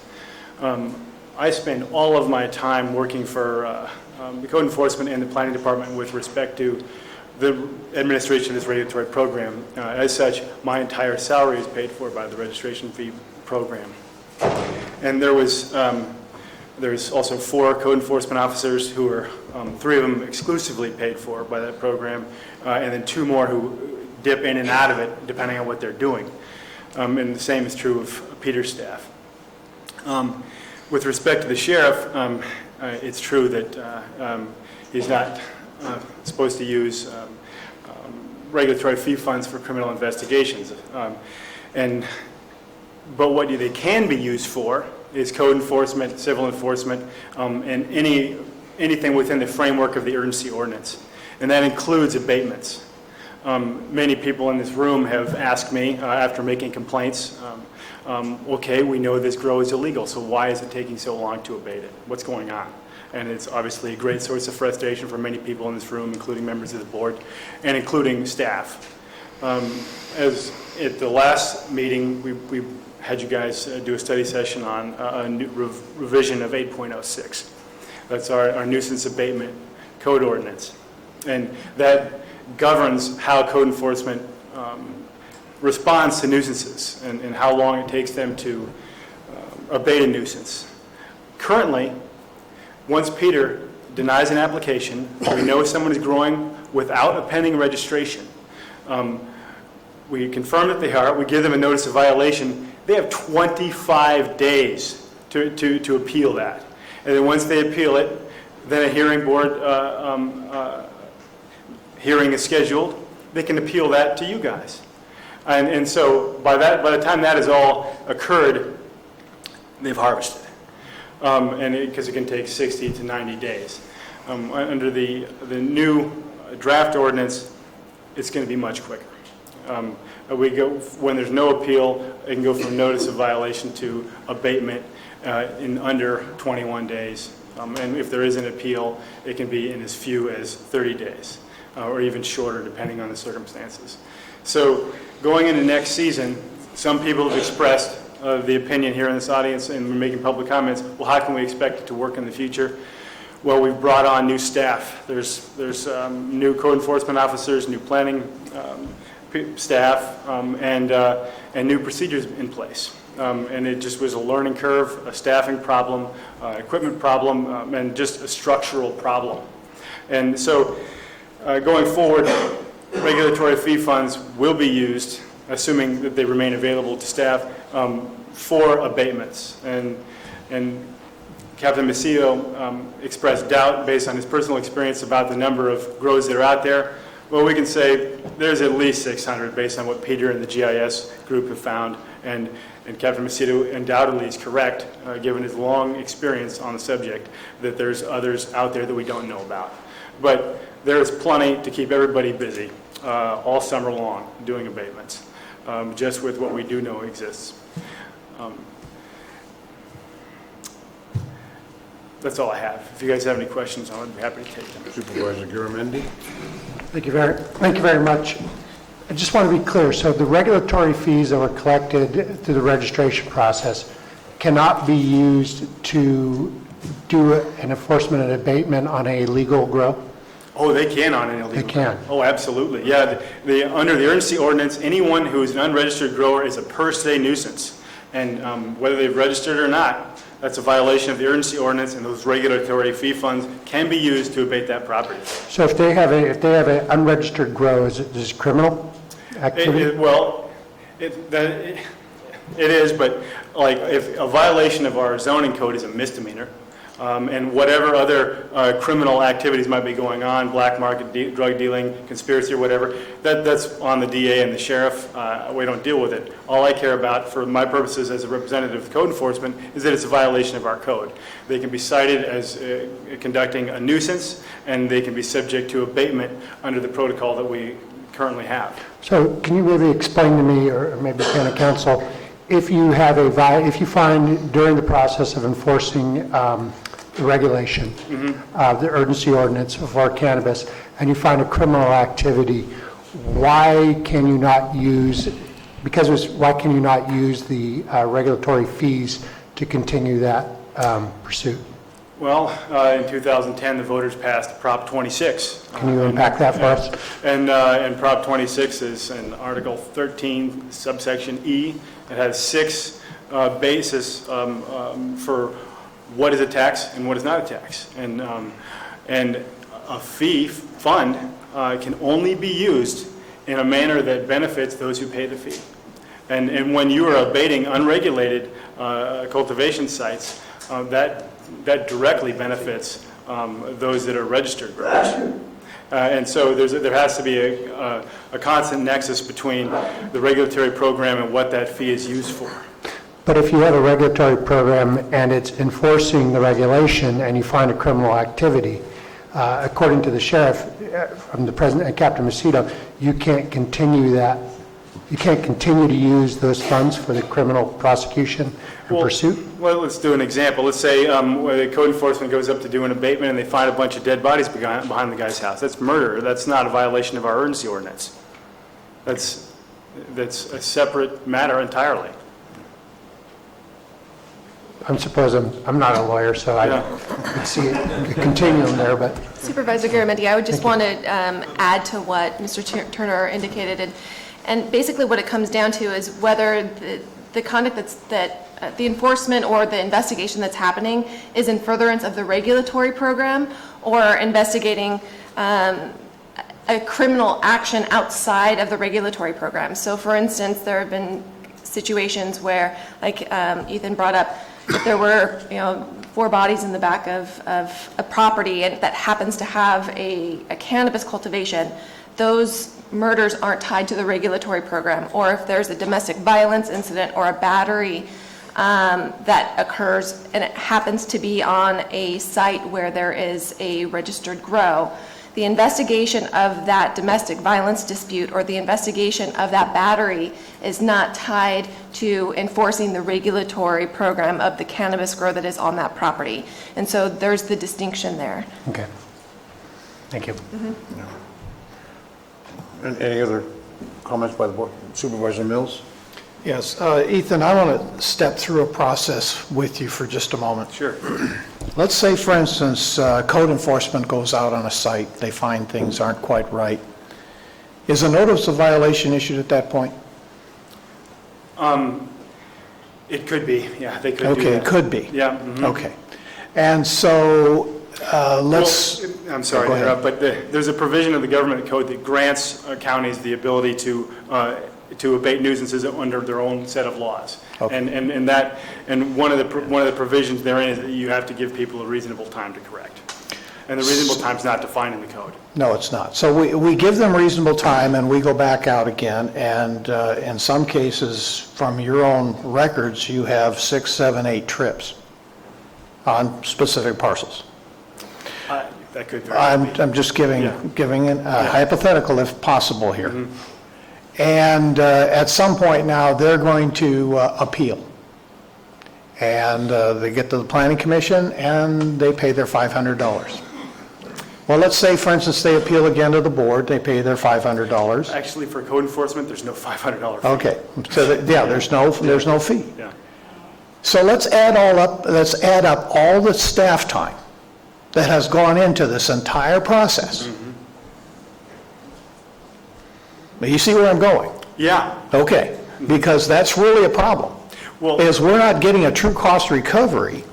I spend all of my time working for the code enforcement and the planning department with respect to the administration of this regulatory program. As such, my entire salary is paid for by the registration fee program. And there's also 4 code enforcement officers who are, 3 of them exclusively paid for by that program, and then 2 more who dip in and out of it depending on what they're doing. And the same is true of Peter's staff. With respect to the sheriff, it's true that he's not supposed to use regulatory fee funds for criminal investigations. But what they can be used for is code enforcement, civil enforcement, and anything within the framework of the urgency ordinance. And that includes abatements. Many people in this room have asked me after making complaints, okay, we know this grow is illegal, so why is it taking so long to abate it? What's going on? And it's obviously a great source of frustration for many people in this room, including members of the board and including staff. As at the last meeting, we had you guys do a study session on a new revision of 8.06. That's our nuisance abatement code ordinance. And that governs how code enforcement responds to nuisances and how long it takes them to abate a nuisance. Currently, once Peter denies an application, we know someone is growing without a pending registration. We confirm that they are, we give them a notice of violation. They have 25 days to appeal that. And then once they appeal it, then a hearing board hearing is scheduled. They can appeal that to you guys. And so by the time that has all occurred, they've harvested. Because it can take 60 to 90 days. Under the new draft ordinance, it's going to be much quicker. When there's no appeal, it can go from notice of violation to abatement in under 21 days. And if there is an appeal, it can be in as few as 30 days, or even shorter depending on the circumstances. So going into next season, some people have expressed the opinion here in this audience and making public comments, well, how can we expect it to work in the future? Well, we've brought on new staff. There's new code enforcement officers, new planning staff, and new procedures in place. And it just was a learning curve, a staffing problem, equipment problem, and just a structural problem. And so going forward, regulatory fee funds will be used, assuming that they remain available to staff, for abatements. And Captain Macedo expressed doubt based on his personal experience about the number of grows that are out there. Well, we can say there's at least 600 based on what Peter and the GIS group have found, and Captain Macedo undoubtedly is correct, given his long experience on the subject, that there's others out there that we don't know about. But there's plenty to keep everybody busy all summer long doing abatements, just with what we do know exists. That's all I have. If you guys have any questions, I would be happy to take them. Supervisor Garamendi? Thank you very much. I just want to be clear, so the regulatory fees that were collected through the registration process cannot be used to do an enforcement and abatement on a legal grow? Oh, they can on an illegal. They can. Oh, absolutely. Yeah, under the urgency ordinance, anyone who is an unregistered grower is a per se nuisance. And whether they've registered or not, that's a violation of the urgency ordinance, and those regulatory fee funds can be used to abate that property. So if they have an unregistered grow, is it criminal activity? It is, but like if a violation of our zoning code is a misdemeanor, and whatever other criminal activities might be going on, black market, drug dealing, conspiracy or whatever, that's on the DA and the sheriff. We don't deal with it. All I care about, for my purposes as a representative of code enforcement, is that it's a violation of our code. They can be cited as conducting a nuisance, and they can be subject to abatement under the protocol that we currently have. So can you maybe explain to me, or maybe can a counsel, if you find during the process of enforcing the regulation, the urgency ordinance for cannabis, and you find a criminal activity, why can you not use the regulatory fees to continue that pursuit? Well, in 2010, the voters passed Prop 26. Can you unpack that for us? And Prop 26 is in Article 13, subsection E. It has 6 bases for what is a tax and what is not a tax. And a fee fund can only be used in a manner that benefits those who pay the fee. And when you are abating unregulated cultivation sites, that directly benefits those that are registered growers. And so there has to be a constant nexus between the regulatory program and what that fee is used for. But if you have a regulatory program and it's enforcing the regulation and you find a criminal activity, according to the sheriff, from the president and Captain Macedo, you can't continue that. You can't continue to use those funds for the criminal prosecution and pursuit? Well, let's do an example. Let's say the code enforcement goes up to do an abatement and they find a bunch of dead bodies behind the guy's house. That's murder. That's not a violation of our urgency ordinance. That's a separate matter entirely. I suppose I'm not a lawyer, so I can see a continuum there, but... Supervisor Garamendi, I would just want to add to what Mr. Turner indicated. And basically what it comes down to is whether the conduct the enforcement or the investigation that's happening is in furtherance of the regulatory program or investigating a criminal action outside of the regulatory program. So for instance, there have been situations where, like Ethan brought up, if there were 4 bodies in the back of a property and that happens to have a cannabis cultivation, those murders aren't tied to the regulatory program. Or if there's a domestic violence incident or a battery that occurs and it happens to be on a site where there is a registered grow, the investigation of that domestic violence dispute or the investigation of that battery is not tied to enforcing the regulatory program of the cannabis grow that is on that property. And so there's the distinction there. Okay. Thank you. And any other comments by the board? Supervisor Mills? Yes, Ethan, I want to step through a process with you for just a moment. Sure. Let's say, for instance, code enforcement goes out on a site, they find things aren't quite right. Is a notice of violation issued at that point? It could be, yeah, they could do Okay, that. it could be. Yeah. Okay. And so, let's... Well, I'm sorry to interrupt, but there's a provision of the government code that grants counties the ability to abate nuisances under their own set of laws. Okay. And one of the provisions therein is that you have to give people a reasonable time to correct. And the reasonable time is not defined in the code. No, it's not. So we give them reasonable time, and we go back out again, and in some cases, from your own records, you have 6, 7, 8 trips on specific parcels. That could very well be. I'm just giving a hypothetical if possible here. Mm-hmm. And at some point now, they're going to appeal. And they get to the planning commission, and they pay their $500. Well, let's say, for instance, they appeal again to the board, they pay their $500. Actually, for code enforcement, there's no $500 fee. Okay, so, there's no fee. Yeah. So let's add up all the staff time that has gone into this entire process. You see where I'm going? Yeah. Okay, because that's really a problem. Is we're not getting a true cost recovery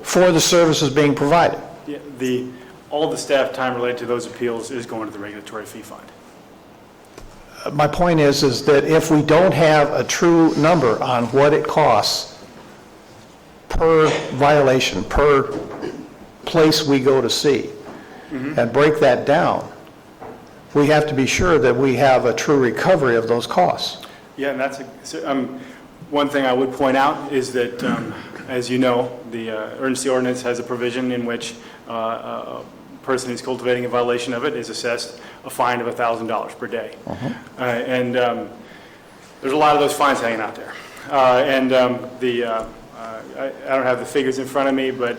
for the services being provided. Yeah, all the staff time related to those appeals is going to the regulatory fee fund. My point is that if we don't have a true number on what it costs per violation, per place we go to see, and break that down, we have to be sure that we have a true recovery of those costs. Yeah, and that's one thing I would point out is that, as you know, the urgency ordinance has a provision in which a person who's cultivating a violation of it is assessed a fine of $1,000 per day. And there's a lot of those fines hanging out there. I don't have the figures in front of me, but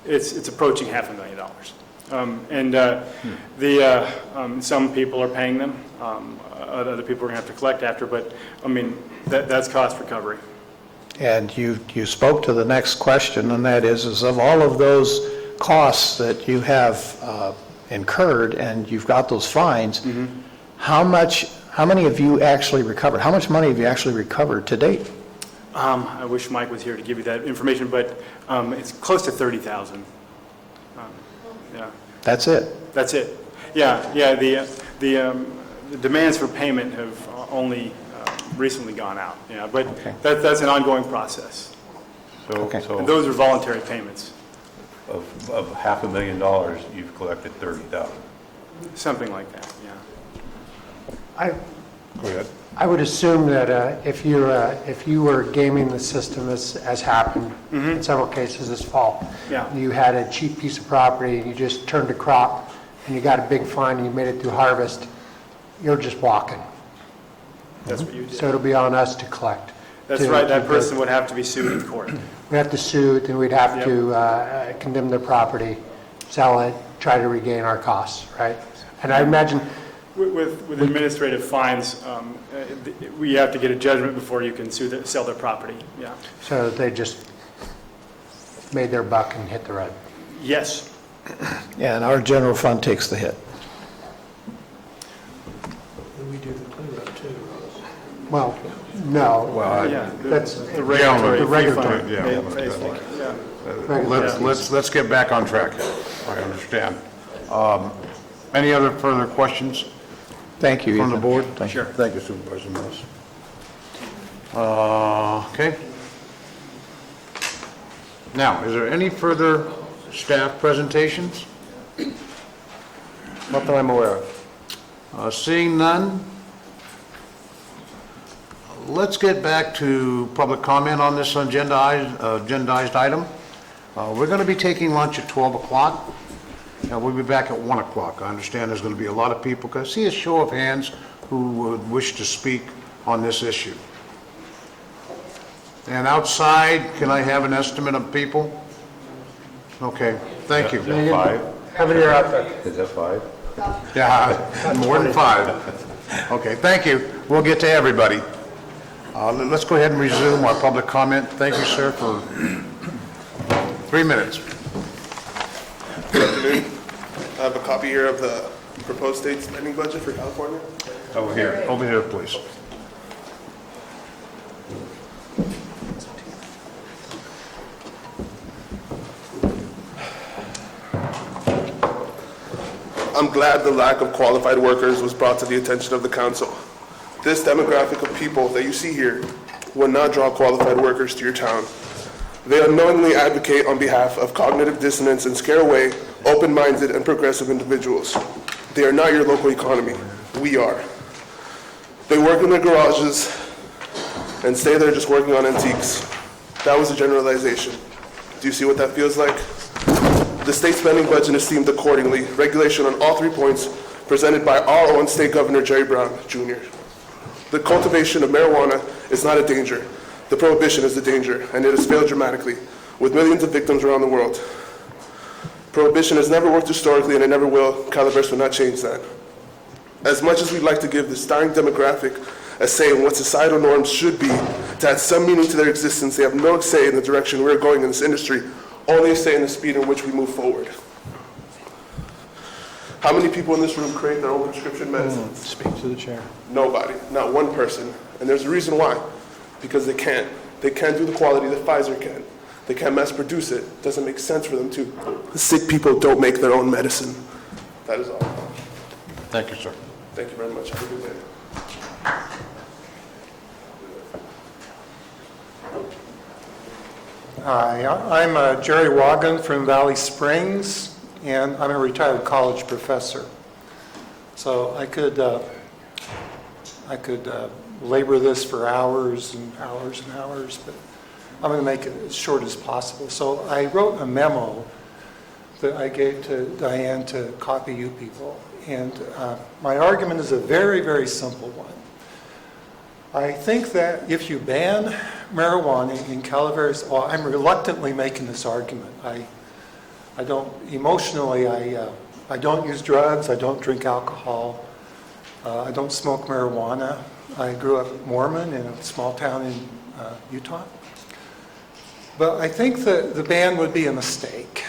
it's approaching $500,000. Some people are paying them. Other people are going to have to collect after, but I mean, that's cost recovery. And you spoke to the next question, and that is of all of those costs that you have incurred and you've got those fines, how many have you actually recovered? How much money have you actually recovered to date? I wish Mike was here to give you that information, but it's close to $30,000. Yeah. That's it? That's it. Yeah. The demands for payment have only recently gone out. Yeah, but that's an ongoing process. So And those are voluntary payments. Of $500,000, you've collected $30,000. Something like that. Yeah. Go ahead. I would assume that if you were gaming the system, as happened in several cases this fall, you had a cheap piece of property and you just turned a crop and you got a big fine and you made it through harvest, you're just walking. That's what you did. So it'll be on us to collect. That's right. That person would have to be sued in court. We have to sue, then we'd have to condemn their property, sell it, try to regain our costs, right? And I imagine with administrative fines, we have to get a judgment before you can sell their property. Yeah. So they just made their buck and hit the road. Yes. Yeah, and our general fund takes the hit. And we do the cleanup too. Well, no. That's the regulatory. Let's get back on track. I understand. Any other further questions? Thank you, From the Ethan. board? Sure. Thank you, Supervisor Mills. Okay. Now, is there any further staff presentations? Not that I'm aware of. Seeing none, let's get back to public comment on this agendized item. We're going to be taking lunch at 12 o'clock. We'll be back at 1 o'clock. I understand there's going to be a lot of people. Can I see a show of hands who would wish to speak on this issue? And outside, can I have an estimate of people? Okay, thank you. Is that 5? How many are out there? Is that 5? Yeah, more than 5. Okay, thank you. We'll get to everybody. Let's go ahead and resume our public comment. Thank you, sir, for 3 minutes. Good afternoon. I have a copy here of the proposed state spending budget for California. Over here, please. I'm glad the lack of qualified workers was brought to the attention of the council. This demographic of people that you see here would not draw qualified workers to your town. They unknowingly advocate on behalf of cognitive dissonance and scare away open-minded and progressive individuals. They are not your local economy. We are. They work in their garages and stay there just working on antiques. That was a generalization. Do you see what that feels like? The state spending budget is themed accordingly. Regulation on all 3 points presented by our own state governor, Jerry Brown, Jr. The cultivation of marijuana is not a danger. The prohibition is the danger, and it has failed dramatically, with millions of victims around the world. Prohibition has never worked historically, and it never will. Calaveras will not change that. As much as we'd like to give this dying demographic a say in what societal norms should be, to add some meaning to their existence, they have no say in the direction we're going in this industry, only a say in the speed in which we move forward. How many people in this room create their own prescription medicines? Speak to the chair. Nobody, not one person. And there's a reason why. Because they can't. They can't do the quality that Pfizer can. They can't mass produce it. It doesn't make sense for them to. The sick people don't make their own medicine. That is all. Thank you, sir. Thank you very much. Have a good day. Hi, I'm Jerry Wagon from Valley Springs, and I'm a retired college professor. So I could labor this for hours and hours and hours, but I'm going to make it as short as possible. So I wrote a memo that I gave to Diane to copy you people, and my argument is a very, very simple one. I think that if you ban marijuana in Calaveras, well, I'm reluctantly making this argument. I don't, emotionally, I don't use drugs, I don't drink alcohol, I don't smoke marijuana. I grew up Mormon in a small town in Utah. But I think that the ban would be a mistake.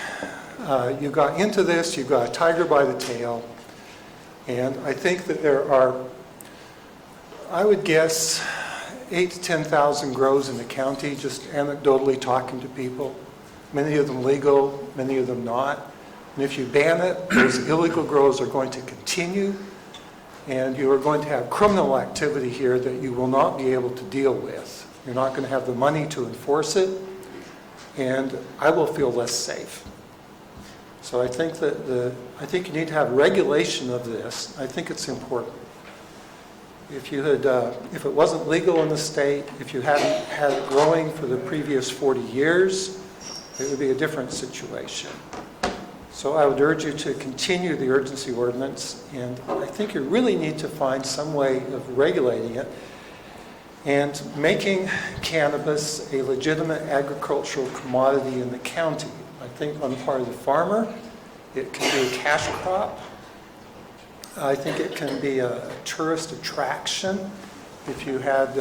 You got into this, you got a tiger by the tail, and I think that there are, I would guess, 8,000 to 10,000 grows in the county, just anecdotally talking to people. Many of them legal, many of them not. And if you ban it, those illegal grows are going to continue, and you are going to have criminal activity here that you will not be able to deal with. You're not going to have the money to enforce it, and I will feel less safe. So I think that I think you need to have regulation of this. I think it's important. If you had, if it wasn't legal in the state, if you hadn't had it growing for the previous 40 years, it would be a different situation. So I would urge you to continue the urgency ordinance, and I think you really need to find some way of regulating it and making cannabis a legitimate agricultural commodity in the county. I think on the part of the farmer, it can be a cash crop. I think it can be a tourist attraction if you had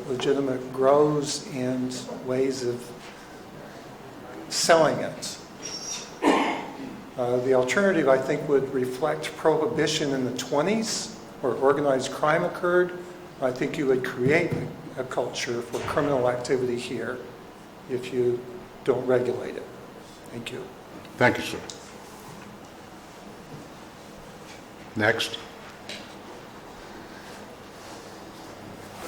legitimate grows and ways of selling it. The alternative, I think, would reflect prohibition in the 20s, where organized crime occurred. I think you would create a culture for criminal activity here if you don't regulate it. Thank you. Thank you, sir. Next.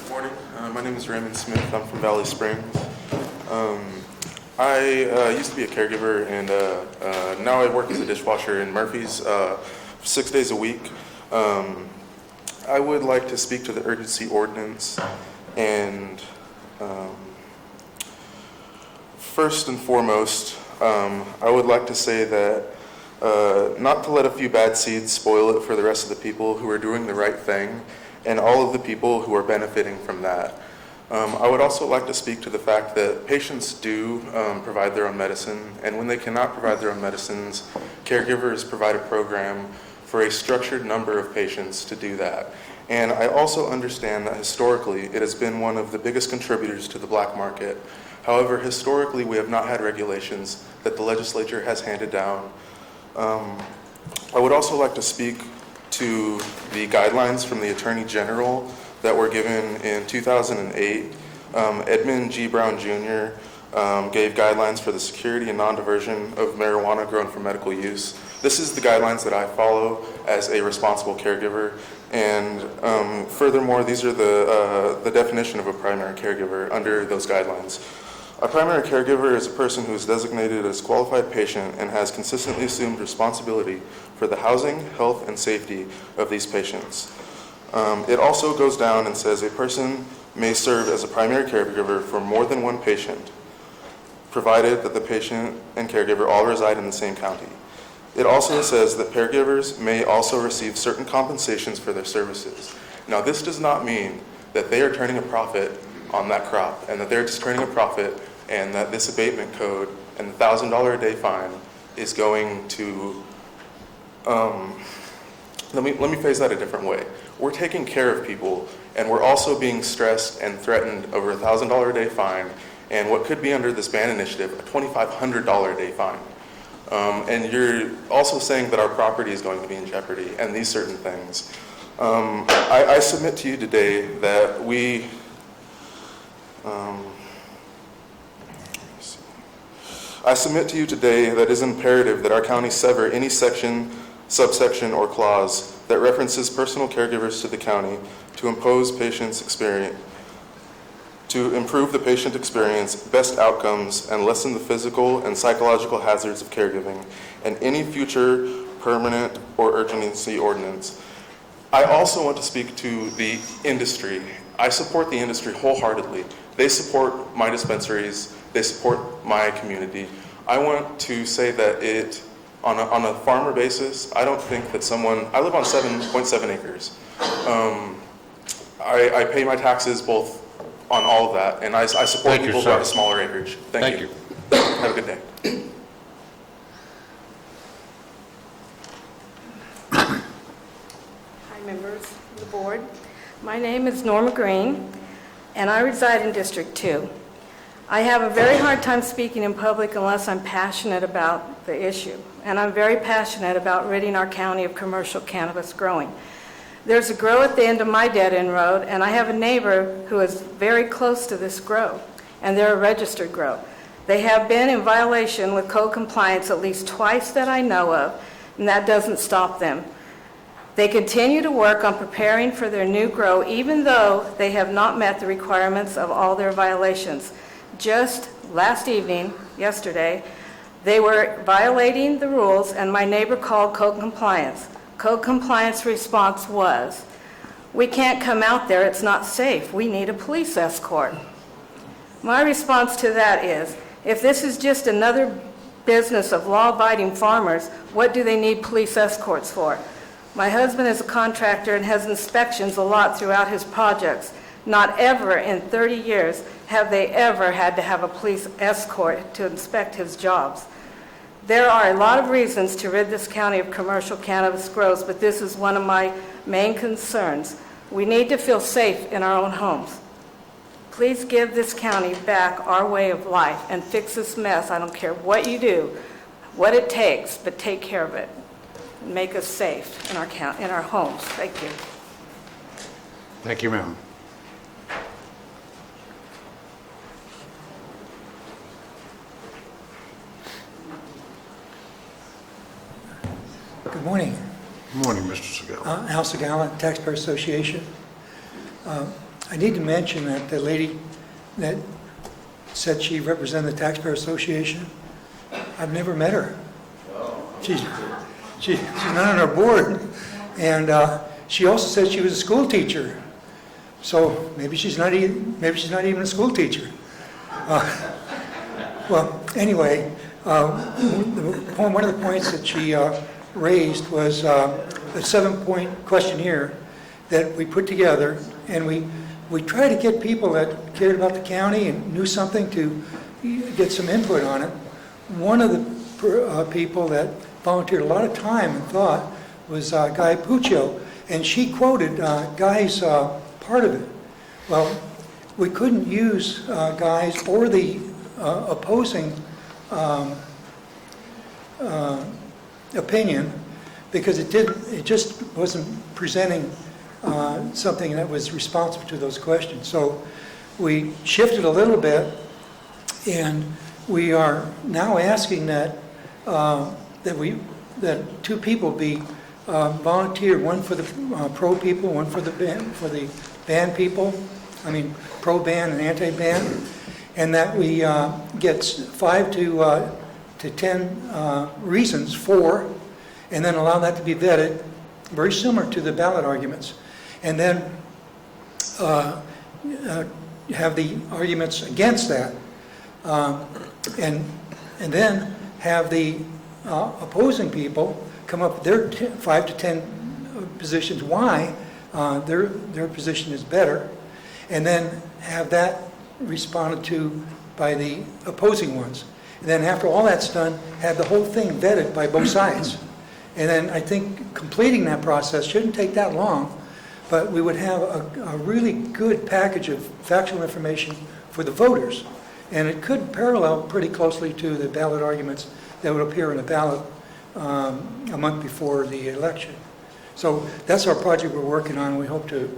Good morning. My name is Raymond Smith. I'm from Valley Springs. I used to be a caregiver, and now I work as a dishwasher in Murphy's 6 days a week. I would like to speak to the urgency ordinance, and first and foremost, I would like to say that not to let a few bad seeds spoil it for the rest of the people who are doing the right thing and all of the people who are benefiting from that. I would also like to speak to the fact that patients do provide their own medicine, and when they cannot provide their own medicines, caregivers provide a program for a structured number of patients to do that. And I also understand that historically it has been one of the biggest contributors to the black market. However, historically we have not had regulations that the legislature has handed down. I would also like to speak to the guidelines from the Attorney General that were given in 2008. Edmund G. Brown Jr. Gave guidelines for the security and non-diversion of marijuana grown for medical use. This is the guidelines that I follow as a responsible caregiver, and furthermore, these are the definition of a primary caregiver under those guidelines. A primary caregiver is a person who is designated as qualified patient and has consistently assumed responsibility for the housing, health, and safety of these patients. It also goes down and says a person may serve as a primary caregiver for more than one patient, provided that the patient and caregiver all reside in the same county. It also says that caregivers may also receive certain compensations for their services. Now, this does not mean that they are turning a profit on that crop and that they're just turning a profit and that this abatement code and the $1,000 a day fine is going to, let me phrase that a different way. We're taking care of people, and we're also being stressed and threatened over a $1,000 a day fine, and what could be under this ban initiative, a $2,500 a day fine. And you're also saying that our property is going to be in jeopardy, and these certain things. I submit to you today that I submit to you today that it is imperative that our county sever any section, subsection, or clause that references personal caregivers to the county to improve the patient experience, best outcomes, and lessen the physical and psychological hazards of caregiving, and any future permanent or urgency ordinance. I also want to speak to the industry. I support the industry wholeheartedly. They support my dispensaries. They support my community. I want to say that on a farmer basis, I don't think that I live on 7.7 acres. I pay my taxes both on all of that, and I support people who have a smaller acreage. Thank you. Have a good day. Hi, members of the board. My name is Norma Green, and I reside in District 2. I have a very hard time speaking in public unless I'm passionate about the issue, and I'm very passionate about ridding our county of commercial cannabis growing. There's a grow at the end of my dead-end road, and I have a neighbor who is very close to this grow, and they're a registered grow. They have been in violation with code compliance at least twice that I know of, and that doesn't stop them. They continue to work on preparing for their new grow, even though they have not met the requirements of all their violations. Just last evening, yesterday, they were violating the rules, and my neighbor called code compliance. Code compliance response was, "We can't come out there, it's not safe. We need a police escort." My response to that is, if this is just another business of law-abiding farmers, what do they need police escorts for? My husband is a contractor and has inspections a lot throughout his projects. Not ever in 30 years have they ever had to have a police escort to inspect his jobs. There are a lot of reasons to rid this county of commercial cannabis grows, but this is one of my main concerns. We need to feel safe in our own homes. Please give this county back our way of life and fix this mess. I don't care what you do, what it takes, but take care of it. And make us safe in our homes. Thank you. Thank you, ma'am. Good morning. Good morning, Mr. Segal. Al Segal, Taxpayer Association. I need to mention that the lady that said she represented the Taxpayer Association, I've never met her. She's not on our board. And she also said she was a school teacher. So maybe she's not even a school teacher. Well, anyway, one of the points that she raised was a 7-point questionnaire that we put together, and we try to get people that cared about the county and knew something to get some input on it. One of the people that volunteered a lot of time and thought was Guy Puccio, and she quoted Guy's part of it. Well, we couldn't use Guy's or the opposing opinion because it just wasn't presenting something that was responsive to those questions. So we shifted a little bit, and we are now asking that that two people be volunteered, one for the pro people, one for the ban people. I mean, pro ban and anti ban. and that we get 5 to 10 reasons for, and then allow that to be vetted, very similar to the ballot arguments. And then have the arguments against that, and then have the opposing people come up with their 5 to 10 positions why their position is better, and then have that responded to by the opposing ones. And then after all that's done, have the whole thing vetted by both sides. And then I think completing that process shouldn't take that long, but we would have a really good package of factual information for the voters. And it could parallel pretty closely to the ballot arguments that would appear in a ballot a month before the election. So that's our project we're working on, and we hope to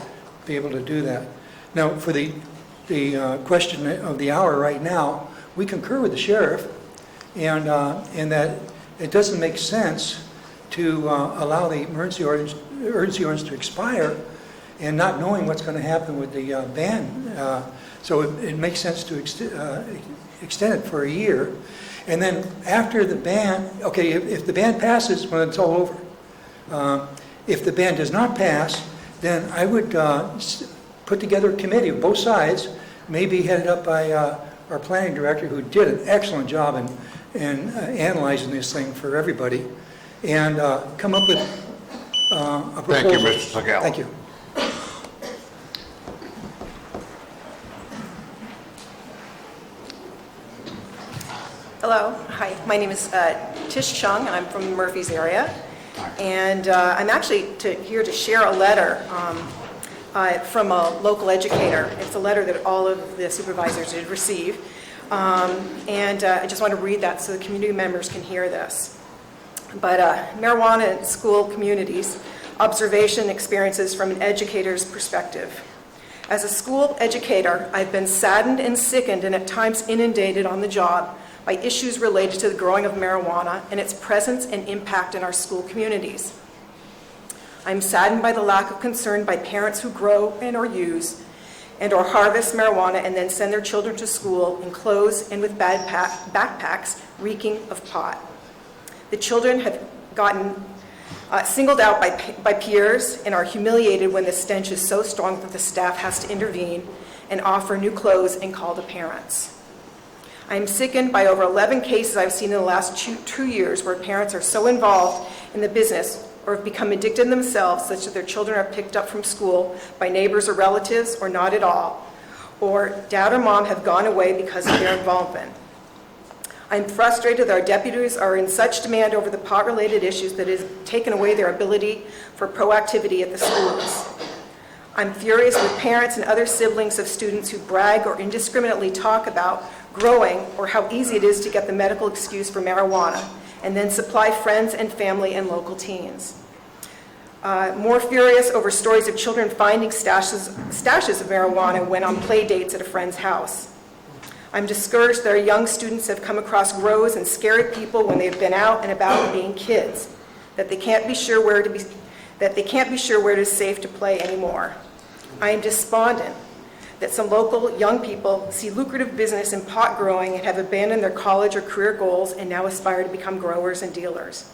be able to do that. Now, for the question of the hour right now, we concur with the sheriff, and in that it doesn't make sense to allow the emergency ordinance to expire and not knowing what's going to happen with the ban. So it makes sense to extend it for a year. And then after the ban, okay, if the ban passes, well, it's all over. If the ban does not pass, then I would put together a committee of both sides, maybe headed up by our planning director, who did an excellent job in analyzing this thing for everybody, and come up with a proposal. Thank you, Mr. Segal. Thank you. Hello, hi, my name is Tish Chung, and I'm from the Murphys area. And I'm actually here to share a letter from a local educator. It's a letter that all of the supervisors did receive. And I just want to read that so the community members can hear this. But marijuana in school communities, observation experiences from an educator's perspective. As a school educator, I've been saddened and sickened and at times inundated on the job by issues related to the growing of marijuana and its presence and impact in our school communities. I'm saddened by the lack of concern by parents who grow and or use and or harvest marijuana and then send their children to school in clothes and with backpacks reeking of pot. The children have gotten singled out by peers and are humiliated when the stench is so strong that the staff has to intervene and offer new clothes and call the parents. I'm sickened by over 11 cases I've seen in the last 2 years where parents are so involved in the business or have become addicted themselves such that their children are picked up from school by neighbors or relatives or not at all, or dad or mom have gone away because of their involvement. I'm frustrated that our deputies are in such demand over the pot-related issues that it has taken away their ability for proactivity at the schools. I'm furious with parents and other siblings of students who brag or indiscriminately talk about growing or how easy it is to get the medical excuse for marijuana and then supply friends and family and local teens. More furious over stories of children finding stashes of marijuana when on play dates at a friend's house. I'm discouraged that our young students have come across grows and scary people when they've been out and about being kids, that they can't be sure where it is safe to play anymore. I am despondent that some local young people see lucrative business in pot growing and have abandoned their college or career goals and now aspire to become growers and dealers.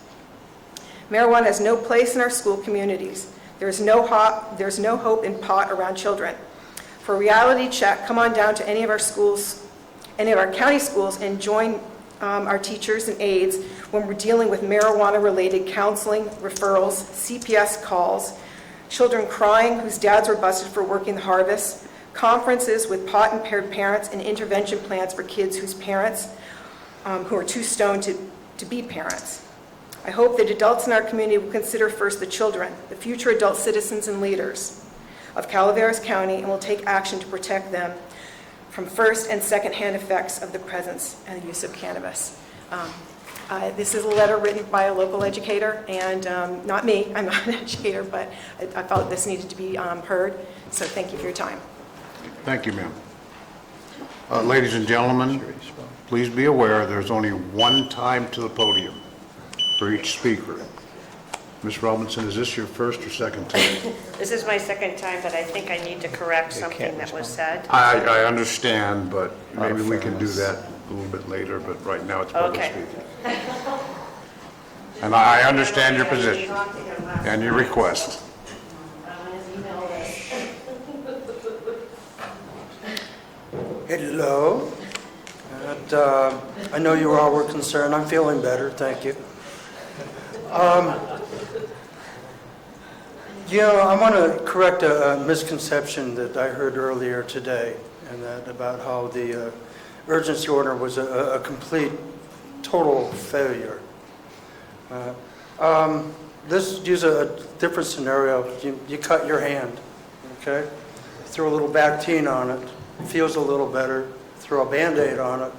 Marijuana has no place in our school communities. There's no hope in pot around children. For a reality check, come on down to any of our schools, any of our county schools, and join our teachers and aides when we're dealing with marijuana-related counseling, referrals, CPS calls, children crying whose dads were busted for working the harvest, conferences with pot-impaired parents, and intervention plans for kids whose parents who are too stoned to be parents. I hope that adults in our community will consider first the children, the future adult citizens and leaders of Calaveras County, and will take action to protect them from first and second-hand effects of the presence and use of cannabis. This is a letter written by a local educator, and not me, I'm not an educator, but I felt this needed to be heard, so thank you for your time. Thank you, ma'am. Ladies and gentlemen, please be aware there's only one time to the podium for each speaker. Ms. Robinson, is this your first or second time? This is my second time, but I think I need to correct something that was said. I understand, but maybe we can do that a little bit later, but right now it's public Okay. speaking. And I understand your position and your request. Hello. I know you all were concerned. I'm feeling better, thank you. I want to correct a misconception that I heard earlier today, and that about how the urgency order was a complete, total failure. Let's use a different scenario. You cut your hand, okay? Throw a little Bactine on it. It feels a little better. Throw a Band-Aid on it.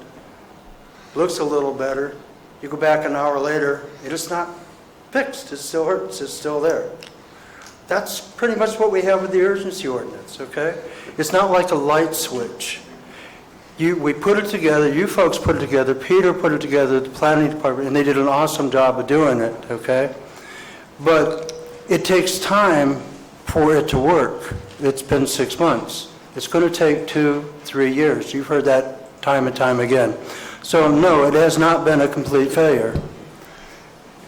Looks a little better. You go back an hour later, it is not fixed. It still hurts. It's still there. That's pretty much what we have with the urgency ordinance, okay? It's not like a light switch. We put it together, you folks put it together, Peter put it together, the planning department, and they did an awesome job of doing it, okay? But it takes time for it to work. It's been 6 months. It's going to take 2-3 years. You've heard that time and time again. So no, it has not been a complete failure.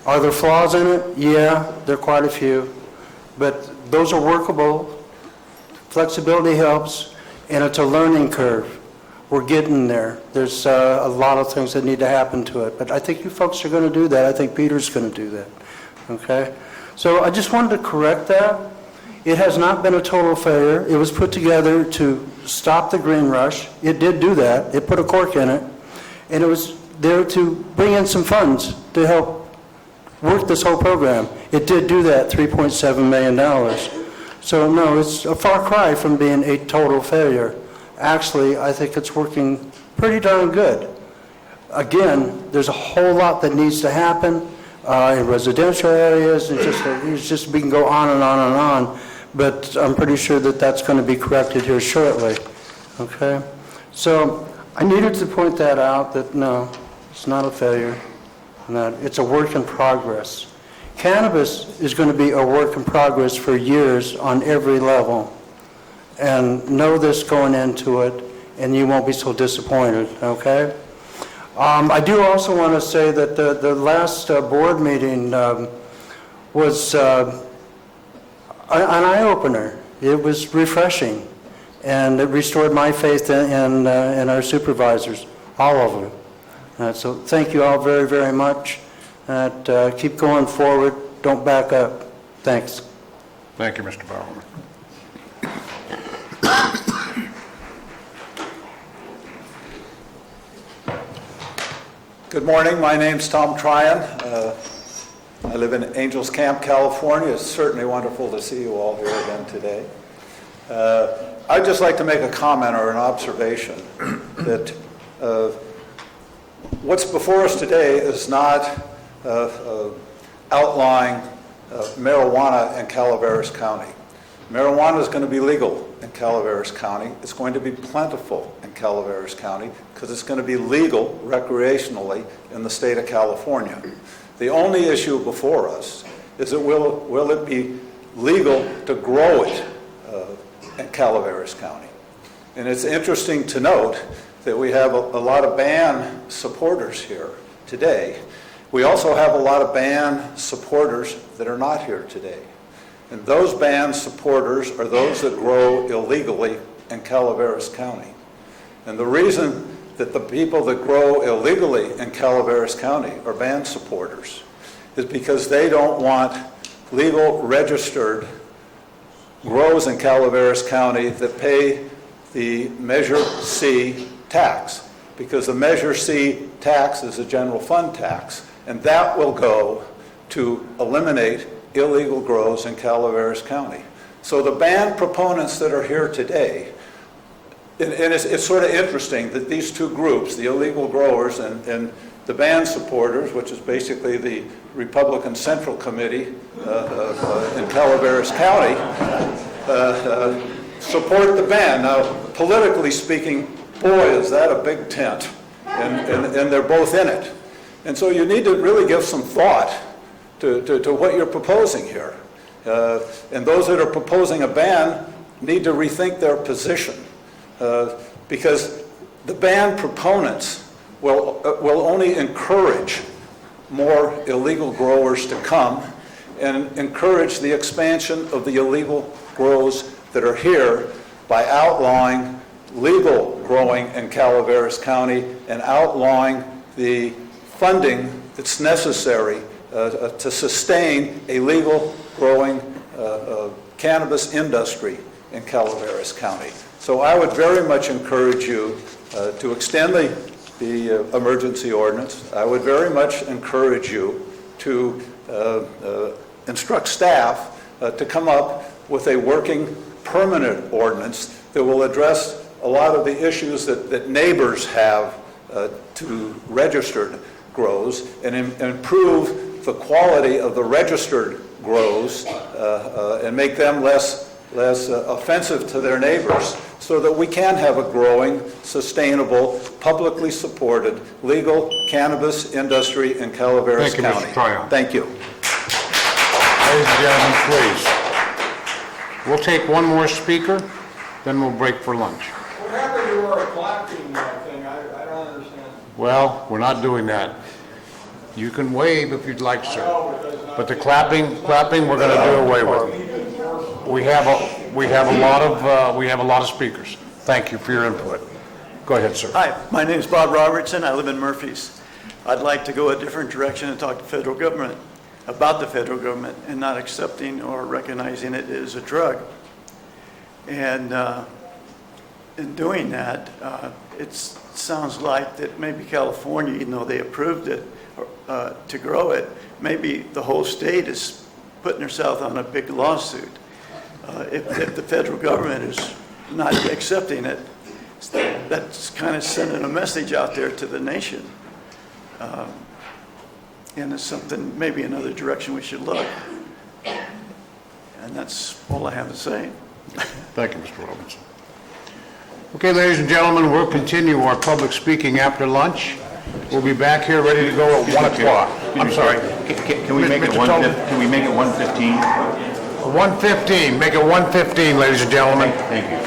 Are there flaws in it? Yeah, there are quite a few. But those are workable. Flexibility helps, and it's a learning curve. We're getting there. There's a lot of things that need to happen to it. But I think you folks are going to do that. I think Peter's going to do that. Okay? So I just wanted to correct that. It has not been a total failure. It was put together to stop the green rush. It did do that. It put a cork in it. And it was there to bring in some funds to help work this whole program. It did do that, $3.7 million. So no, it's a far cry from being a total failure. Actually, I think it's working pretty darn good. Again, there's a whole lot that needs to happen in residential areas, and just we can go on and on and on, but I'm pretty sure that that's going to be corrected here shortly. Okay? So I needed to point that out, that no, it's not a failure, and that it's a work in progress. Cannabis is going to be a work in progress for years on every level. And know this going into it, and you won't be so disappointed, okay? I do also want to say that the last board meeting was an eye-opener. It was refreshing, and it restored my faith in our supervisors, all of them. So thank you all very, very much. Keep going forward. Don't back up. Thanks. Thank you, Mr. Bowerman. Good morning. My name's Tom Tryon. I live in Angels Camp, California. It's certainly wonderful to see you all here again today. I'd just like to make a comment or an observation that what's before us today is not outlawing marijuana in Calaveras County. Marijuana is going to be legal in Calaveras County. It's going to be plentiful in Calaveras County because it's going to be legal recreationally in the state of California. The only issue before us is that will it be legal to grow it in Calaveras County? And it's interesting to note that we have a lot of ban supporters here today. We also have a lot of ban supporters that are not here today. And those ban supporters are those that grow illegally in Calaveras County. And the reason that the people that grow illegally in Calaveras County are ban supporters is because they don't want legal registered grows in Calaveras County that pay the Measure C tax, because the Measure C tax is a general fund tax, and that will go to eliminate illegal grows in Calaveras County. So the ban proponents that are here today, and it's sort of interesting that these two groups, the illegal growers and the ban supporters, which is basically the Republican Central Committee in Calaveras County, support the ban. Now, politically speaking, boy, is that a big tent, and they're both in it. And so you need to really give some thought to what you're proposing here. And those that are proposing a ban need to rethink their position, because the ban proponents will only encourage more illegal growers to come and encourage the expansion of the illegal grows that are here by outlawing legal growing in Calaveras County and outlawing the funding that's necessary to sustain a legal growing cannabis industry in Calaveras County. So I would very much encourage you to extend the emergency ordinance. I would very much encourage you to instruct staff to come up with a working permanent ordinance that will address a lot of the issues that neighbors have to registered grows and improve the quality of the registered grows and make them less offensive to their neighbors, so that we can have a growing, sustainable, publicly supported, legal cannabis industry in Calaveras County. Thank you, Mr. Tryon. Thank you. Ladies and gentlemen, please. We'll take one more speaker, then we'll break for lunch. What happened to our clapping thing? I don't understand. Well, we're not doing that. You can wave if you'd like, sir. But the clapping, we're going to do away with. We have a lot of speakers. Thank you for your input. Go ahead, sir. Hi, my name is Bob Robertson. I live in Murphys. I'd like to go a different direction and talk to the federal government about the federal government and not accepting or recognizing it as a drug. And in doing that, it sounds like that maybe California, even though they approved it to grow it, maybe the whole state is putting herself on a big lawsuit. If the federal government is not accepting it, that's kind of sending a message out there to the nation. And it's something, maybe another direction we should look. And that's all I have to say. Thank you, Mr. Robinson. Okay, ladies and gentlemen, we'll continue our public speaking after lunch. We'll be back here ready to go at 1 o'clock. I'm sorry. Can we make it 1:15? Can we make it 1:15? 1:15. Make it 1:15, ladies and gentlemen. Thank you.